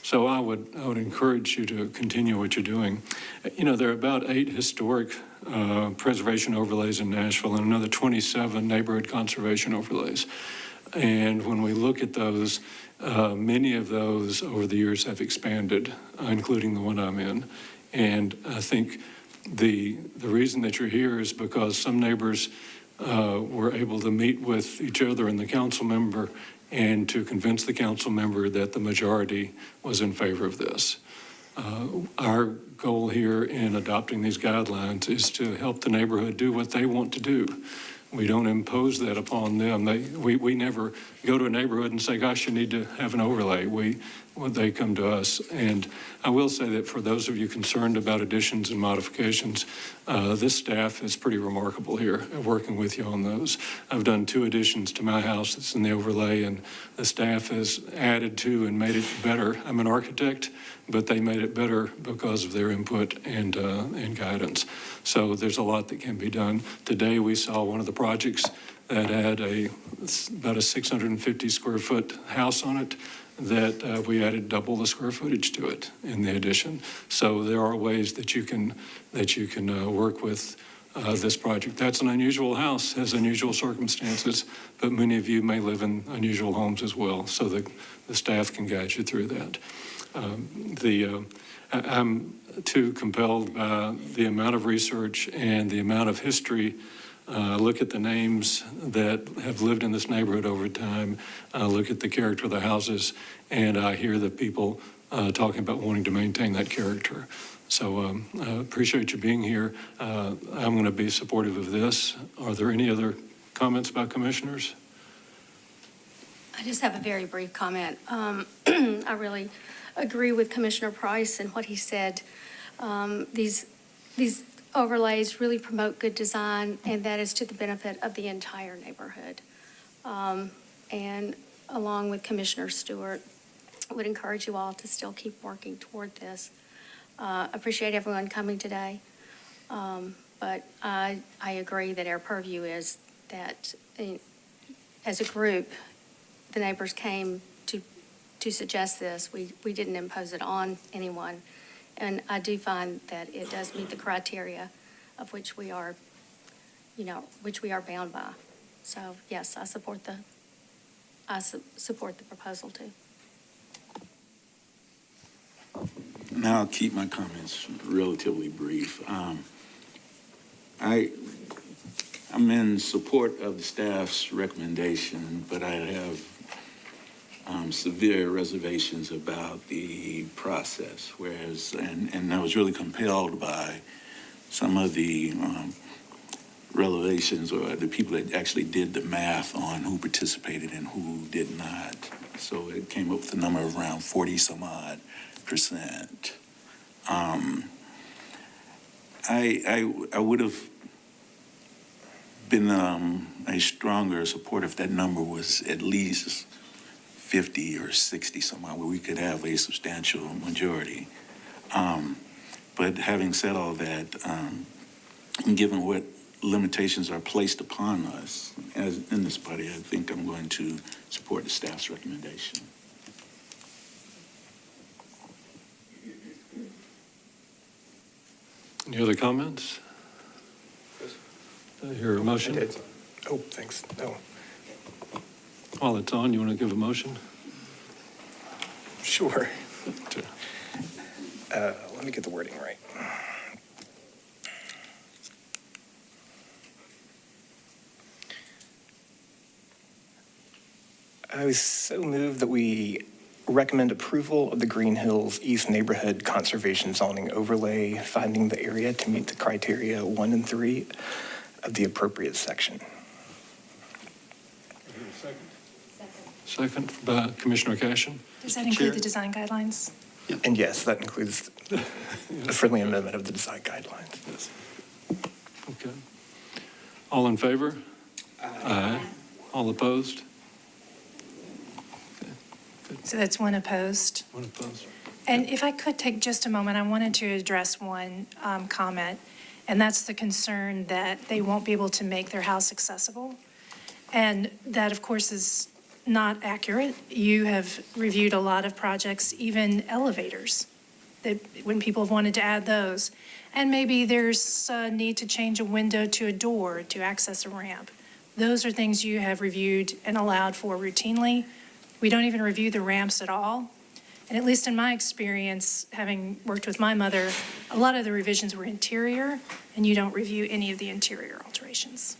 So I would encourage you to continue what you're doing. You know, there are about 8 historic preservation overlays in Nashville and another 27 neighborhood conservation overlays. And when we look at those, many of those over the years have expanded, including the one I'm in. And I think the reason that you're here is because some neighbors were able to meet with each other and the council member and to convince the council member that the majority was in favor of this. Our goal here in adopting these guidelines is to help the neighborhood do what they want to do. We don't impose that upon them. We never go to a neighborhood and say, gosh, you need to have an overlay. They come to us. And I will say that for those of you concerned about additions and modifications, this staff is pretty remarkable here, working with you on those. I've done 2 additions to my house that's in the overlay, and the staff has added to and made it better. I'm an architect, but they made it better because of their input and guidance. So there's a lot that can be done. Today, we saw one of the projects that had about a 650 square foot house on it that we added double the square footage to it in the addition. So there are ways that you can work with this project. That's an unusual house, has unusual circumstances, but many of you may live in unusual homes as well, so the staff can guide you through that. I'm too compelled by the amount of research and the amount of history. Look at the names that have lived in this neighborhood over time, look at the character of the houses, and I hear the people talking about wanting to maintain that character. So I appreciate you being here. I'm going to be supportive of this. Are there any other comments by commissioners? I just have a very brief comment. I really agree with Commissioner Price and what he said. These overlays really promote good design, and that is to the benefit of the entire neighborhood. And along with Commissioner Stewart, I would encourage you all to still keep working toward this. Appreciate everyone coming today, but I agree that our purview is that as a group, the neighbors came to suggest this. We didn't impose it on anyone. And I do find that it does meet the criteria of which we are bound by. So yes, I support the proposal too. Now I'll keep my comments relatively brief. I'm in support of the staff's recommendation, but I have severe reservations about the process, and I was really compelled by some of the revelations or the people that actually did the math on who participated and who did not. So it came up with a number of around 40-some-odd%. I would have been a stronger supporter if that number was at least 50 or 60 somehow, where we could have a substantial majority. But having said all that, and given what limitations are placed upon us as in this body, I think I'm going to support the staff's recommendation. Any other comments? I hear a motion. Oh, thanks. No. While it's on, you want to give a motion? Sure. Let me get the wording right. I was so moved that we recommend approval of the Green Hills East Neighborhood Conservation Zoning Overlay, finding the area to meet the criteria 1 and 3 of the appropriate section. Second by Commissioner Cashin. Does that include the design guidelines? And yes, that includes a friendly amendment of the design guidelines. Yes. Okay. All in favor? Aye. All opposed? So that's one opposed. One opposed. And if I could take just a moment, I wanted to address one comment, and that's the concern that they won't be able to make their house accessible. And that, of course, is not accurate. You have reviewed a lot of projects, even elevators, that when people have wanted to add those. And maybe there's a need to change a window to a door to access a ramp. Those are things you have reviewed and allowed for routinely. We don't even review the ramps at all. And at least in my experience, having worked with my mother, a lot of the revisions were interior, and you don't review any of the interior alterations.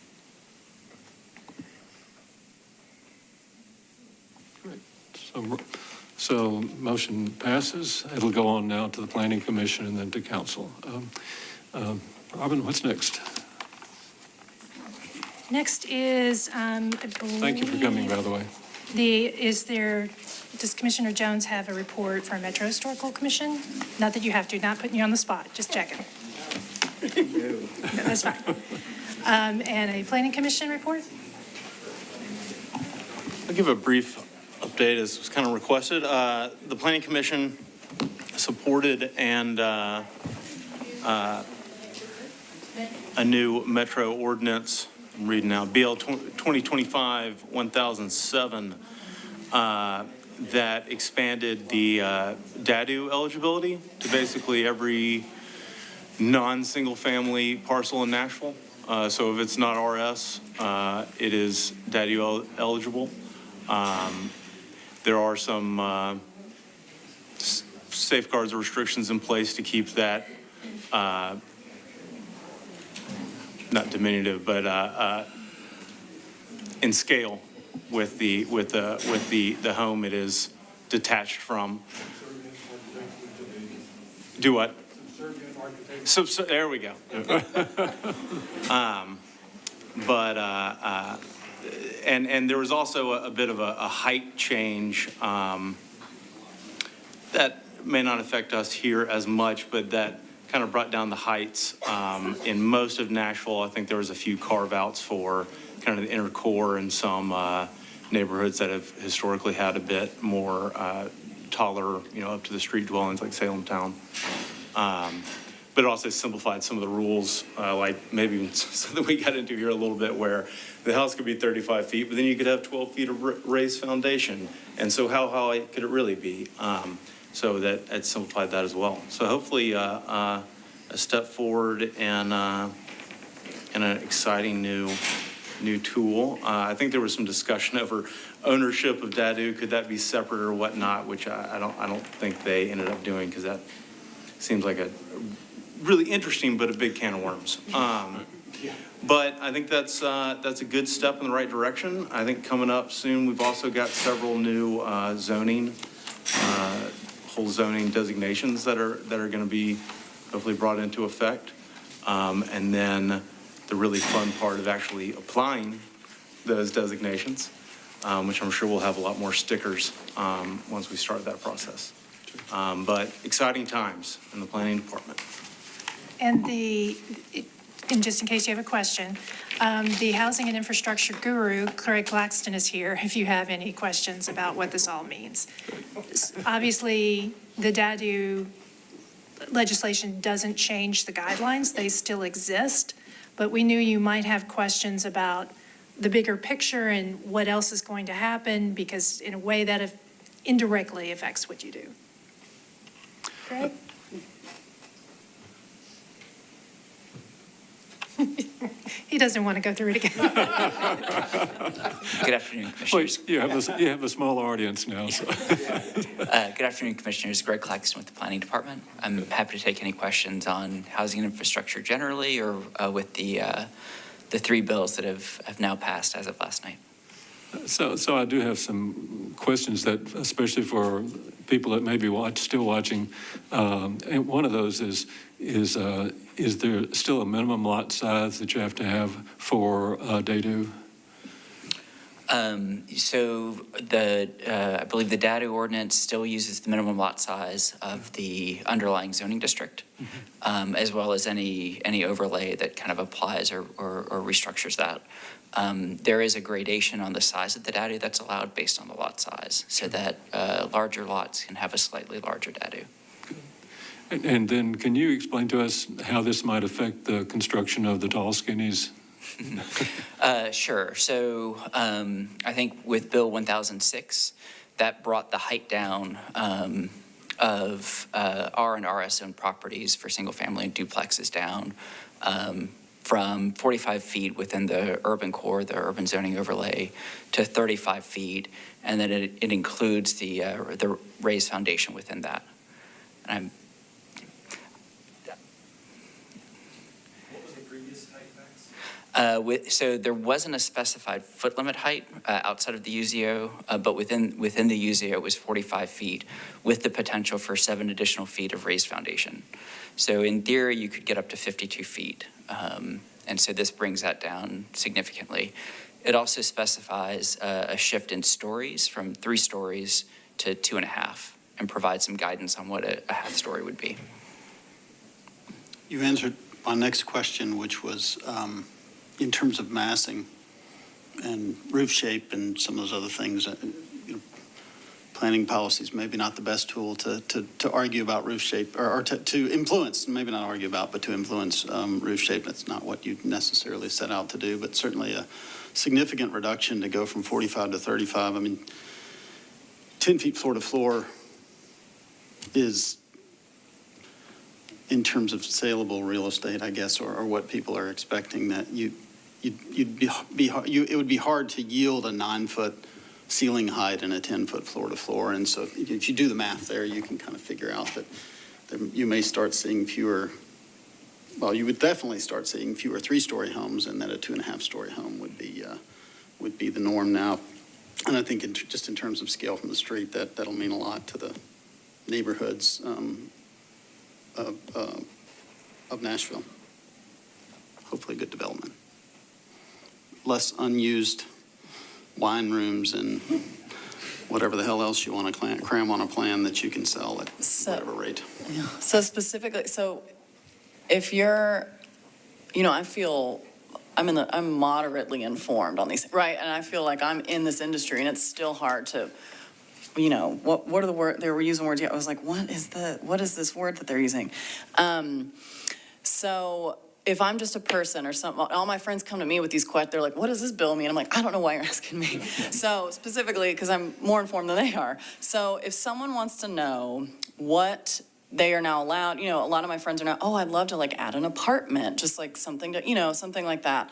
So motion passes. It'll go on now to the Planning Commission and then to Council. Robin, what's next? Next is, I believe. Thank you for coming, by the way. Does Commissioner Jones have a report for Metro Historical Commission? Not that you have to, not putting you on the spot, just checking. No, that's fine. And a Planning Commission report? I'll give a brief update as was kind of requested. The Planning Commission supported and a new Metro ordinance, I'm reading now, BL 2025-1007, that expanded the DADU eligibility to basically every non-single family parcel in Nashville. So if it's not RS, it is DADU eligible. There are some safeguards or restrictions in place to keep that not diminutive, but in scale with the home it is detached from. Do what? So there we go. And there was also a bit of a height change that may not affect us here as much, but that kind of brought down the heights in most of Nashville. I think there was a few carve-outs for kind of the inner core and some neighborhoods that have historically had a bit more taller, up to the street dwellings like Salem Town. But it also simplified some of the rules, like maybe even something we got into here a little bit where the house could be 35 feet, but then you could have 12 feet of raised foundation. And so how high could it really be? So that it simplified that as well. So hopefully a step forward and an exciting new tool. I think there was some discussion over ownership of DADU. Could that be separate or whatnot, which I don't think they ended up doing because that seems like a really interesting but a big can of worms. But I think that's a good step in the right direction. I think coming up soon, we've also got several new whole zoning designations that are going to be hopefully brought into effect. And then the really fun part of actually applying those designations, which I'm sure we'll have a lot more stickers once we start that process. But exciting times in the planning department. And and just in case you have a question, the housing and infrastructure guru, Craig Claxton, is here if you have any questions about what this all means. Obviously, the DADU legislation doesn't change the guidelines. They still exist. But we knew you might have questions about the bigger picture and what else is going to happen, because in a way that indirectly affects what you do. Craig? He doesn't want to go through it again. Good afternoon, Commissioners. You have a small audience now. So. Good afternoon, Commissioners. Greg Claxton with the Planning Department. I'm happy to take any questions on housing and infrastructure generally, or with the three bills that have now passed as of last night. So I do have some questions that, especially for people that may be still watching. And one of those is there still a minimum lot size that you have to have for DADU? So I believe the DADU ordinance still uses the minimum lot size of the underlying zoning district, as well as any overlay that kind of applies or restructures that. There is a gradation on the size of the DADU that's allowed based on the lot size, so that larger lots can have a slightly larger DADU. And then can you explain to us how this might affect the construction of the tall skinnies? Sure. So I think with Bill 1006, that brought the height down of R and RS owned properties for single family and duplexes down from 45 feet within the urban core, the urban zoning overlay, to 35 feet. And then it includes the raised foundation within that. And so there wasn't a specified foot limit height outside of the UZO, but within the UZO it was 45 feet with the potential for 7 additional feet of raised foundation. So in theory, you could get up to 52 feet And so this brings that down significantly. It also specifies a shift in stories from 3 stories to 2.5 and provides some guidance on what a half story would be. You answered my next question, which was in terms of massing and roof shape and some of those other things. Planning policies maybe not the best tool to argue about roof shape or to influence, maybe not argue about, but to influence roof shape. That's not what you necessarily set out to do, but certainly a significant reduction to go from 45 to 35. I mean, 10 feet floor to floor is, in terms of saleable real estate, I guess, or what people are expecting, that it would be hard to yield a 9-foot ceiling height and a 10-foot floor to floor. And so if you do the math there, you can kind of figure out that you may start seeing fewer, well, you would definitely start seeing fewer 3-story homes, and that a 2.5-story home would be the norm now. And I think just in terms of scale from the street, that'll mean a lot to the neighborhoods of Nashville. Hopefully good development. Less unused wine rooms and whatever the hell else you want to cram on a plan that you can sell at whatever rate. Yeah. So specifically, if you're, I feel I'm moderately informed on these, right? And I feel like I'm in this industry, and it's still hard to, what are the words, they were using words, I was like, what is this word that they're using? So if I'm just a person or something, all my friends come to me with these questions, they're like, what does this bill mean? I'm like, I don't know why you're asking me. So specifically, because I'm more informed than they are. So if someone wants to know what they are now allowed, a lot of my friends are now, I'd love to add an apartment, just something to, something like that.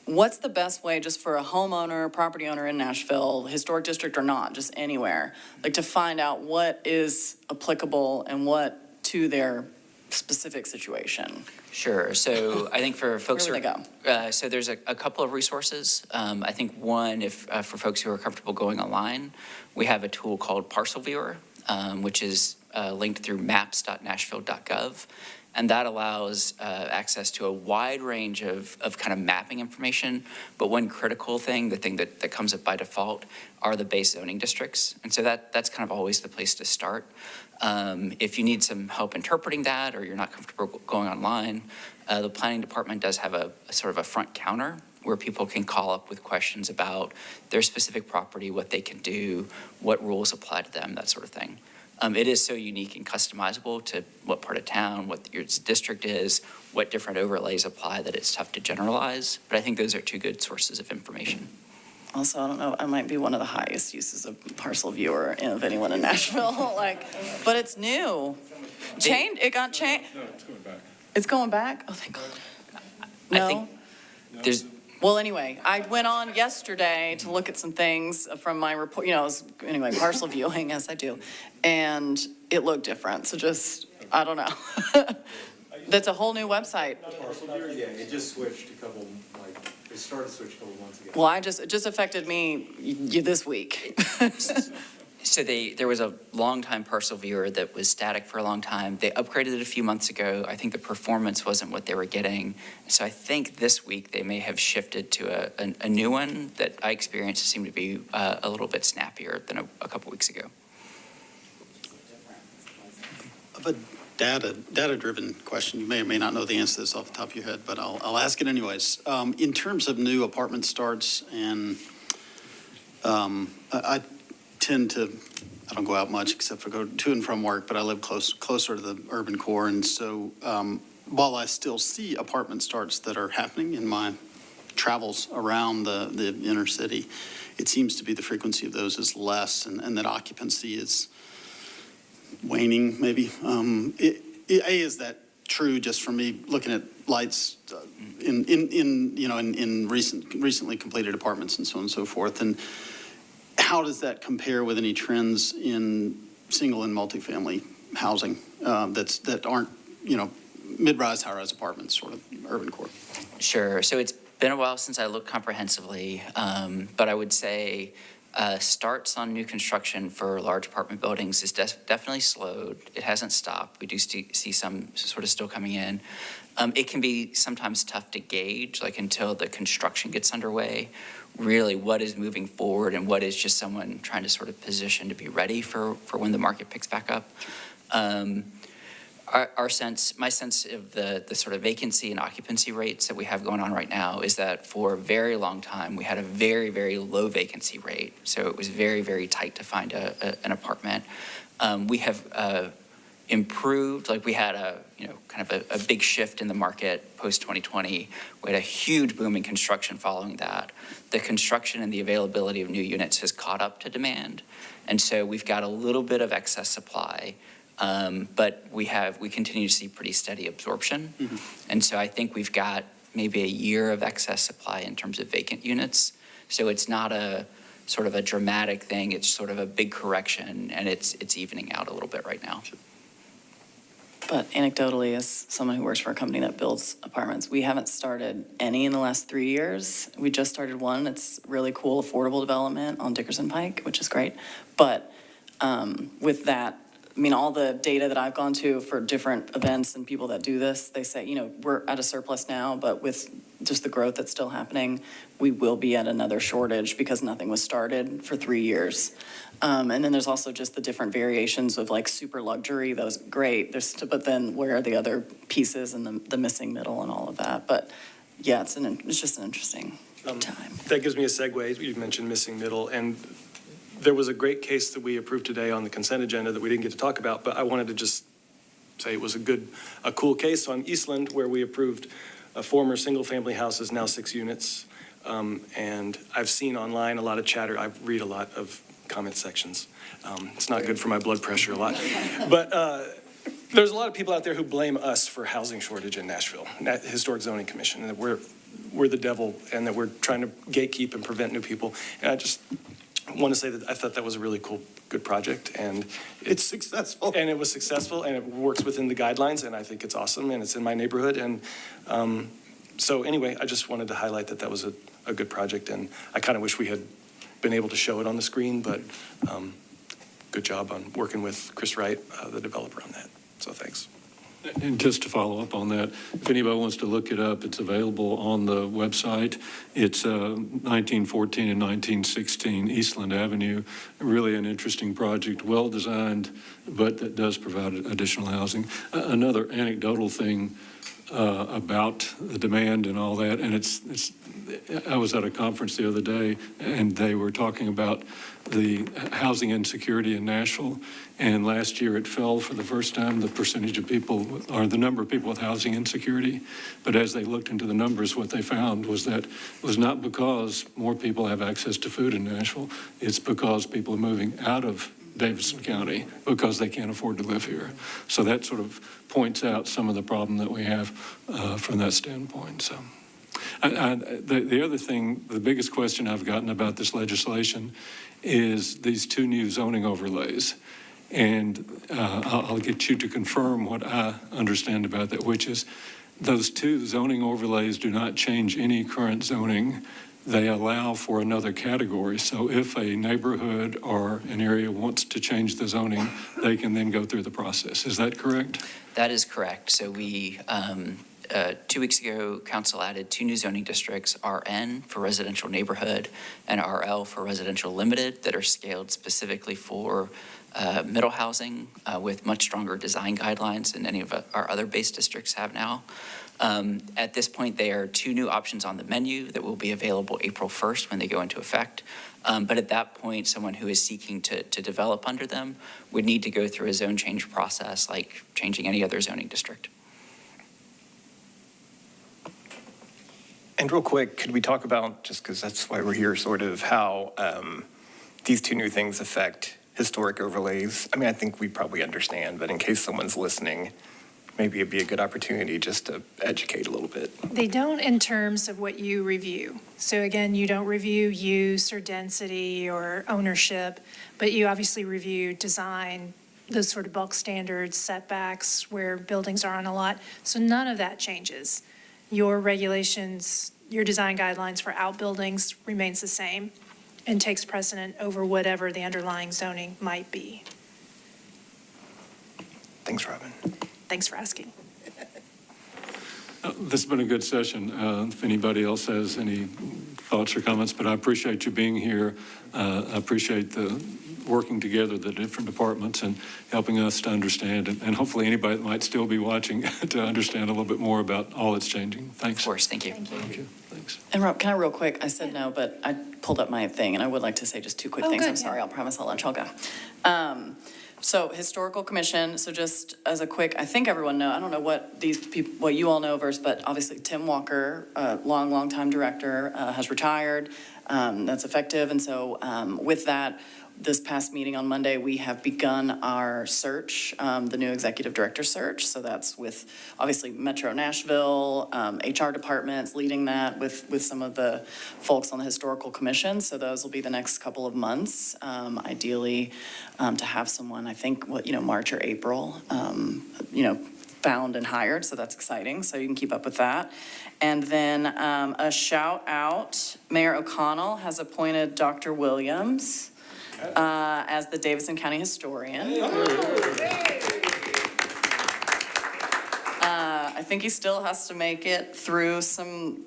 What's the best way just for a homeowner, property owner in Nashville, historic district or not, just anywhere, to find out what is applicable and what to their specific situation? Sure. So I think for folks Where would they go? So there's a couple of resources. I think one, for folks who are comfortable going online, we have a tool called Parcel Viewer, which is linked through maps.nashville.gov. And that allows access to a wide range of kind of mapping information. But one critical thing, the thing that comes up by default, are the base zoning districts. And so that's kind of always the place to start. If you need some help interpreting that, or you're not comfortable going online, the planning department does have a sort of a front counter where people can call up with questions about their specific property, what they can do, what rules apply to them, that sort of thing. It is so unique and customizable to what part of town, what your district is, what different overlays apply, that it's tough to generalize. But I think those are 2 good sources of information. Also, I don't know, I might be one of the highest uses of Parcel Viewer of anyone in Nashville, but it's new. It got changed. No, it's going back. It's going back? Oh, thank God. No? I think there's... Well, anyway, I went on yesterday to look at some things from my report, parcel viewing, as I do, and it looked different, so I don't know. That's a whole new website. Yeah, it just switched it started to switch a couple months ago. Well, it just affected me this week. So there was a long-time Parcel Viewer that was static for a long time. They upgraded it a few months ago. I think the performance wasn't what they were getting. So I think this week they may have shifted to a new one that I experienced seemed to be a little bit snappier than a couple weeks ago. Of a data-driven question, you may or may not know the answer to this off the top of your head, but I'll ask it anyways. In terms of new apartment starts, and I don't go out much except for go to and from work, but I live closer to the urban core. And so while I still see apartment starts that are happening in my travels around the inner city, it seems to be the frequency of those is less, and that occupancy is waning maybe. Is that true just from me looking at lights in recently completed apartments and so on and so forth? And how does that compare with any trends in single and multifamily housing that aren't, mid-rise, high-rise apartments, sort of urban core? Sure. So it's been a while since I looked comprehensively, but I would say Starts on new construction for large apartment buildings is definitely slowed. It hasn't stopped. We do see some sort of still coming in. It can be sometimes tough to gauge, like until the construction gets underway, really what is moving forward and what is just someone trying to sort of position to be ready for when the market picks back up. My sense of the sort of vacancy and occupancy rates that we have going on right now is that for a very long time, we had a very, very low vacancy rate. So it was very, very tight to find an apartment. We have improved, like we had kind of a big shift in the market post-2020. We had a huge boom in construction following that. The construction and the availability of new units has caught up to demand. And so we've got a little bit of excess supply. But we continue to see pretty steady absorption. Mm-hmm. And so I think we've got maybe a year of excess supply in terms of vacant units. So it's not a sort of a dramatic thing. It's sort of a big correction, and it's evening out a little bit right now. But anecdotally, as someone who works for a company that builds apartments, we haven't started any in the last 3 years. We just started one. It's really cool, affordable development on Dickerson Pike, which is great. But with that, I mean, all the data that I've gone to for different events and people that do this, they say, we're at a surplus now, but with just the growth that's still happening, we will be at another shortage because nothing was started for 3 years. And then there's also just the different variations of like super luxury. That was great. But then where are the other pieces and the missing middle and all of that? But yeah, it's just an interesting time. That gives me a segue. You mentioned missing middle, and there was a great case that we approved today on the consent agenda that we didn't get to talk about, but I wanted to just say it was a cool case on Eastland where we approved a former single-family house is now 6 units. And I've seen online a lot of chatter. I read a lot of comment sections. It's not good for my blood pressure a lot. But there's a lot of people out there who blame us for housing shortage in Nashville, Historic Zoning Commission, and that we're the devil and that we're trying to gatekeep and prevent new people. And I just want to say that I thought that was a really good project, and It's successful. and it was successful, and it works within the guidelines, and I think it's awesome, and it's in my neighborhood, and so anyway, I just wanted to highlight that was a good project, and I kind of wish we had been able to show it on the screen, but good job on working with Chris Wright, the developer, on that. So thanks. And just to follow up on that, if anybody wants to look it up, it's available on the website. It's 1914 and 1916 Eastland Avenue. Really an interesting project, well-designed, but that does provide additional housing. Another anecdotal thing about the demand and all that, and I was at a conference the other day, and they were talking about the housing insecurity in Nashville, and last year it fell for the first time, the percentage of people, or the number of people with housing insecurity. But as they looked into the numbers, what they found was that it was not because more people have access to food in Nashville, it's because people are moving out of Davidson County because they can't afford to live here. So that sort of points out some of the problem that we have from that standpoint. So the other thing, the biggest question I've gotten about this legislation is these 2 new zoning overlays. And I'll get you to confirm what I understand about that, which is those 2 zoning overlays do not change any current zoning. They allow for another category. So if a neighborhood or an area wants to change the zoning, they can then go through the process. Is that correct? That is correct. So we, 2 weeks ago, council added 2 new zoning districts, RN for residential neighborhood and RL for residential limited, that are scaled specifically for middle housing with much stronger design guidelines than any of our other base districts have now. At this point, there are 2 new options on the menu that will be available April 1st when they go into effect. But at that point, someone who is seeking to develop under them would need to go through a zone change process like changing any other zoning district. And real quick, could we talk about, just because that's why we're here, sort of how these 2 new things affect historic overlays? I mean, I think we probably understand, but in case someone's listening, maybe it'd be a good opportunity just to educate a little bit. They don't in terms of what you review. So again, you don't review use or density or ownership, but you obviously review design, those sort of bulk standards, setbacks where buildings are on a lot. So none of that changes. Your regulations, your design guidelines for outbuildings remains the same. and takes precedent over whatever the underlying zoning might be. Thanks, Robin. Thanks for asking. This has been a good session. If anybody else has any thoughts or comments, but I appreciate you being here. I appreciate the working together, the different departments, and helping us to understand, and hopefully anybody that might still be watching to understand a little bit more about all that's changing. Thanks. Of course, thank you. Thank you. Thanks. And Rob, can I real quick, I said no, but I pulled up my thing, and I would like to say just two quick Oh, things. good, I'm sorry, yeah. I'll promise I'll let y'all go. So Historical Commission, so just as a quick, I think everyone know, I don't know what these people, what you all know versus, but obviously Tim Walker, long time director, has retired. That's effective, and so with that, this past meeting on Monday, we have begun our search, the new executive director search. So that's with, obviously, Metro Nashville, HR departments leading that with some of the folks on the Historical Commission. So those will be the next couple of months, ideally, to have someone, I think, March or April, found and hired. So that's exciting. So you can keep up with that. And then a shout out, Mayor O'Connell has appointed Dr. Williams as the Davidson County historian. I think he still has to make it through some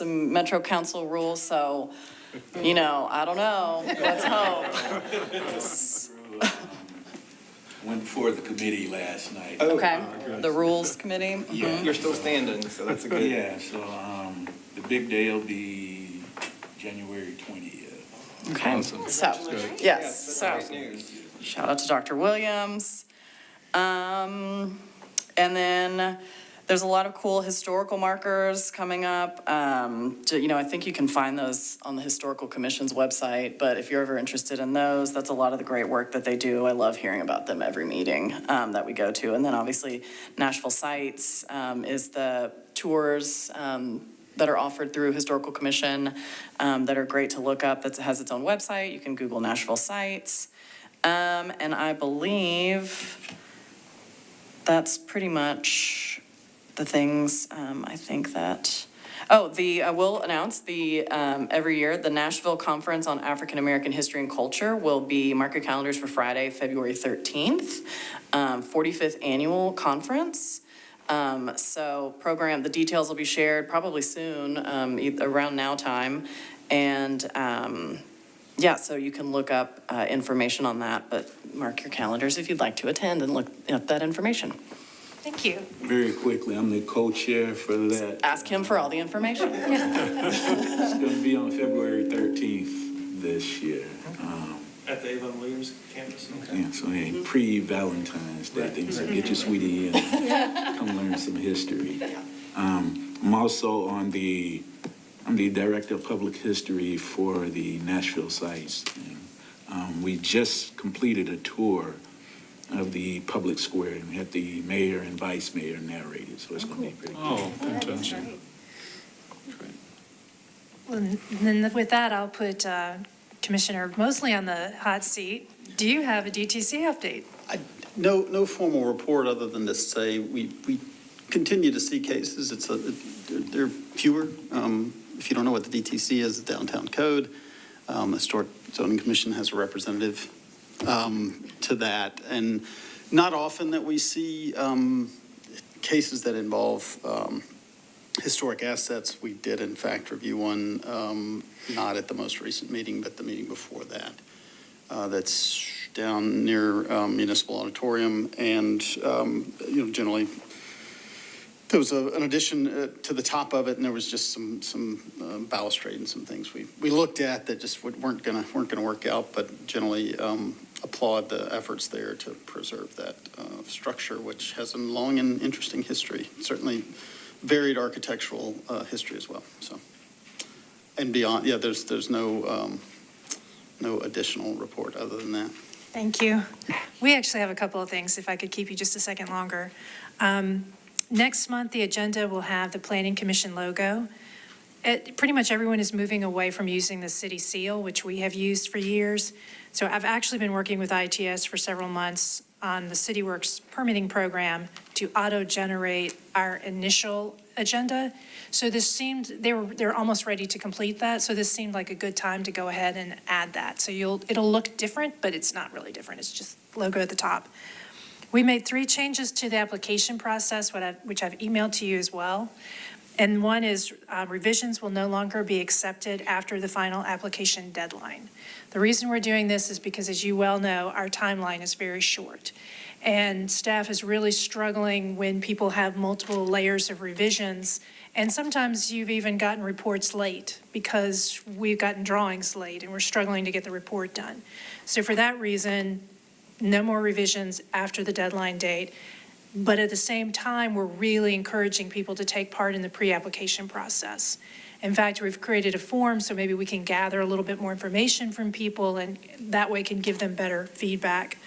Metro Council rules, so, I don't know. Let's hope. Went before the committee last night. Okay, the Rules Committee? Yeah. You're still standing, so that's a good. Yeah, so the big day will be January 20th. Okay, Awesome. so, Good. yes, so, Great news. shout out to Dr. Williams. And then there's a lot of cool historical markers coming up. I think you can find those on the Historical Commission's website, but if you're ever interested in those, that's a lot of the great work that they do. I love hearing about them every meeting that we go to. And then obviously Nashville Sites is the tours that are offered through Historical Commission that are great to look up. That has its own website. You can Google Nashville Sites. And I believe that's pretty much the things I think that, I will announce every year, the Nashville Conference on African American History and Culture will be, mark your calendars for Friday, February 13th, 45th annual conference. So the details will be shared probably soon, around now time. And so you can look up information on that, but mark your calendars if you'd like to attend and look up that information. Thank you. Very quickly, I'm the co-chair for that. Ask him for all the information. It's going to be on February 13th this year. At the Avon Williams campus? Yeah, so pre-Valentine's Day thing, so get your sweetie in and come learn some history. I'm also I'm the Director of Public History for the Nashville Sites. And, we just completed a tour of the public square and had the mayor and vice mayor narrated, so it's going to be pretty cool. Oh, fantastic. Well, and then with that, I'll put Commissioner Mosley on the hot seat. Do you have a DTC update? No formal report other than to say we continue to see cases. They're fewer. If you don't know what the DTC is, the Downtown Code. The Historic Zoning Commission has a representative to that, and not often that we see cases that involve historic assets. We did in fact review one, not at the most recent meeting, but the meeting before that. That's down near Municipal Auditorium, and generally there was an addition to the top of it, and there was just some balustrade and some things we looked at that just weren't gonna work out, but generally applaud the efforts there to preserve that structure, which has a long and interesting history. Certainly varied architectural history as well. So, and beyond, there's no additional report other than that. Thank you. We actually have a couple of things, if I could keep you just a second longer. Next month, the agenda will have the Planning Commission logo. Pretty much everyone is moving away from using the city seal, which we have used for years. So I've actually been working with ITS for several months on the CityWorks permitting program to auto-generate our initial agenda. So this seemed, they're almost ready to complete that, so this seemed like a good time to go ahead and add that. So it'll look different, but it's not really different, it's just logo at the top. We made 3 changes to the application process, which I've emailed to you as well. And one is revisions will no longer be accepted after the final application deadline. The reason we're doing this is because, as you well know, our timeline is very short. And staff is really struggling when people have multiple layers of revisions. And sometimes you've even gotten reports late because we've gotten drawings late and we're struggling to get the report done. So for that reason, no more revisions after the deadline date. But at the same time, we're really encouraging people to take part in the pre-application process. In fact, we've created a form so maybe we can gather a little bit more information from people and that way can give them better feedback.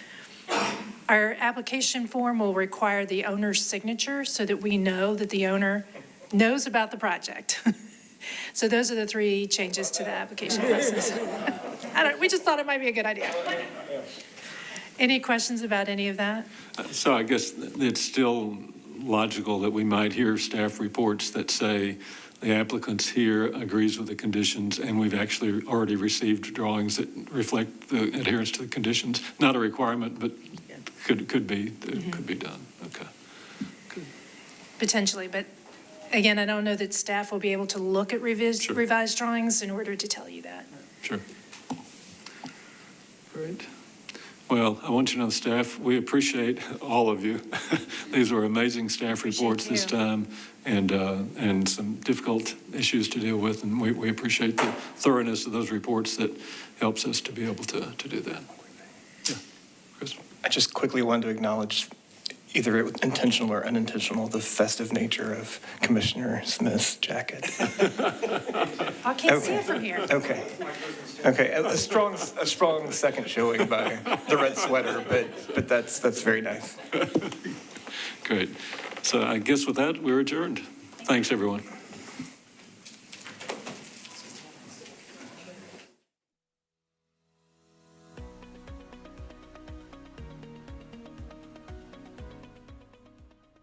Our application form will require the owner's signature so that we know that the owner knows about the project. So those are the 3 changes to the application process. We just thought it might be a good idea. Any questions about any of that? So I guess it's still logical that we might hear staff reports that say the applicants here agrees with the conditions, and we've actually already received drawings that reflect the adherence to the conditions. Not a requirement, but could be done. Okay. Good. Potentially, but again, I don't know that staff will be able to look at revised drawings in order to tell you that. Sure. Great. Well, I want you to know, staff, we appreciate all of you. These were amazing staff reports this time, and some difficult issues to deal with, and we appreciate the thoroughness of those reports that helps us to be able to do that. Yeah, Chris? I just quickly wanted to acknowledge, either intentional or unintentional, the festive nature of Commissioner Smith's jacket. I can't see it from here. Okay. A strong second showing by the red sweater, but that's very nice. Great. So I guess with that, we're adjourned. Thanks, everyone.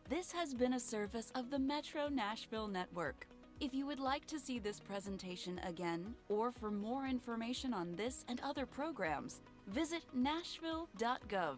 This has been a service of the Metro Nashville Network. If you would like to see this presentation again, or for more information on this and other programs, visit nashville.gov.